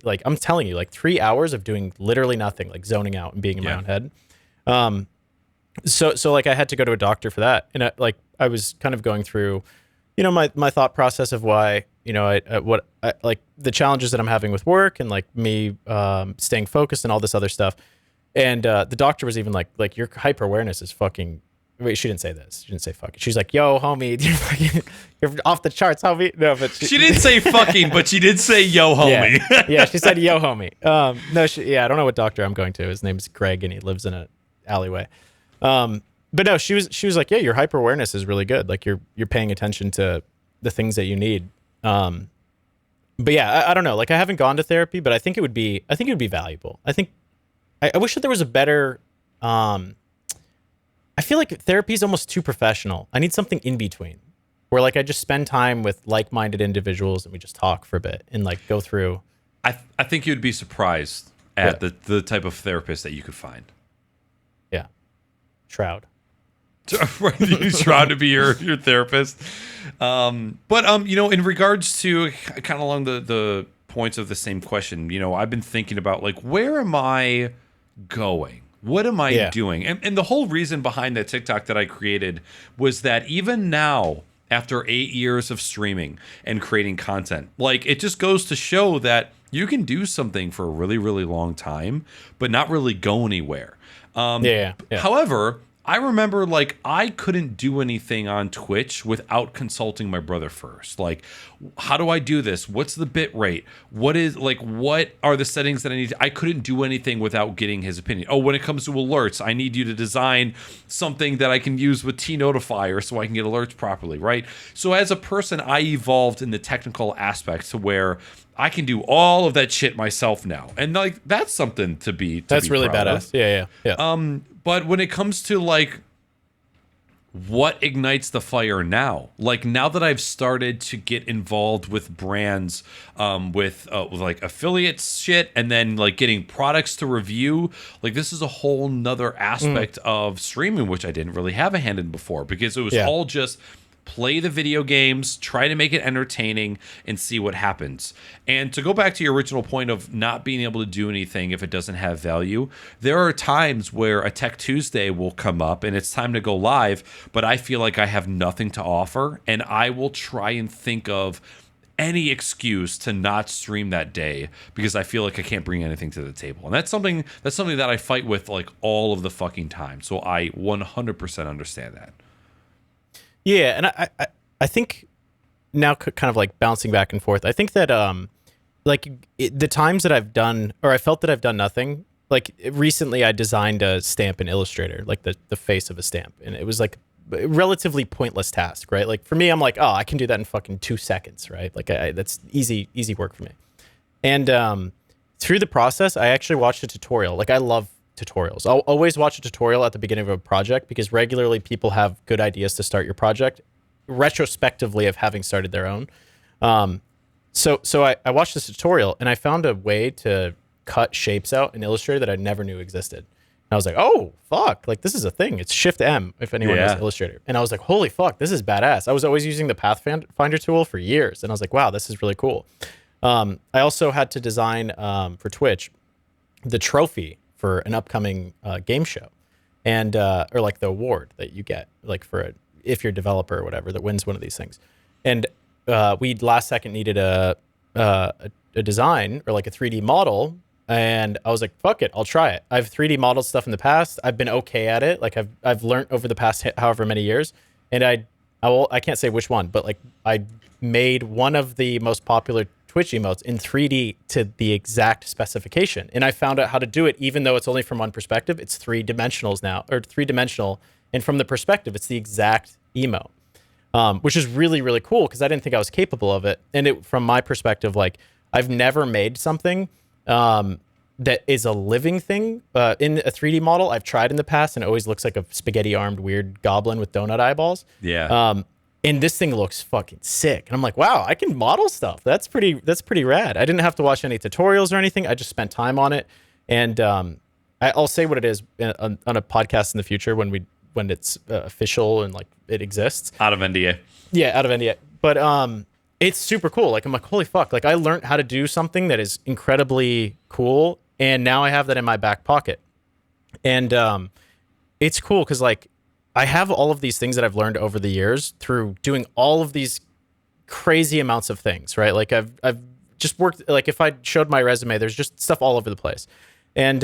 like I'm telling you, like 3 hours of doing literally nothing, like zoning out and being in my own head. So like I had to go to a doctor for that. And I was kind of going through, my thought process of why, like the challenges that I'm having with work and like me, staying focused and all this other stuff. And, the doctor was even like your hyper awareness is fucking, wait, she didn't say this. She didn't say fucking. She's like, yo, homie, you're off the charts, homie. No, but she didn't say fucking, but she did say yo, homie. Yeah, she said yo, homie. No, I don't know what doctor I'm going to. His name's Greg, and he lives in an alleyway. But no, she was like, yeah, your hyper awareness is really good. Like you're paying attention to the things that you need. But yeah, I don't know. Like I haven't gone to therapy, but I think it would be valuable. I wish that there was a better. I feel like therapy is almost too professional. I need something in between, where like I just spend time with like-minded individuals and we just talk for a bit and like go through. I think you'd be surprised at the type of therapist that you could find. Yeah, Shroud. Shroud to be your therapist. But in regards to kind of along the points of the same question, I've been thinking about like, where am I going? What am I doing? And the whole reason behind that TikTok that I created was that even now, after 8 years of streaming and creating content, like it just goes to show that you can do something for a really, really long time, but not really go anywhere. However, I remember like I couldn't do anything on Twitch without consulting my brother first. Like, how do I do this? What's the bit rate? What are the settings that I need? I couldn't do anything without getting his opinion. Oh, when it comes to alerts, I need you to design something that I can use with T-Notifier so I can get alerts properly, right? So as a person, I evolved in the technical aspects to where I can do all of that shit myself now. And like that's something to be really badass. Yeah. But when it comes to like what ignites the fire now, like now that I've started to get involved with brands, with like affiliates shit, and then like getting products to review, like this is a whole nother aspect of streaming, which I didn't really have a hand in before, because it was all just play the video games, try to make it entertaining, and see what happens. And to go back to your original point of not being able to do anything if it doesn't have value, there are times where a Tech Tuesday will come up and it's time to go live, but I feel like I have nothing to offer, and I will try and think of any excuse to not stream that day because I feel like I can't bring anything to the table. And that's something that I fight with like all of the fucking time. So I 100% understand that. Yeah, and I think now kind of like bouncing back and forth, I think that the times that I've done, or I felt that I've done nothing, like recently I designed a stamp in Illustrator, like the face of a stamp, and it was like a relatively pointless task, right? Like for me, I'm like, oh, I can do that in fucking 2 seconds, right? Like that's easy work for me. And through the process, I actually watched a tutorial. Like I love tutorials. I'll always watch a tutorial at the beginning of a project because regularly people have good ideas to start your project retrospectively of having started their own. So I watched this tutorial and I found a way to cut shapes out in Illustrator that I never knew existed. And I was like, oh, fuck, like this is a thing. It's Shift M if anyone knows Illustrator. And I was like, holy fuck, this is badass. I was always using the Pathfinder tool for years. And I was like, wow, this is really cool. I also had to design for Twitch the trophy for an upcoming game show, and or like the award that you get, like for if you're a developer or whatever that wins one of these things. And we last second needed a design or like a 3D model, and I was like, fuck it, I'll try it. I've 3D modeled stuff in the past. I've been okay at it. Like I've learned over the past however many years, and I can't say which one, but like I made one of the most popular Twitch emotes in 3D to the exact specification. And I found out how to do it, even though it's only from one perspective. It's 3-dimensionals now, or 3-dimensional. And from the perspective, it's the exact emote, which is really, really cool because I didn't think I was capable of it. And from my perspective, like I've never made something that is a living thing in a 3D model. I've tried in the past, and it always looks like a spaghetti-armed weird goblin with donut eyeballs. Yeah. And this thing looks fucking sick. And I'm like, wow, I can model stuff. That's pretty rad. I didn't have to watch any tutorials or anything. I just spent time on it. And I'll say what it is on a podcast in the future when it's official and like it exists. Out of NDA. Yeah, out of NDA. But it's super cool. Like I'm like, holy fuck. Like I learned how to do something that is incredibly cool. And now I have that in my back pocket. And it's cool because like I have all of these things that I've learned over the years through doing all of these crazy amounts of things, right? Like I've just worked, like if I showed my resume, there's just stuff all over the place. And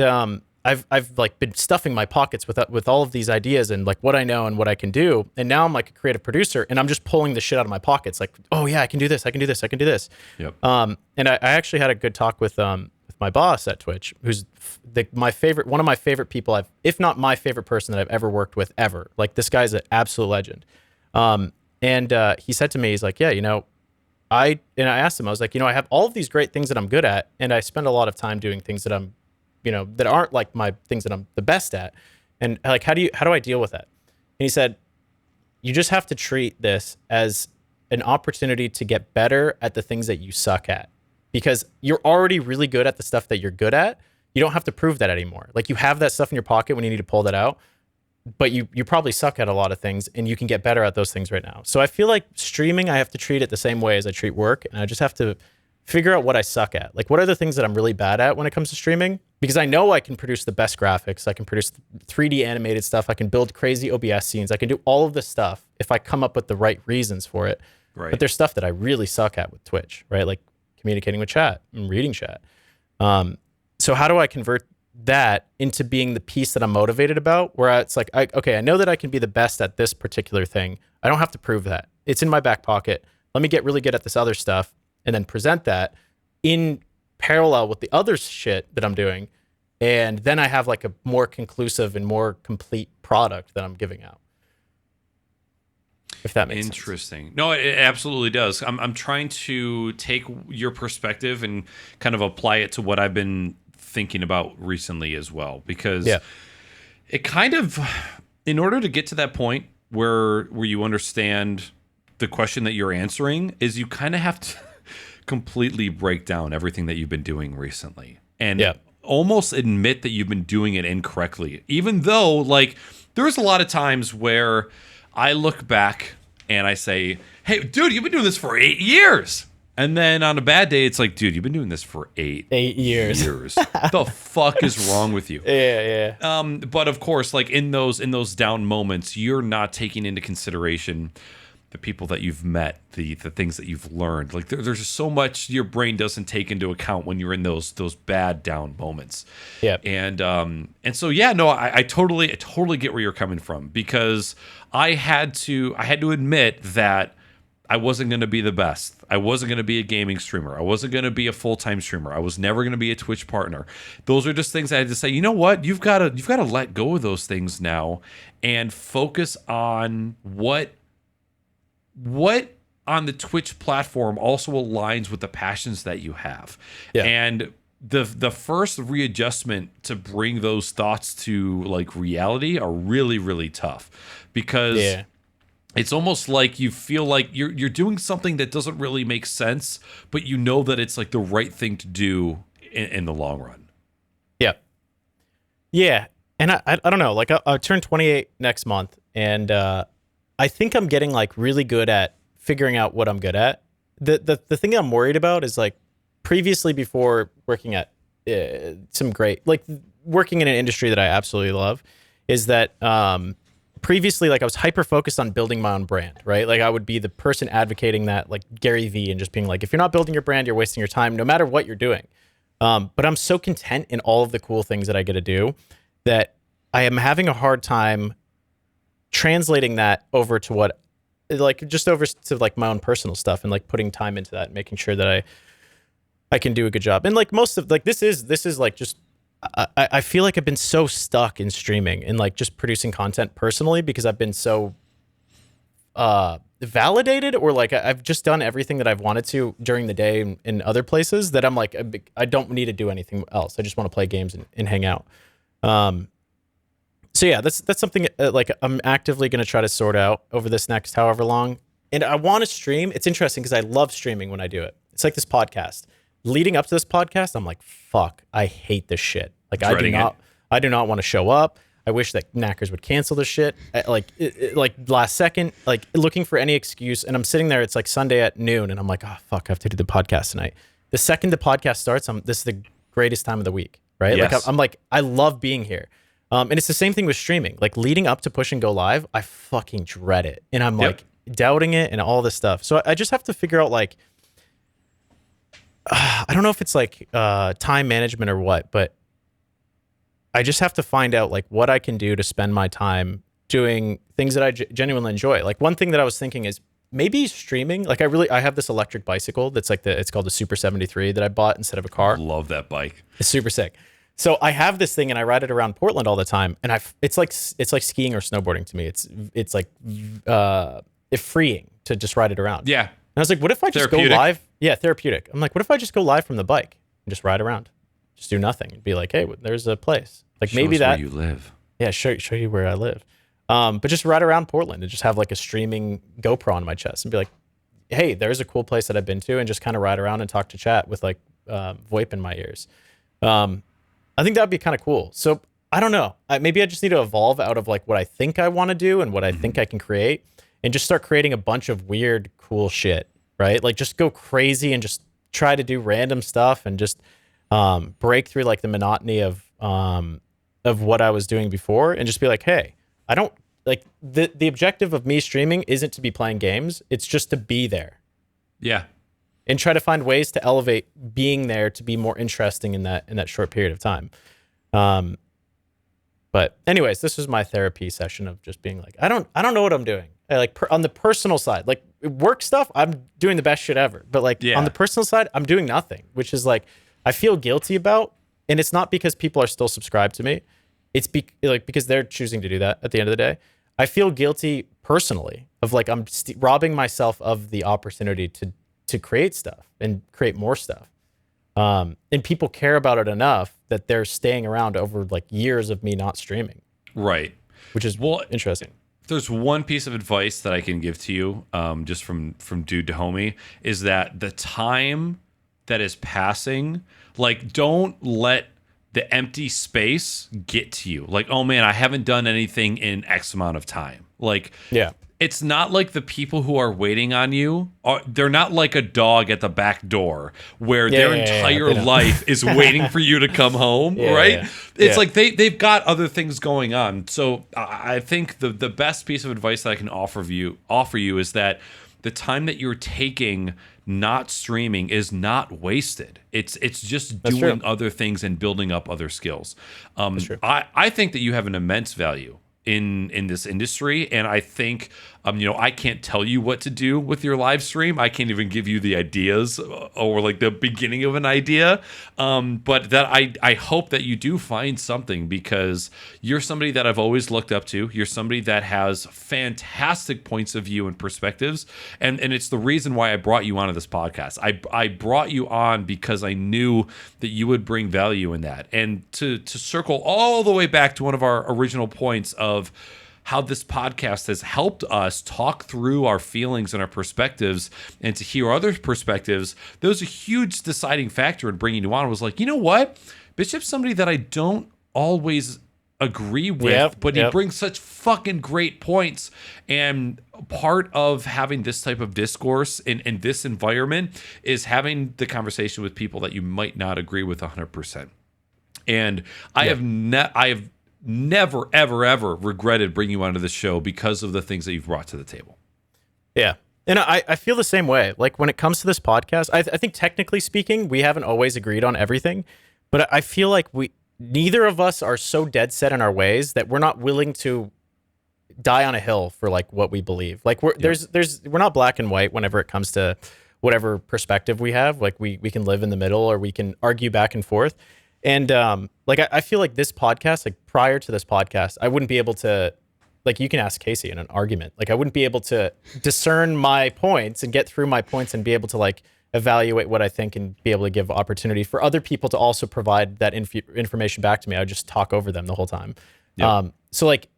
I've like been stuffing my pockets with all of these ideas and like what I know and what I can do. And now I'm like a creative producer and I'm just pulling the shit out of my pockets. Like, oh yeah, I can do this. I can do this. I can do this. Yep. And I actually had a good talk with my boss at Twitch, who's one of my favorite people if not my favorite person that I've ever worked with ever. Like this guy's an absolute legend. And he said to me, he's like, yeah, I asked him, I was like, I have all of these great things that I'm good at. And I spend a lot of time doing things that I'm, that aren't like my things that I'm the best at. And like, how do I deal with that? And he said, you just have to treat this as an opportunity to get better at the things that you suck at, because you're already really good at the stuff that you're good at. You don't have to prove that anymore. Like you have that stuff in your pocket when you need to pull that out, but you probably suck at a lot of things and you can get better at those things right now. So I feel like streaming, I have to treat it the same way as I treat work. And I just have to figure out what I suck at. Like what are the things that I'm really bad at when it comes to streaming? Because I know I can produce the best graphics. I can produce 3D animated stuff. I can build crazy OBS scenes. I can do all of this stuff if I come up with the right reasons for it. Right. But there's stuff that I really suck at with Twitch, right? Like communicating with chat and reading chat. So how do I convert that into being the piece that I'm motivated about, where it's like, I know that I can be the best at this particular thing. I don't have to prove that. It's in my back pocket. Let me get really good at this other stuff and then present that in parallel with the other shit that I'm doing. And then I have like a more conclusive and more complete product that I'm giving out. If that makes sense. Interesting. No, it absolutely does. I'm trying to take your perspective and kind of apply it to what I've been thinking about recently as well, because it kind of, in order to get to that point where you understand the question that you're answering, is you kind of have to completely break down everything that you've been doing recently and almost admit that you've been doing it incorrectly, even though like there's a lot of times where I look back and I say, hey dude, you've been doing this for 8 years. And then on a bad day, it's like, dude, you've been doing this for 8 years. The fuck is wrong with you? Yeah. But of course, like in those down moments, you're not taking into consideration the people that you've met, the things that you've learned. Like there's just so much your brain doesn't take into account when you're in those bad down moments. Yeah. And so I totally get where you're coming from, because I had to admit that I wasn't going to be the best. I wasn't going to be a gaming streamer. I wasn't going to be a full-time streamer. I was never going to be a Twitch partner. Those are just things I had to say, you know what? You've got to let go of those things now and focus on what on the Twitch platform also aligns with the passions that you have. Yeah. And the first readjustment to bring those thoughts to like reality are really, really tough, because it's almost like you feel like you're doing something that doesn't really make sense, but you know that it's like the right thing to do in the long run. Yeah. Yeah. And I don't know, like I'll turn 28 next month, and I think I'm getting like really good at figuring out what I'm good at. The thing I'm worried about is like previously, before working at working in an industry that I absolutely love, is that previously, like I was hyper focused on building my own brand, right? Like I would be the person advocating that, like Gary Vee, and just being like, if you're not building your brand, you're wasting your time, no matter what you're doing. But I'm so content in all of the cool things that I get to do that I am having a hard time translating that over to what, like just over to like my own personal stuff, and like putting time into that and making sure that I can do a good job. And like most of like this is like just I feel like I've been so stuck in streaming and like just producing content personally, because I've been so validated, or like I've just done everything that I've wanted to during the day in other places, that I'm like, I don't need to do anything else. I just want to play games and hang out. So yeah, that's something like I'm actively going to try to sort out over this next however long. And I want to stream. It's interesting because I love streaming when I do it. It's like this podcast. Leading up to this podcast, I'm like, fuck, I hate this shit. Like I do not want to show up. I wish that Knackers would cancel this shit. Like last second, like looking for any excuse. And I'm sitting there, it's like Sunday at noon, and I'm like, oh fuck, I have to do the podcast tonight. The second the podcast starts, this is the greatest time of the week, right? Yes. Like I'm like, I love being here. And it's the same thing with streaming. Like leading up to Push and Go Live, I fucking dread it. And I'm like doubting it and all this stuff. So I just have to figure out like, I don't know if it's like time management or what, but I just have to find out like what I can do to spend my time doing things that I genuinely enjoy. Like one thing that I was thinking is maybe streaming. Like I have this electric bicycle that's like it's called the Super 73 that I bought instead of a car. Love that bike. It's super sick. So I have this thing and I ride it around Portland all the time, and it's like skiing or snowboarding to me. It's like freeing to just ride it around. Yeah. And I was like, what if I just go live? Yeah, therapeutic. I'm like, what if I just go live from the bike and just ride around, just do nothing, and be like, hey, there's a place. Like Show maybe us that where you live. Yeah, show you where I live. But just ride around Portland and just have like a streaming GoPro on my chest and be like, hey, there's a cool place that I've been to, and just kind of ride around and talk to chat with like VoIP in my ears. I think that'd be kind of cool. So I don't know. Maybe I just need to evolve out of like what I think I want to do and what I think I can create, and just start creating a bunch of weird, cool shit, right? Like just go crazy and just try to do random stuff and just break through like the monotony of what I was doing before, and just be like, hey, I don't like the objective of me streaming isn't to be playing games. It's just to be there. Yeah. And try to find ways to elevate being there to be more interesting in that short period of time. But anyways, this was my therapy session of just being like, I don't know what I'm doing. On the personal side, like work stuff, I'm doing the best shit ever. But like on the personal side, I'm doing nothing, which is like, I feel guilty about. And it's not because people are still subscribed to me. It's because they're choosing to do that at the end of the day. I feel guilty personally of like, I'm robbing myself of the opportunity to create stuff and create more stuff. And people care about it enough that they're staying around over like years of me not streaming. Right. Which is interesting. If there's one piece of advice that I can give to you, just from dude to homie, is that the time that is passing, like don't let the empty space get to you. Like, oh man, I haven't done anything in X amount of time. Like, yeah. It's not like the people who are waiting on you they're not like a dog at the back door where their entire life is waiting for you to come home, right? Yeah. It's like they've got other things going on. So I think the best piece of advice that I can offer you is that the time that you're taking not streaming is not wasted. It's just doing other things and building up other skills. I think that you have an immense value in this industry, and I think I can't tell you what to do with your live stream. I can't even give you the ideas or like the beginning of an idea, but that I hope that you do find something, because you're somebody that I've always looked up to. You're somebody that has fantastic points of view and perspectives, and it's the reason why I brought you onto this podcast. I brought you on because I knew that you would bring value in that. And to circle all the way back to one of our original points of how this podcast has helped us talk through our feelings and our perspectives and to hear other perspectives, there was a huge deciding factor in bringing you on. I was like, you know what? Bishop's somebody that I don't always agree with, but he brings such fucking great points. And part of having this type of discourse in this environment is having the conversation with people that you might not agree with 100%. And I have never, ever regretted bringing you onto the show because of the things that you've brought to the table. Yeah. And I feel the same way. Like when it comes to this podcast, I think technically speaking, we haven't always agreed on everything, but I feel like neither of us are so dead set in our ways that we're not willing to die on a hill for like what we believe. Like we're not black and white whenever it comes to whatever perspective we have. Like we can live in the middle, or we can argue back and forth. And like I feel like this podcast, like prior to this podcast, I wouldn't be able to like you can ask Casey in an argument. Like I wouldn't be able to discern my points and get through my points and be able to like evaluate what I think and be able to give opportunity for other people to also provide that information back to me. I would just talk over them the whole time. Yep. So like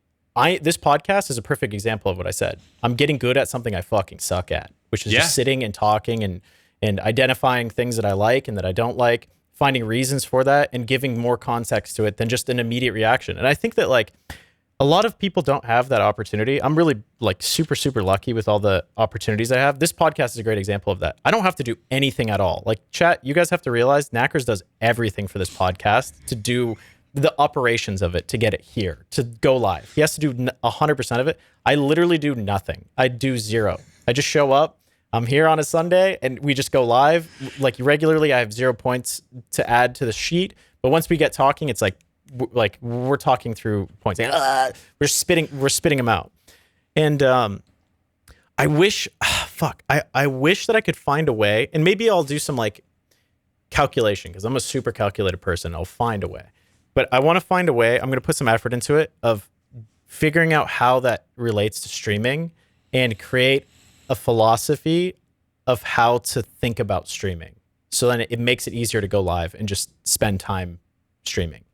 this podcast is a perfect example of what I said. I'm getting good at something I fucking suck at, which is just sitting and talking and identifying things that I like and that I don't like, finding reasons for that and giving more context to it than just an immediate reaction. And I think that like a lot of people don't have that opportunity. I'm really like super, super lucky with all the opportunities I have. This podcast is a great example of that. I don't have to do anything at all. Like chat, you guys have to realize Knackers does everything for this podcast to do the operations of it, to get it here, to go live. He has to do 100% of it. I literally do nothing. I do zero. I just show up. I'm here on a Sunday and we just go live. Like regularly, I have 0 points to add to the sheet. But once we get talking, it's like we're talking through points. We're spitting them out. And I wish, I wish that I could find a way, and maybe I'll do some like calculation because I'm a super calculated person. I'll find a way. But I want to find a way, I'm going to put some effort into it, of figuring out how that relates to streaming and create a philosophy of how to think about streaming. So then it makes it easier to go live and just spend time streaming.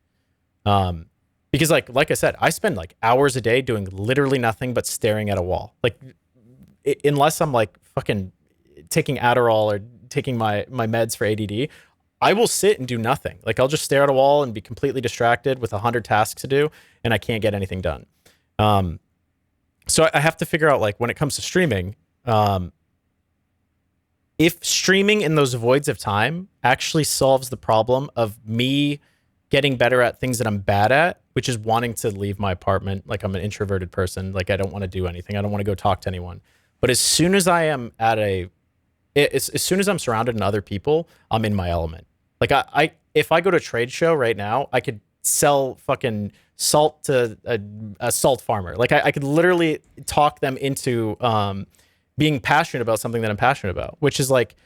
Because like I said, I spend like hours a day doing literally nothing but staring at a wall. Like unless I'm like fucking taking Adderall or taking my meds for ADD, I will sit and do nothing. Like I'll just stare at a wall and be completely distracted with 100 tasks to do, and I can't get anything done. So I have to figure out, like, when it comes to streaming, if streaming in those voids of time actually solves the problem of me getting better at things that I'm bad at, which is wanting to leave my apartment. Like I'm an introverted person. Like I don't want to do anything. I don't want to go talk to anyone. But as soon as I am as soon as I'm surrounded in other people, I'm in my element. Like if I go to a trade show right now, I could sell fucking salt to a salt farmer. Like I could literally talk them into being passionate about something that I'm passionate about, which is like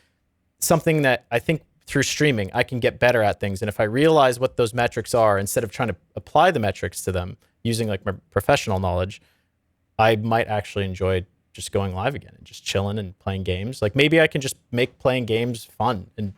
something that I think through streaming I can get better at things. And if I realize what those metrics are, instead of trying to apply the metrics to them using like my professional knowledge, I might actually enjoy just going live again and just chilling and playing games. Like maybe I can just make playing games fun, and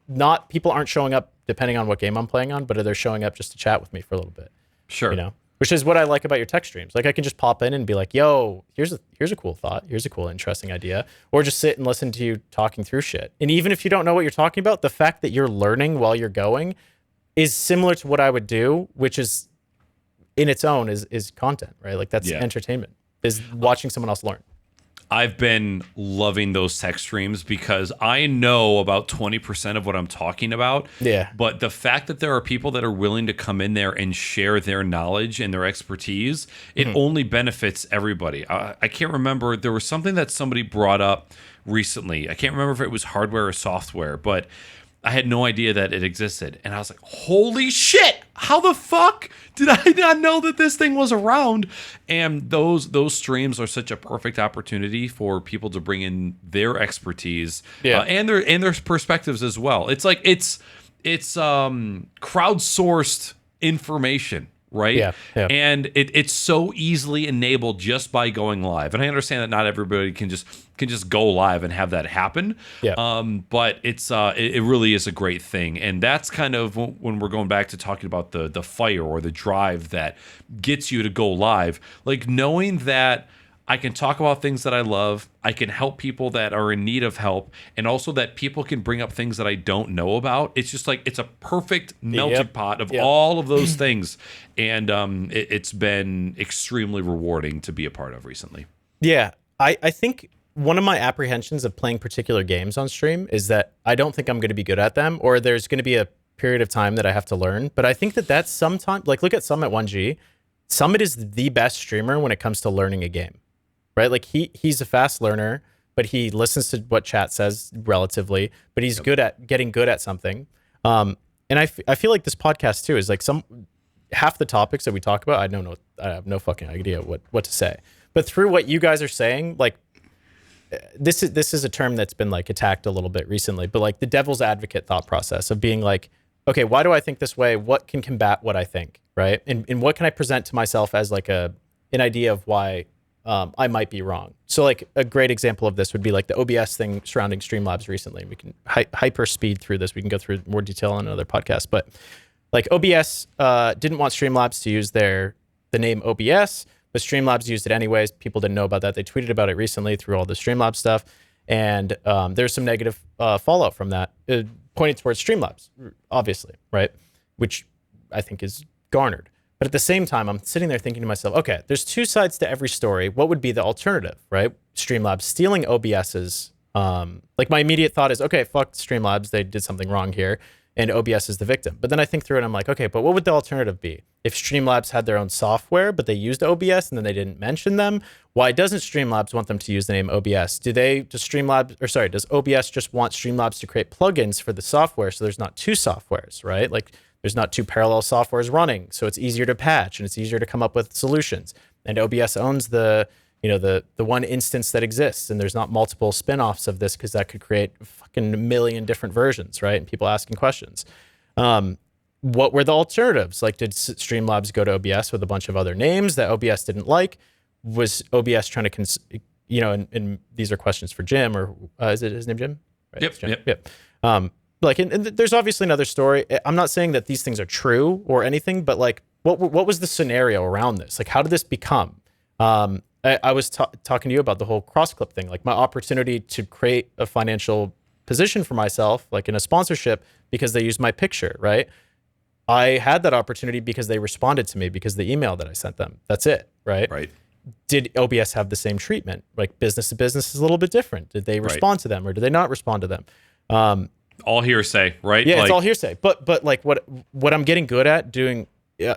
not people aren't showing up depending on what game I'm playing on, but they're showing up just to chat with me for a little bit. Sure. You know, which is what I like about your tech streams. Like I can just pop in and be like, yo, here's a cool thought. Here's a cool, interesting idea. Or just sit and listen to you talking through shit. And even if you don't know what you're talking about, the fact that you're learning while you're going is similar to what I would do, which is in its own is content, right? Like that's entertainment, is watching someone else learn. I've been loving those tech streams because I know about 20% of what I'm talking about. Yeah. But the fact that there are people that are willing to come in there and share their knowledge and their expertise, it only benefits everybody. I can't remember. There was something that somebody brought up recently. I can't remember if it was hardware or software, but I had no idea that it existed. And I was like, holy shit, how the fuck did I not know that this thing was around? And those streams are such a perfect opportunity for people to bring in their expertise and their perspectives as well. It's like it's crowdsourced information, right? Yeah. And it's so easily enabled just by going live. And I understand that not everybody can just go live and have that happen. Yeah. But it really is a great thing. And that's kind of when we're going back to talking about the fire or the drive that gets you to go live. Like knowing that I can talk about things that I love, I can help people that are in need of help, and also that people can bring up things that I don't know about. It's just like it's a perfect melting pot of all of those things. And it's been extremely rewarding to be a part of recently. Yeah. I think one of my apprehensions of playing particular games on stream is that I don't think I'm going to be good at them, or there's going to be a period of time that I have to learn. But I think that's sometimes, like look at Summit 1G. Summit is the best streamer when it comes to learning a game, right? Like he's a fast learner, but he listens to what chat says relatively, but he's good at getting good at something. And I feel like this podcast too is like half the topics that we talk about, I have no fucking idea what to say. But through what you guys are saying, like, this is a term that's been like attacked a little bit recently, but like the devil's advocate thought process of being like, okay, why do I think this way? What can combat what I think, right? And what can I present to myself as like a an idea of why I might be wrong. So like a great example of this would be like the OBS thing surrounding Streamlabs recently. We can hyper speed through this. We can go through more detail on another podcast, but like OBS didn't want Streamlabs to use the name OBS, but Streamlabs used it anyways. People didn't know about that. They tweeted about it recently through all the Streamlabs stuff. And there's some negative fallout from that, pointing towards Streamlabs, obviously, right? Which I think is garnered. But at the same time, I'm sitting there thinking to myself, okay, there's two sides to every story. What would be the alternative, right? Streamlabs stealing OBS's, like my immediate thought is, okay, fuck Streamlabs. They did something wrong here. And OBS is the victim. But then I think through it, and I'm like, okay, but what would the alternative be? If Streamlabs had their own software, but they used OBS and then they didn't mention them, why doesn't Streamlabs want them to use the name OBS? Does OBS just want Streamlabs to create plugins for the software so there's not two softwares, right? Like there's not two parallel softwares running, so it's easier to patch and it's easier to come up with solutions. And OBS owns the one instance that exists, and there's not multiple spin-offs of this because that could create fucking million different versions, right? And people asking questions. What were the alternatives? Like, did Streamlabs go to OBS with a bunch of other names that OBS didn't like? Was OBS trying to, and these are questions for Jim, or is it his name, Jim? Right, Yep. Jim. Yep. And there's obviously another story. I'm not saying that these things are true or anything, but like, what was the scenario around this? Like, how did this become? I was talking to you about the whole cross-clip thing, like my opportunity to create a financial position for myself, like in a sponsorship, because they used my picture, right? I had that opportunity because they responded to me because of the email that I sent them. That's it, right? Right. Did OBS have the same treatment? Like business to business is a little bit different. Did they respond to them or did they not respond to them? All hearsay, right? Yeah, it's all hearsay. But like what I'm getting good at doing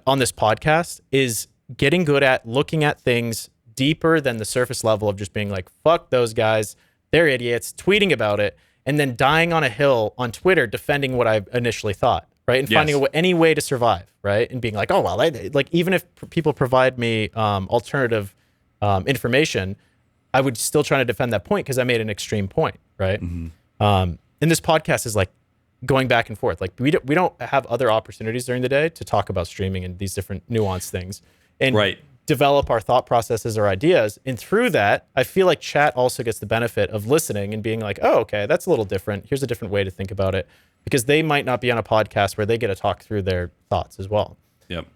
on this podcast is getting good at looking at things deeper than the surface level of just being like, fuck those guys, they're idiots, tweeting about it, and then dying on a hill on Twitter defending what I initially thought, right? And finding any way to survive, right? And being like, oh, well, like even if people provide me alternative information, I would still try to defend that point because I made an extreme point, right? Mm-hmm. And this podcast is like going back and forth. Like we don't have other opportunities during the day to talk about streaming and these different nuanced things. And develop our thought processes or ideas. And through that, I feel like chat also gets the benefit of listening and being like, oh, okay, that's a little different. Here's a different way to think about it. Because they might not be on a podcast where they get to talk through their thoughts as well. Yep.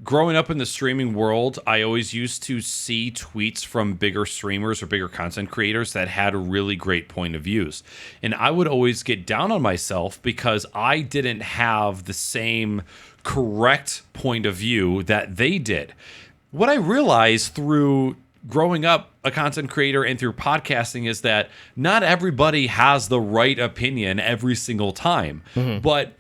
Growing up in the streaming world, I always used to see tweets from bigger streamers or bigger content creators that had a really great point of views. And I would always get down on myself because I didn't have the same correct point of view that they did. What I realized through growing up a content creator and through podcasting is that not everybody has the right opinion every single time. Mm-hmm. But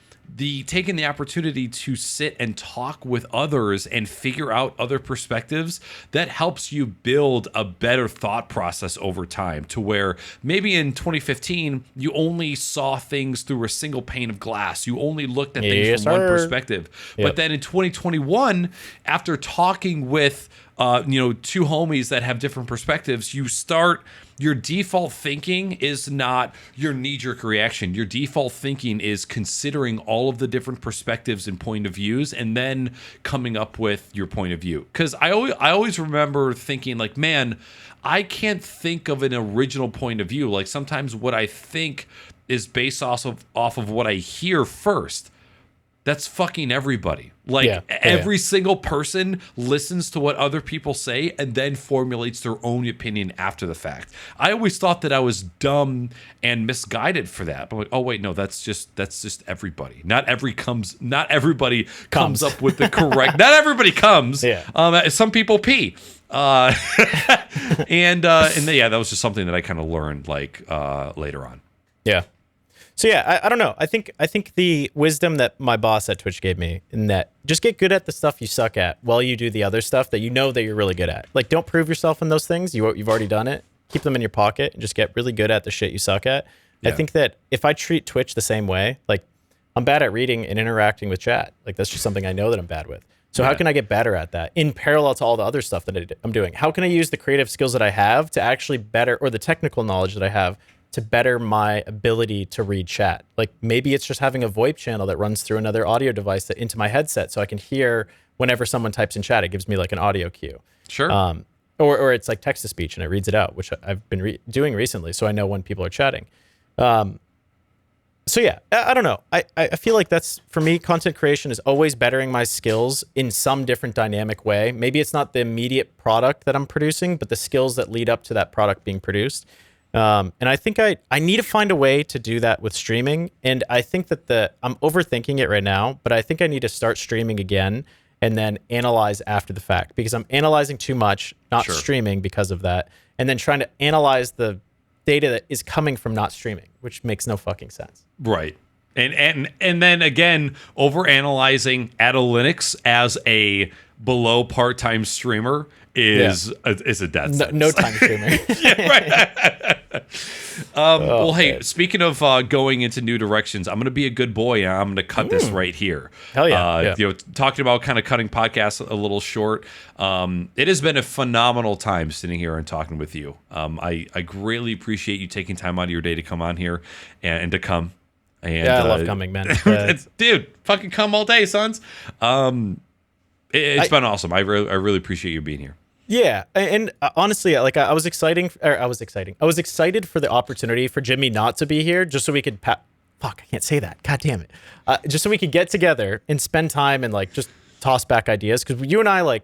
taking the opportunity to sit and talk with others and figure out other perspectives, that helps you build a better thought process over time, to where maybe in 2015 you only saw things through a single pane of glass. You only looked at things from one perspective. Yep. But then in 2021, after talking with two homies that have different perspectives, your default thinking is not your knee-jerk reaction. Your default thinking is considering all of the different perspectives and point of views and then coming up with your point of view. Because I always remember thinking like, man, I can't think of an original point of view. Like sometimes what I think is based off of what I hear first. That's fucking everybody. Like every single person listens to what other people say and then formulates their own opinion after the fact. I always thought that I was dumb and misguided for that. But like, oh wait, no, that's just everybody. Not everybody comes up with the correct. Not everybody comes. Yeah. Some people pee. That was just something that I kind of learned later on. Yeah. So yeah, I don't know. I think the wisdom that my boss at Twitch gave me, in that just get good at the stuff you suck at while you do the other stuff that you know that you're really good at. Like, don't prove yourself in those things. You've already done it. Keep them in your pocket and just get really good at the shit you suck at. Yeah. I think that if I treat Twitch the same way, like I'm bad at reading and interacting with chat. Like that's just something I know that I'm bad with. So how can I get better at that in parallel to all the other stuff that I'm doing? How can I use the creative skills that I have to actually better, or the technical knowledge that I have to better my ability to read chat? Like maybe it's just having a VoIP channel that runs through another audio device into my headset so I can hear whenever someone types in chat, it gives me like an audio cue. Sure. Or it's like text to speech and it reads it out, which I've been doing recently, so I know when people are chatting. So yeah, I don't know. I feel like that's, for me, content creation is always bettering my skills in some different dynamic way. Maybe it's not the immediate product that I'm producing, but the skills that lead up to that product being produced. And I think I need to find a way to do that with streaming. And I think that I'm overthinking it right now, but I think I need to start streaming again and then analyze after the fact, because I'm analyzing too much, not streaming because of that. And then trying to analyze the data that is coming from not streaming, which makes no fucking sense. Right. And then again, over analyzing Linux as a below part-time streamer is a death sentence. No time streamer. Well, hey, speaking of going into new directions, I'm going to be a good boy and I'm going to cut this right here. Hell yeah. Talking about kind of cutting podcasts a little short. It has been a phenomenal time sitting here and talking with you. I greatly appreciate you taking time out of your day to come on here and to come. And, I love coming, man. Dude, fucking come all day, sons. It's been awesome. I really appreciate you being here. Yeah, and honestly, like I was excited for the opportunity for Jimmy not to be here, just so we could I can't say that. God damn it. Just so we could get together and spend time and like just toss back ideas, because you and I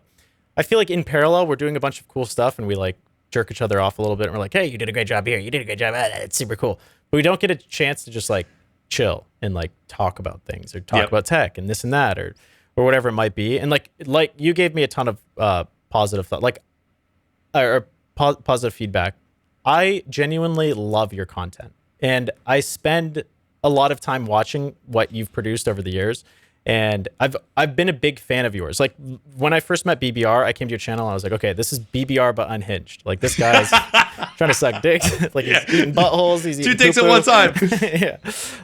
feel like in parallel we're doing a bunch of cool stuff and we like jerk each other off a little bit and we're like, hey, you did a great job here. You did a great job. It's super cool. But we don't get a chance to just like chill and like talk about things or talk about tech and this and that or whatever it might be. And like you gave me a ton of positive thought, positive feedback. I genuinely love your content, and I spend a lot of time watching what you've produced over the years. And I've been a big fan of yours. Like when I first met BBR, I came to your channel and I was like, okay, this is BBR but unhinged. Like this guy's trying to suck dicks. Like he's eating buttholes. He's eating two dicks at one time. Yeah.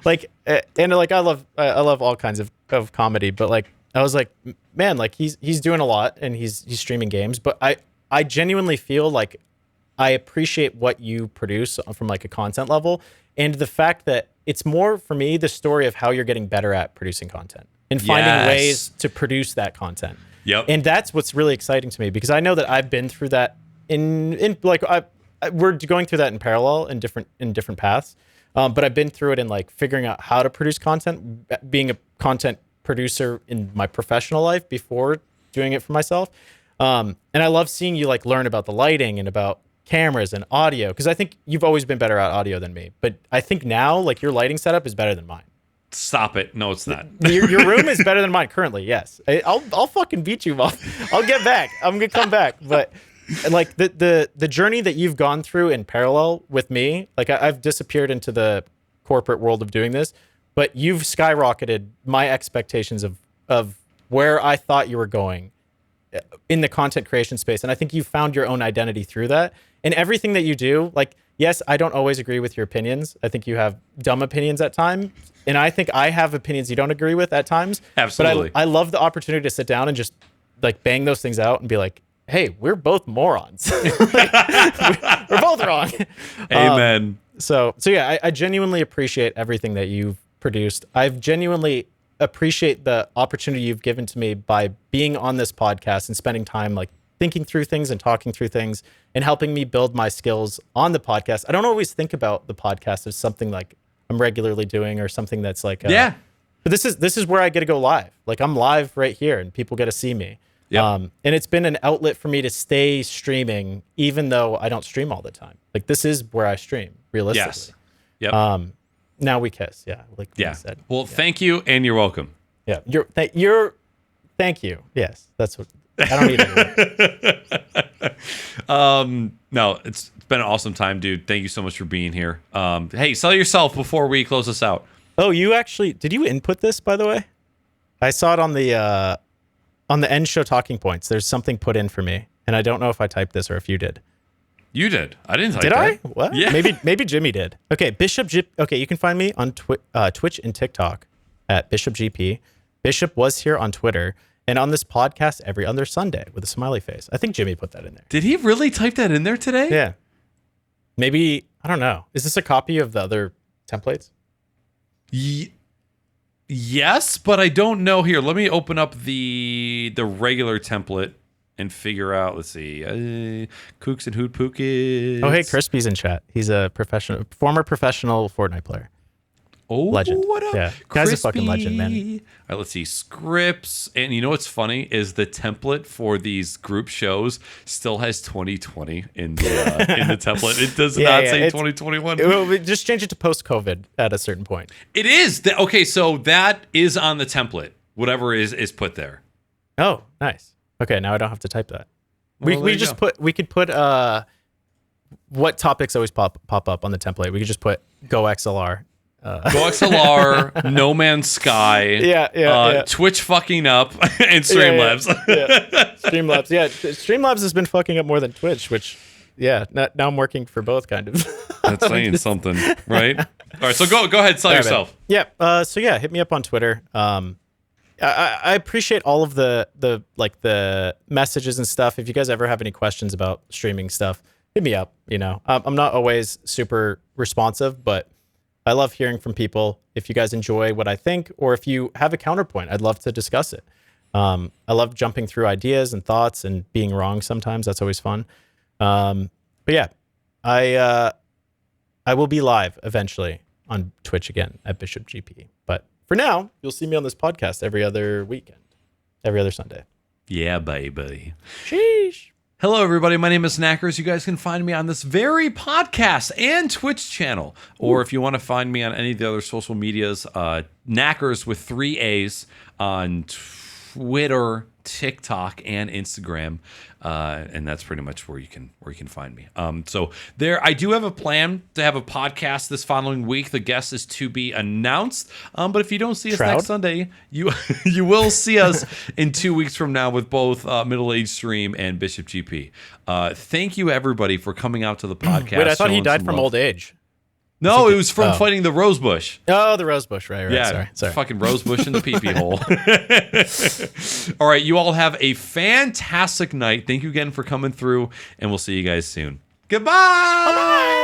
Like and like I love all kinds of comedy, but like I was like, man, like he's doing a lot and he's streaming games, but I genuinely feel like I appreciate what you produce from like a content level, and the fact that it's more for me the story of how you're getting better at producing content and finding ways to produce that content. Yep. And that's what's really exciting to me, because I know that I've been through that in like we're going through that in parallel in different paths. But I've been through it in like figuring out how to produce content, being a content producer in my professional life before doing it for myself. And I love seeing you like learn about the lighting and about cameras and audio, because I think you've always been better at audio than me. But I think now like your lighting setup is better than mine. Stop it. No, it's not. Your room is better than mine currently. Yes. I'll fucking beat you. I'll get back. I'm going to come back. But like the journey that you've gone through in parallel with me, like I've disappeared into the corporate world of doing this, but you've skyrocketed my expectations of where I thought you were going in the content creation space. And I think you found your own identity through that. And everything that you do, like, yes, I don't always agree with your opinions. I think you have dumb opinions at times. And I think I have opinions you don't agree with at times. Absolutely. But I love the opportunity to sit down and just like bang those things out and be like, hey, we're both morons. We're both wrong. Amen. So yeah, I genuinely appreciate everything that you've produced. I've genuinely appreciate the opportunity you've given to me by being on this podcast and spending time like thinking through things and talking through things and helping me build my skills on the podcast. I don't always think about the podcast as something like I'm regularly doing or something that's like, but this is where I get to go live. Like I'm live right here and people get to see me. Yep. And it's been an outlet for me to stay streaming, even though I don't stream all the time. Like this is where I stream realistically. Yes. Yep. Now we kiss. Yeah. Like yeah. said. Well, thank you. And you're welcome. Yeah. Thank you. Yes. That's what I don't need it. No, it's been an awesome time, dude. Thank you so much for being here. Hey, sell yourself before we close this out. Oh, did you input this, by the way? I saw it on the end show talking points. There's something put in for me, and I don't know if I typed this or if you did. You did. I didn't type that. Did I? What? Yeah. Maybe Jimmy did. Okay, BishopGP. Okay, you can find me on Twitch and TikTok at BishopGP. Bishop was here on Twitter and on this podcast every other Sunday with a smiley face. I think Jimmy put that in there. Did he really type that in there today? Yeah. Maybe, I don't know. Is this a copy of the other templates? Yes, but I don't know. Here, let me open up the regular template and figure out. Let's see, Kooks and Hoot Pookits. Oh, hey, Crispy's in chat. He's a former professional Fortnite player. Oh, legend. What up? Yeah, Crispy. guy's a fucking legend, man. All right, let's see scripts. And you know what's funny is the template for these group shows still has 2020 in the template. It does not say 2021. Just change it to post-COVID at a certain point. It is. Okay, so that is on the template. Whatever is put there. Oh, nice. Okay, now I don't have to type that. Well, We could put what topics always pop up on the template. We could just put Go XLR. Go XLR, No Man's Sky, Twitch fucking up, and Streamlabs. Streamlabs. Yeah, Streamlabs has been fucking up more than Twitch, which, now I'm working for both, kind of. That's saying something, right? All right, so go ahead, sell yourself. Man. Yeah. Hit me up on Twitter. I appreciate all of the messages and stuff. If you guys ever have any questions about streaming stuff, hit me up. I'm not always super responsive, but I love hearing from people. If you guys enjoy what I think, or if you have a counterpoint, I'd love to discuss it. I love jumping through ideas and thoughts and being wrong sometimes. That's always fun. But yeah, I will be live eventually on Twitch again at BishopGP. But for now, you'll see me on this podcast every other weekend, every other Sunday. Yeah, baby. Sheesh. Hello, everybody. My name is Knackers. You guys can find me on this very podcast and Twitch channel. Or if you want to find me on any of the other social medias, Knackers with 3 A's on Twitter, TikTok, and Instagram. And that's pretty much where you can find me. So there, I do have a plan to have a podcast this following week. The guest is to be announced. But if you don't see us next Sunday, you will see us in 2 weeks from now with both Middle Age Stream and BishopGP. Thank you, everybody, for coming out to the podcast. Wait, I thought he died from old age. No, it was from fighting the rosebush. Oh, the rosebush, right. Yeah, sorry. Fucking rosebush in the pee-pee hole. All right, you all have a fantastic night. Thank you again for coming through, and we'll see you guys soon. Goodbye! Bye-bye!